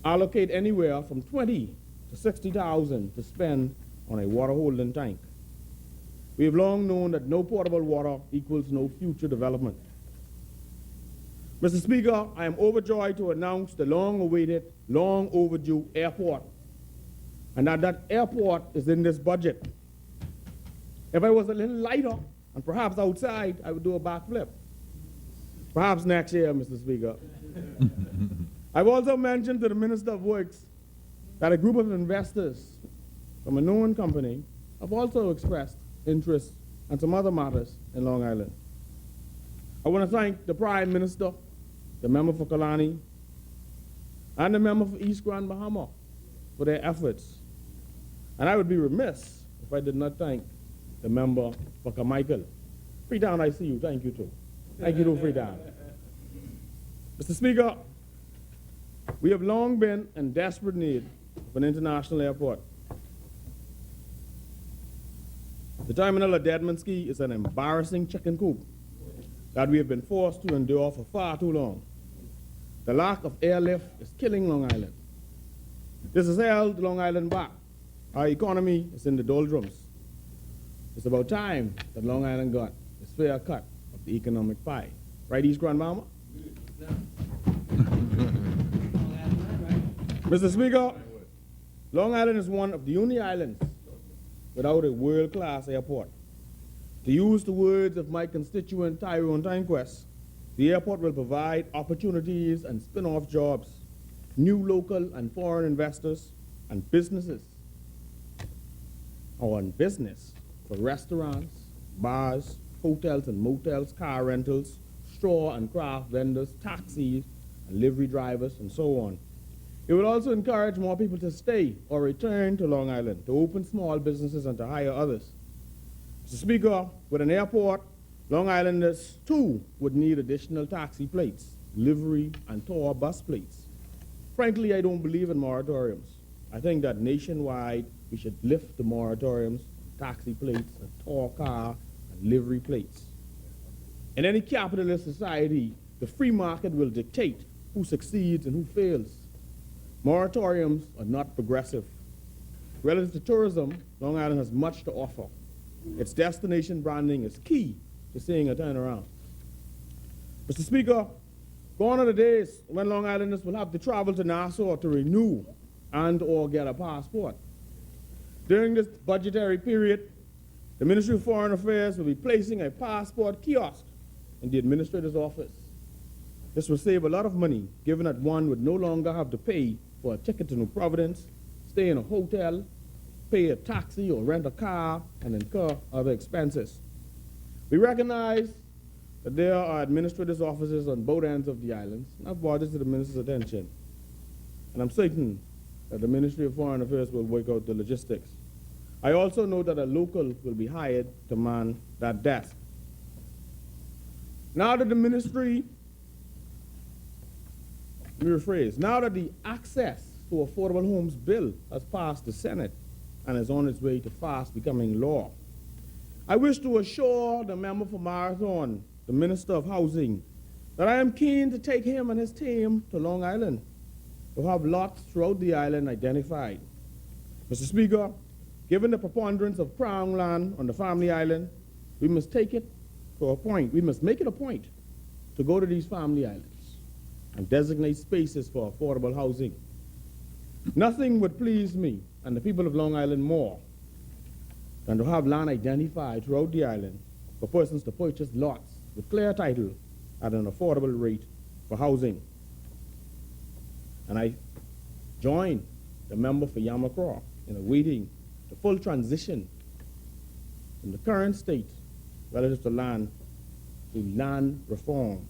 Speaker 3: allocate anywhere from $20,000 to $60,000 to spend on a water holding tank. We have long known that no portable water equals no future development. Mr. Speaker, I am overjoyed to announce the long-awaited, long-overdue airport, and that airport is in this budget. If I was a little lighter, and perhaps outside, I would do a backflip. Perhaps next year, Mr. Speaker. I've also mentioned to the Minister of Works that a group of investors from a known company have also expressed interest and some other matters in Long Island. I want to thank the Prime Minister, the member for Kalani, and the member for East Grand Bahama for their efforts. And I would be remiss if I did not thank the member for Carmichael. Freetown, I see you. Thank you, too. Thank you, too, Freetown. Mr. Speaker, we have long been in desperate need of an international airport. The terminal at Dedmanski is an embarrassing chicken coop that we have been forced to endure for far too long. The lack of airlift is killing Long Island. This has held Long Island back. Our economy is in the doldrums. It's about time that Long Island got its fair cut of the economic pie. Right, East Grand Bahama? Mr. Speaker, Long Island is one of the only islands without a world-class airport. To use the words of my constituent Tyrone Tynequest, the airport will provide opportunities and spin-off jobs, new local and foreign investors, and businesses, or in business for restaurants, bars, hotels and motels, car rentals, straw and craft vendors, taxis, and livery drivers, and so on. It will also encourage more people to stay or return to Long Island, to open small businesses and to hire others. Mr. Speaker, with an airport, Long Islanders too would need additional taxi plates, livery, and tour bus plates. Frankly, I don't believe in moratoriums. I think that nationwide we should lift the moratoriums, taxi plates, and tour car and livery plates. In any capitalist society, the free market will dictate who succeeds and who fails. Moratoriums are not progressive. Relative to tourism, Long Island has much to offer. Its destination branding is key to seeing a turnaround. Mr. Speaker, gone are the days when Long Islanders will have to travel to Nassau to renew and or get a passport. During this budgetary period, the Ministry of Foreign Affairs will be placing a passport kiosk in the administrator's office. This will save a lot of money, given that one would no longer have to pay for a ticket to New Providence, stay in a hotel, pay a taxi or rent a car, and incur other expenses. We recognize that there are administrators' offices on both ends of the islands, and I've brought this to the minister's attention. And I'm certain that the Ministry of Foreign Affairs will work out the logistics. I also know that a local will be hired to man that desk. Now that the ministry, let me rephrase, now that the Access to Affordable Homes Bill has passed the Senate and is on its way to fast becoming law, I wish to assure the member for Marathon, the Minister of Housing, that I am keen to take him and his team to Long Island to have lots throughout the island identified. Mr. Speaker, given the preponderance of Crown land on the family island, we must make it a point to go to these family islands and designate spaces for affordable housing. Nothing would please me and the people of Long Island more than to have land identified throughout the island for persons to purchase lots with clear title at an affordable rate for housing. And I join the member for Yamacraw in awaiting the full transition from the current state relative to land reform.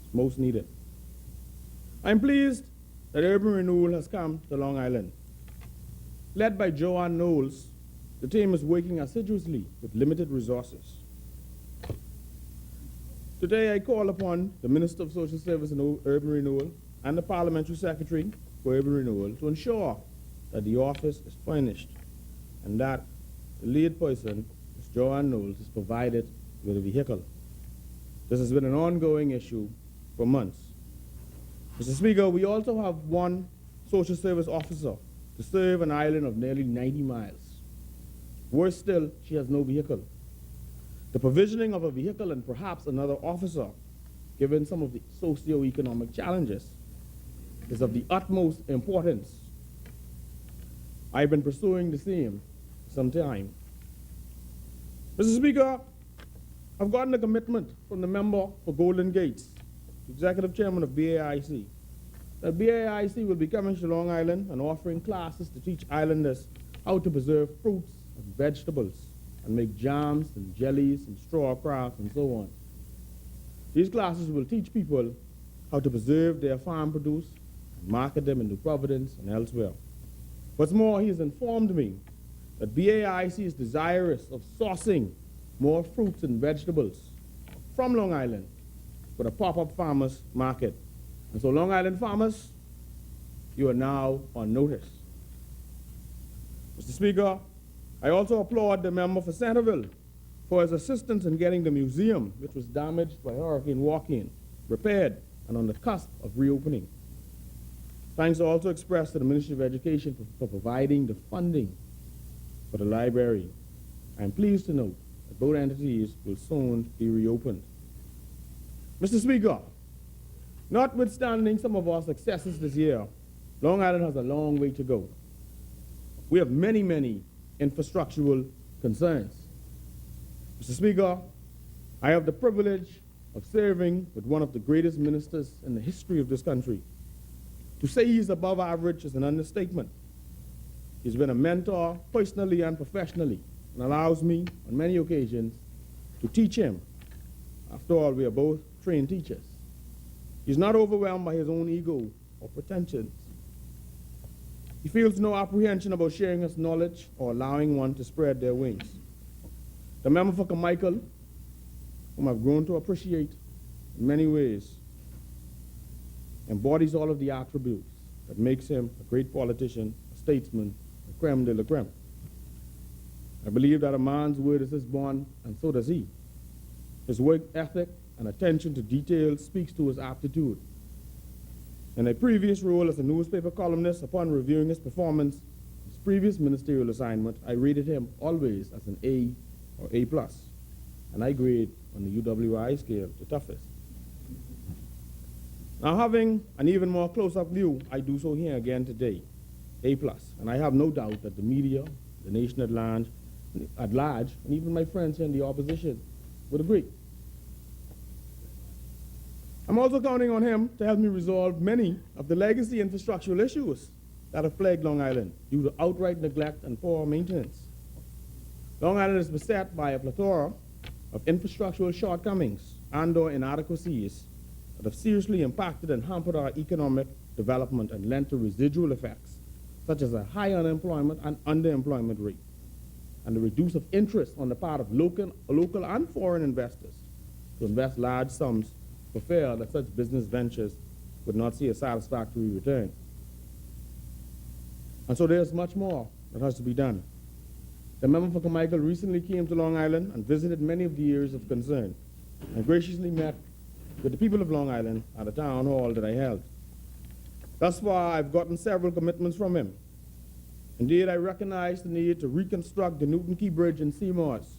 Speaker 3: It's most needed. I'm pleased that urban renewal has come to Long Island. Led by Joanne Knowles, the team is working assiduously with limited resources. Today I call upon the Minister of Social Service and Urban Renewal and the Parliamentary Secretary for Urban Renewal to ensure that the office is furnished and that the lead person, Ms. Joanne Knowles, is provided with a vehicle. This has been an ongoing issue for months. Mr. Speaker, we also have one social service officer to serve an island of nearly 90 miles. Worse still, she has no vehicle. The provisioning of a vehicle and perhaps another officer, given some of the socio-economic challenges, is of the utmost importance. I've been pursuing the same for some time. Mr. Speaker, I've gotten a commitment from the member for Golden Gates, Executive Chairman of BAIC, that BAIC will be coming to Long Island and offering classes to teach islanders how to preserve fruits and vegetables and make jams and jellies and straw crafts and so on. These classes will teach people how to preserve their farm produce and market them in New Providence and elsewhere. What's more, he has informed me that BAIC is desirous of sourcing more fruits and vegetables from Long Island for the pop-up farmers market. And so Long Island farmers, you are now on notice. Mr. Speaker, I also applaud the member for Centerville for his assistance in getting the museum, which was damaged by Hurricane Joaquin, repaired and on the cusp of reopening. Thanks are also expressed to the Ministry of Education for providing the funding for the library. I'm pleased to note that both entities will soon be reopened. Mr. Speaker, notwithstanding some of our successes this year, Long Island has a long way to go. We have many, many infrastructural concerns. Mr. Speaker, I have the privilege of serving with one of the greatest ministers in the history of this country. To say he's above average is an understatement. He's been a mentor personally and professionally and allows me on many occasions to teach him. After all, we are both trained teachers. He's not overwhelmed by his own ego or pretensions. He feels no apprehension about sharing his knowledge or allowing one to spread their wings. The member for Carmichael, whom I've grown to appreciate in many ways, embodies all of the attributes that makes him a great politician, a statesman, a creme de la creme. I believe that a man's word is his bond, and so does he. His work ethic and attention to detail speaks to his aptitude. In a previous role as a newspaper columnist, upon reviewing his performance, his previous ministerial assignment, I rated him always as an A or A+, and I grade on the UWI scale the toughest. Now, having an even more close-up view, I do so here again today, A+, and I have no doubt that the media, the nation at large, and even my friends here in the opposition would agree. I'm also counting on him to help me resolve many of the legacy infrastructural issues that have plagued Long Island due to outright neglect and poor maintenance. Long Island is beset by a plethora of infrastructural shortcomings and/or inadequacies that have seriously impacted and hampered our economic development and led to residual effects, such as a high unemployment and underemployment rate, and the reduce of interest on the part of local and foreign investors to invest large sums for fear that such business ventures would not see a satisfactory return. And so there's much more that has to be done. The member for Carmichael recently came to Long Island and visited many of the areas of concern and graciously met with the people of Long Island at a town hall that I held. Thus far, I've gotten several commitments from him. Indeed, I recognize the need to reconstruct the Newton Key Bridge in Seymour's,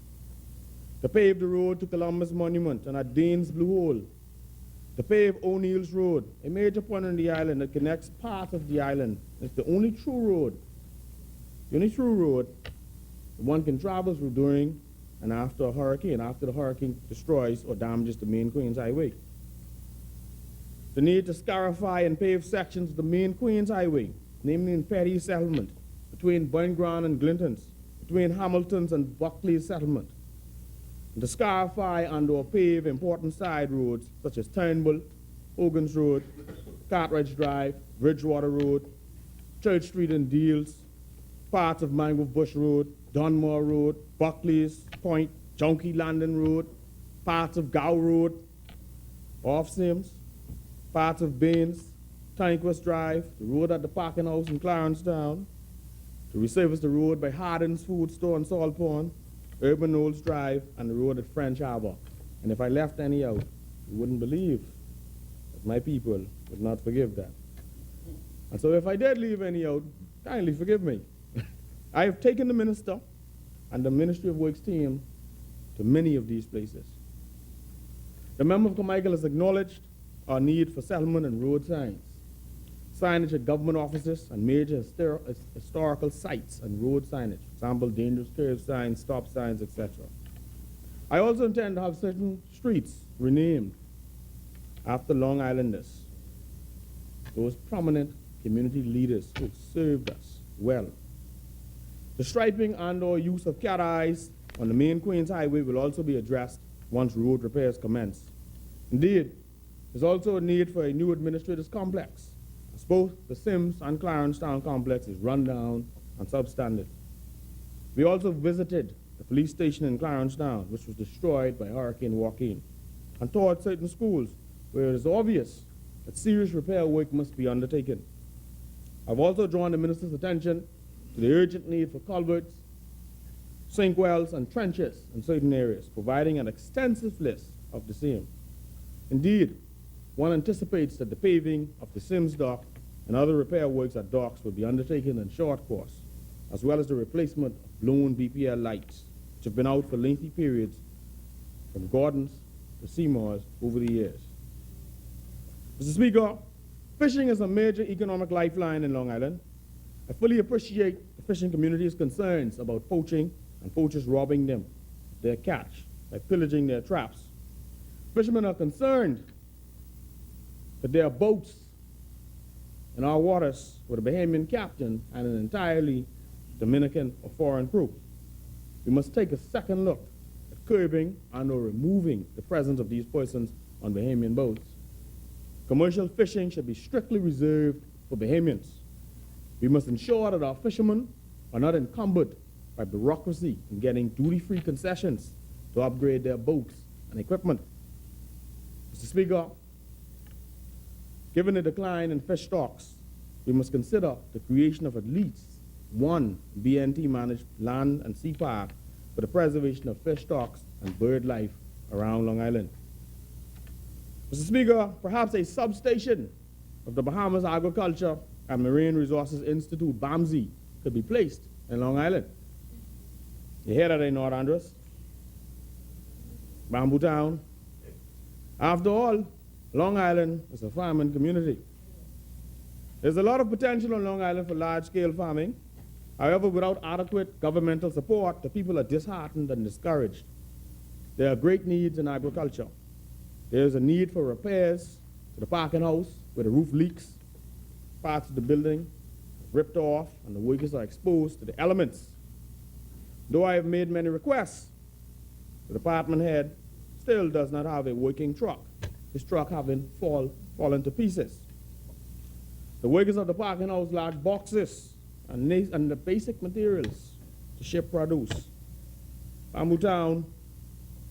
Speaker 3: to pave the road to Columbus Monument and at Dane's Blue Hole, to pave O'Neill's Road, a major point on the island that connects part of the island. It's the only true road that one can travel through during and after a hurricane, after the hurricane destroys or damages the main Queens Highway. The need to scarify and pave sections of the main Queens Highway, namely in Petty's settlement, between Burn Ground and Glinton's, between Hamilton's and Buckley's settlement, and to scarify and/or pave important side roads such as Turnbull, Hogan's Road, Cartwright Drive, Bridgewater Road, Church Street and Deals, parts of Mangrove Bush Road, Dunmore Road, Buckley's Point, Junkie Landing Road, parts of Gow Road, off Sims, parts of Baines, Tanquist Drive, the road at the parking house in Clarencetown, to resurface the road by Hardin's Food Store in Salt Pond, Urban Knolls Drive, and the road at French Harbor. And if I left any out, you wouldn't believe that my people would not forgive that. And so if I did leave any out, kindly forgive me. I have taken the minister and the Ministry of Works team to many of these places. The member of Carmichael has acknowledged our need for settlement and road signs, signage at government offices and major historical sites and road signage, for example, dangerous curve signs, stop signs, etc. I also intend to have certain streets renamed after Long Islanders, those prominent community leaders who served us well. The striping and/or use of cat eyes on the main Queens Highway will also be addressed once road repairs commence. Indeed, there's also a need for a new administrative complex, as both the Sims and Clarencetown complex is run down and substandard. We also visited the police station in Clarencetown, which was destroyed by Hurricane Joaquin, and toured certain schools where it is obvious that serious repair work must be undertaken. I've also drawn the minister's attention to the urgent need for culverts, sink wells, and trenches in certain areas, providing an extensive list of the same. Indeed, one anticipates that the paving of the Sims dock and other repair works at docks will be undertaken in short course, as well as the replacement of blown BPL lights, which have been out for lengthy periods from Gordon's to Seymour's over the years. Mr. Speaker, fishing is a major economic lifeline in Long Island. I fully appreciate the fishing community's concerns about poaching and poachers robbing them of their catch by pillaging their traps. Fishermen are concerned that there are boats in our waters with a Bahamian captain and an entirely Dominican or foreign crew. We must take a second look at curbing and or removing the presence of these persons on Bahamian boats. Commercial fishing should be strictly reserved for Bahamians. We must ensure that our fishermen are not encumbered by bureaucracy in getting duty-free concessions to upgrade their boats and equipment. Mr. Speaker, given the decline in fish stocks, we must consider the creation of at least one BNT-managed land and sea park for the preservation of fish stocks and bird life around Long Island. Mr. Speaker, perhaps a substation of the Bahamas Agriculture and Marine Resources Institute, BAMSI, could be placed in Long Island. You hear that, North Andres? Bamboo Town. After all, Long Island is a farming community. There's a lot of potential on Long Island for large-scale farming. However, without adequate governmental support, the people are disheartened and discouraged. There are great needs in agriculture. There's a need for repairs to the parking house where the roof leaks, parts of the building ripped off, and the workers are exposed to the elements. Though I have made many requests, the department head still does not have a working truck, his truck having fallen to pieces. The workers of the parking house lack boxes and the basic materials to ship produce. Bamboo Town,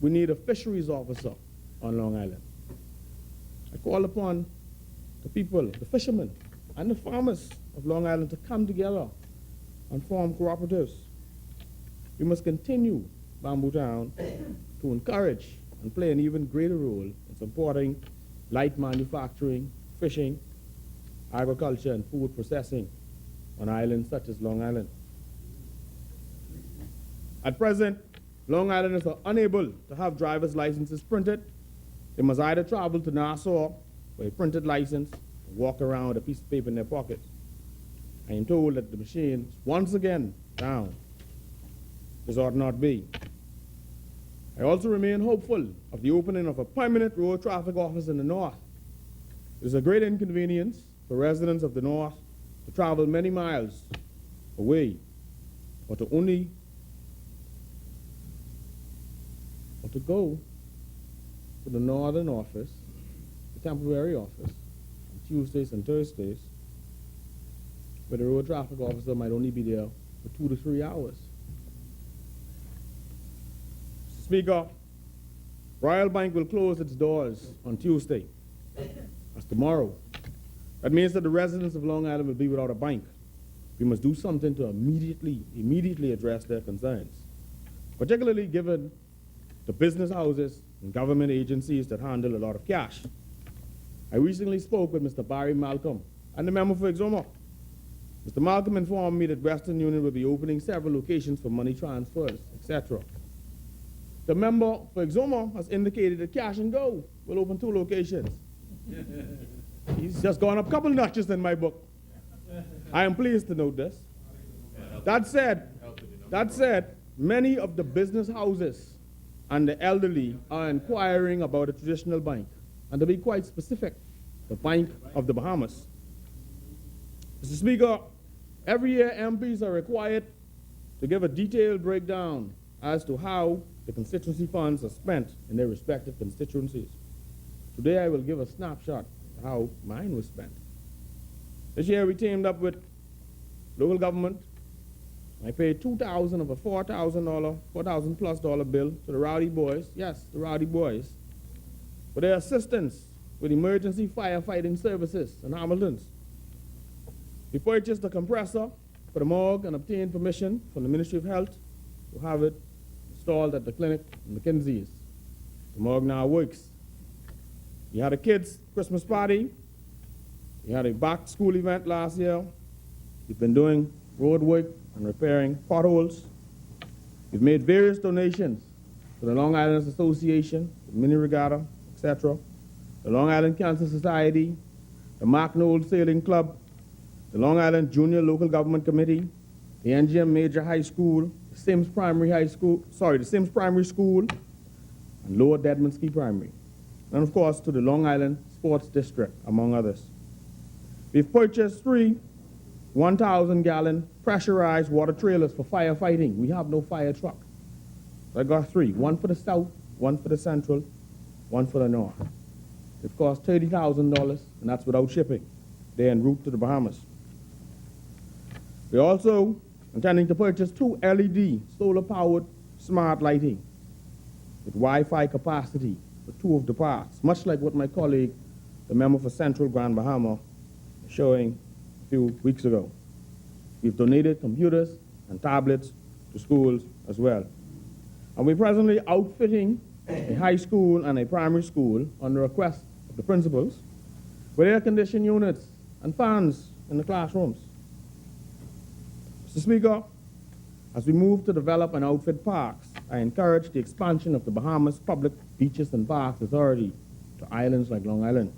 Speaker 3: we need a fisheries officer on Long Island. I call upon the people, the fishermen, and the farmers of Long Island to come together and form cooperatives. We must continue, Bamboo Town, to encourage and play an even greater role in supporting light manufacturing, fishing, agriculture, and food processing on islands such as Long Island. At present, Long Islanders are unable to have driver's licenses printed. They must either travel to Nassau for a printed license or walk around with a piece of paper in their pocket. I am told that the machine is once again down. This ought not be. I also remain hopeful of the opening of a permanent road traffic office in the north. It is a great inconvenience for residents of the north to travel many miles away or to go to the northern office, the temporary office, on Tuesdays and Thursdays, where the road traffic officer might only be there for 2 to 3 hours. Mr. Speaker, Royal Bank will close its doors on Tuesday. That's tomorrow. That means that the residents of Long Island will be without a bank. We must do something to immediately address their concerns, particularly given the business houses and government agencies that handle a lot of cash. I recently spoke with Mr. Barry Malcolm and the member for Exuma. Mr. Malcolm informed me that Western Union will be opening several locations for money transfers, etc. The member for Exuma has indicated that Cash and Go will open 2 locations. He's just gone up a couple notches in my book. I am pleased to note this. That said, many of the business houses and the elderly are inquiring about a traditional bank, and to be quite specific, the Bank of the Bahamas. Mr. Speaker, every year MPs are required to give a detailed breakdown as to how the constituency funds are spent in their respective constituencies. Today I will give a snapshot of how mine was spent. This year we teamed up with local government. I paid $2,000 of a $4,000 plus bill to the Rowdy Boys, yes, the Rowdy Boys, for their assistance with emergency firefighting services in Hamilton's. We purchased a compressor for the morgue and obtained permission from the Ministry of Health to have it installed at the clinic in McKinsey's. The morgue now works. We had a kids' Christmas party. We had a back-to-school event last year. We've been doing road work and repairing potholes. We've made various donations to the Long Island Association, the Mini Regatta, etc., the Long Island Cancer Society, the Mark Knowles Sailing Club, the Long Island Junior Local Government Committee, the NGM Major High School, the Sims Primary School, and Lower Dedman Primary, and of course to the Long Island Sports District, among others. We've purchased 3 1,000-gallon pressurized water trailers for firefighting. We have no fire truck. So I got three, one for the south, one for the central, one for the north. It cost $30,000, and that's without shipping. They're en route to the Bahamas. We're also intending to purchase 2 LED solar-powered smart lighting with Wi-Fi capacity for 2 of the parks, much like what my colleague, the member for Central Grand Bahama, was showing a few weeks ago. We've donated computers and tablets to schools as well. And we're presently outfitting a high school and a primary school on the request of the principals with air-conditioned units and fans in the classrooms. Mr. Speaker, as we move to develop and outfit parks, I encourage the expansion of the Bahamas Public Beaches and Parks Authority to islands like Long Island.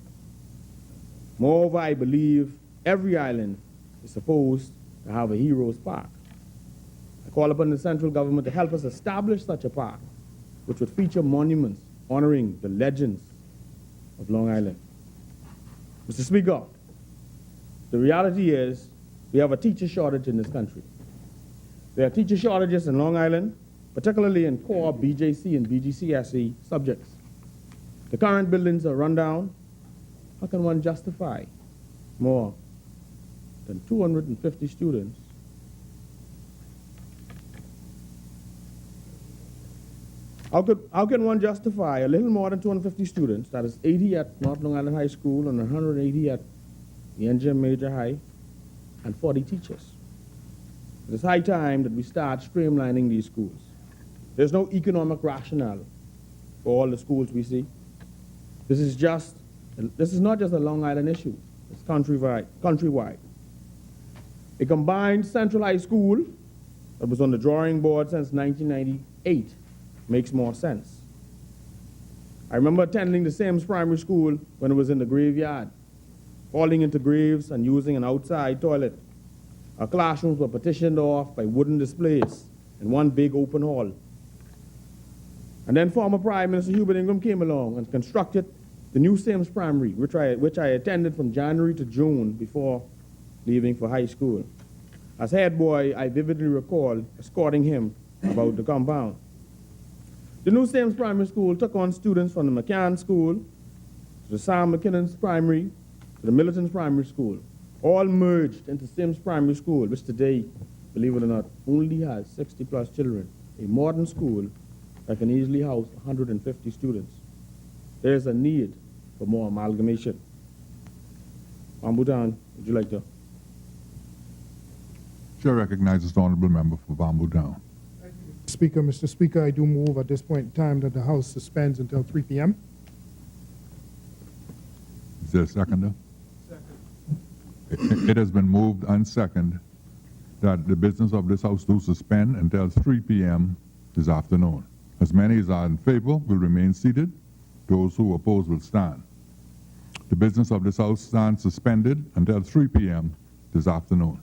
Speaker 3: Moreover, I believe every island is supposed to have a Heroes Park. I call upon the central government to help us establish such a park, which would feature monuments honoring the legends of Long Island. Mr. Speaker, the reality is we have a teacher shortage in this country. There are teacher shortages in Long Island, particularly in core BJC and BGCSE subjects. The current buildings are run down. How can one justify more than 250 students How can one justify a little more than 250 students, that is 80 at North Long Island High School and 180 at the NGM Major High, and 40 teachers? It is high time that we start streamlining these schools. There's no economic rationale for all the schools we see. This is not just a Long Island issue, it's countrywide. A combined Central High School that was on the drawing board since 1998 makes more sense. I remember attending the Sims Primary School when it was in the graveyard, falling into graves and using an outside toilet. Our classrooms were partitioned off by wooden displays in one big open hall. And then former Prime Minister Hubert Ingraham came along and constructed the new Sims Primary, which I attended from January to June before leaving for high school. As head boy, I vividly recall escorting him about the compound. The new Sims Primary School took on students from the McCann School, to the Sam McKinnon's Primary, to the Milton's Primary School, all merged into Sims Primary School, which today, believe it or not, only has 60-plus children, a modern school that can easily house 150 students. There is a need for more amalgamation. Bambutan, would you like to?
Speaker 1: Chair recognizes the honourable member for Bamboo Down.
Speaker 4: Speaker, Mr. Speaker, I do move at this point in time that the House suspends until 3 p.m.
Speaker 1: Is there a seconder? Second. It has been moved and seconded that the business of this House do suspend until 3 p.m. this afternoon. As many as are in favor will remain seated. Those who oppose will stand. The business of this House stands suspended until 3 p.m. this afternoon.